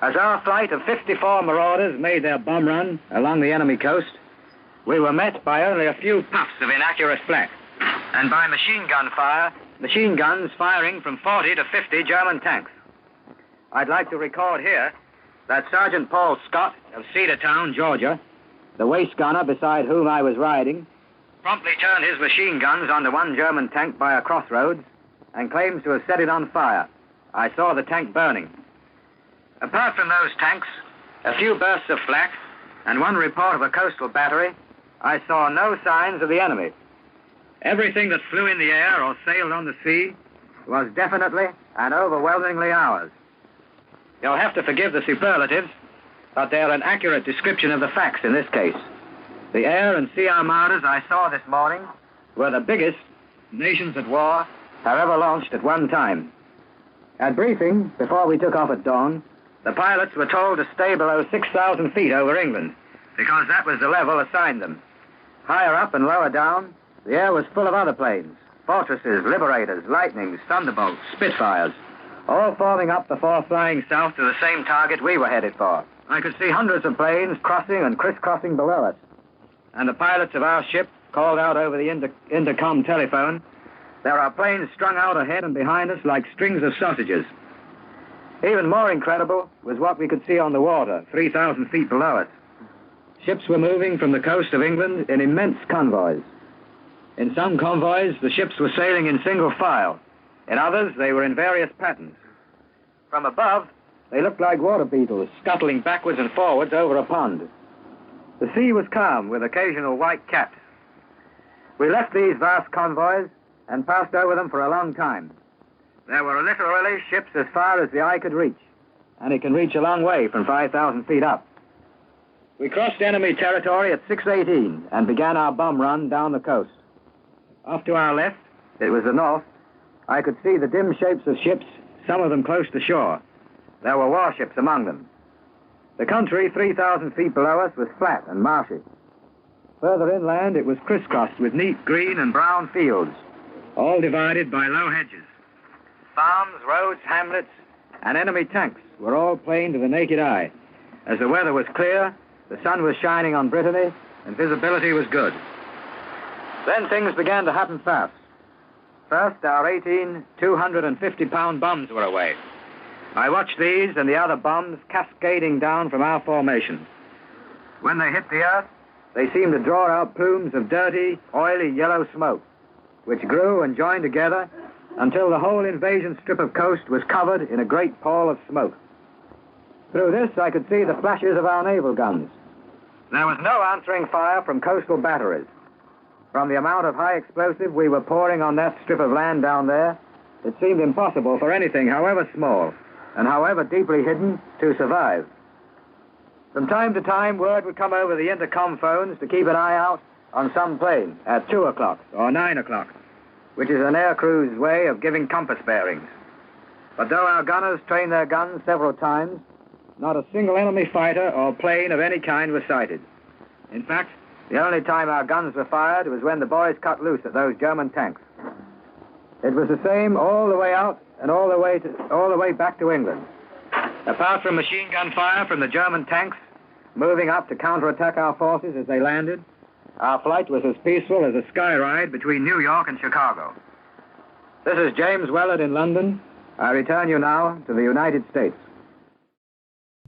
As our flight of 54 Marauders made their bomb run along the enemy coast, we were met by only a few puffs of inaccurate flak, and by machine gun fire, machine guns firing from 40 to 50 German tanks. I'd like to record here that Sergeant Paul Scott of Cedartown, Georgia, the waist gunner beside whom I was riding, promptly turned his machine guns onto one German tank by a crossroads and claims to have set it on fire. I saw the tank burning. Apart from those tanks, a few bursts of flak, and one report of a coastal battery, I saw no signs of the enemy. Everything that flew in the air or sailed on the sea was definitely and overwhelmingly ours. You'll have to forgive the superlatives, but they're an accurate description of the facts in this case. The air and sea armadas I saw this morning were the biggest nations at war have ever launched at one time. At briefing, before we took off at dawn, the pilots were told to stay below 6,000 feet over England, because that was the level assigned them. Higher up and lower down, the air was full of other planes, Fortresses, Liberators, Lightnings, Thunderbolts, Spitfires, all forming up before flying south to the same target we were headed for. I could see hundreds of planes crossing and crisscrossing below us. And the pilots of our ship called out over the intercom telephone, "There are planes strung out ahead and behind us like strings of sausages." Even more incredible was what we could see on the water, 3,000 feet below us. Ships were moving from the coast of England in immense convoys. In some convoys, the ships were sailing in single file. In others, they were in various patterns. From above, they looked like water beetles scuttling backwards and forwards over a pond. The sea was calm with occasional white caps. We left these vast convoys and passed over them for a long time. There were literally ships as far as the eye could reach, and it can reach a long way from 5,000 feet up. We crossed enemy territory at 6:18 and began our bomb run down the coast. Off to our left, it was the north, I could see the dim shapes of ships, some of them close to shore. There were warships among them. The country 3,000 feet below us was flat and marshy. Further inland, it was crisscrossed with neat green and brown fields, all divided by low hedges. Farms, roads, hamlets, and enemy tanks were all plain to the naked eye. As the weather was clear, the sun was shining on Brittany, and visibility was good. Then things began to happen fast. First, our 18 250-pound bombs were away. I watched these and the other bombs cascading down from our formation. When they hit the earth, they seemed to draw out plumes of dirty, oily yellow smoke, which grew and joined together until the whole invasion strip of coast was covered in a great pall of smoke. Through this, I could see the flashes of our naval guns. There was no answering fire from coastal batteries. From the amount of high explosive we were pouring on that strip of land down there, it seemed impossible for anything, however small and however deeply hidden, to survive. From time to time, word would come over the intercom phones to keep an eye out on some plane at 2 o'clock or 9 o'clock, which is an air crew's way of giving compass bearings. But though our gunners trained their guns several times, not a single enemy fighter or plane of any kind was sighted. In fact, the only time our guns were fired was when the boys cut loose at those German tanks. It was the same all the way out and all the way back to England. Apart from machine gun fire from the German tanks moving up to counterattack our forces as they landed, our flight was as peaceful as a sky ride between New York and Chicago. This is James Wellard in London. I return you now to the United States.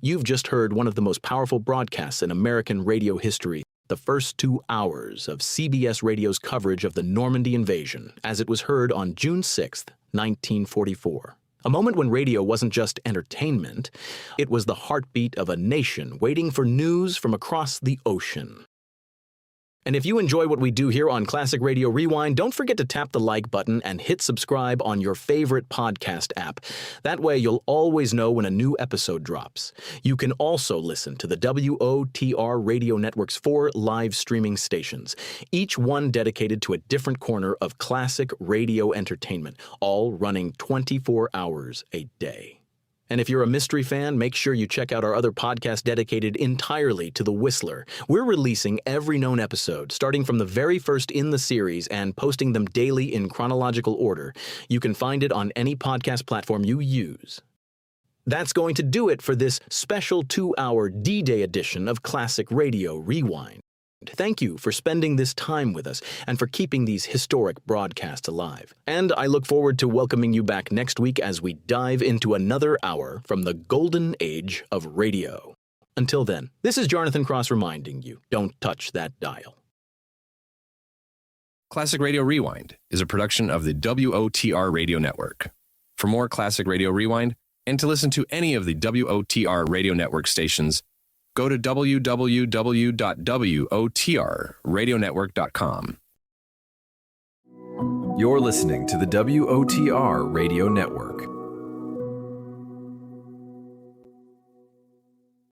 You've just heard one of the most powerful broadcasts in American radio history, the first 2 hours of CBS Radio's coverage of the Normandy Invasion, as it was heard on June 6, 1944. A moment when radio wasn't just entertainment, it was the heartbeat of a nation waiting for news from across the ocean. And if you enjoy what we do here on Classic Radio Rewind, don't forget to tap the like button and hit subscribe on your favorite podcast app. That way you'll always know when a new episode drops. You can also listen to the WOTR Radio Network's 4 live streaming stations, each one dedicated to a different corner of classic radio entertainment, all running 24 hours a day. And if you're a mystery fan, make sure you check out our other podcast dedicated entirely to The Whistler. We're releasing every known episode, starting from the very first in the series and posting them daily in chronological order. You can find it on any podcast platform you use. That's going to do it for this special 2-hour D-Day edition of Classic Radio Rewind. Thank you for spending this time with us and for keeping these historic broadcasts alive. And I look forward to welcoming you back next week as we dive into another hour from the golden age of radio. Until then, this is Jarnathan Cross reminding you, don't touch that dial.
Classic Radio Rewind is a production of the WOTR Radio Network. For more Classic Radio Rewind, and to listen to any of the WOTR Radio Network stations, go to www.wotrradionetwork.com.
You're listening to the WOTR Radio Network.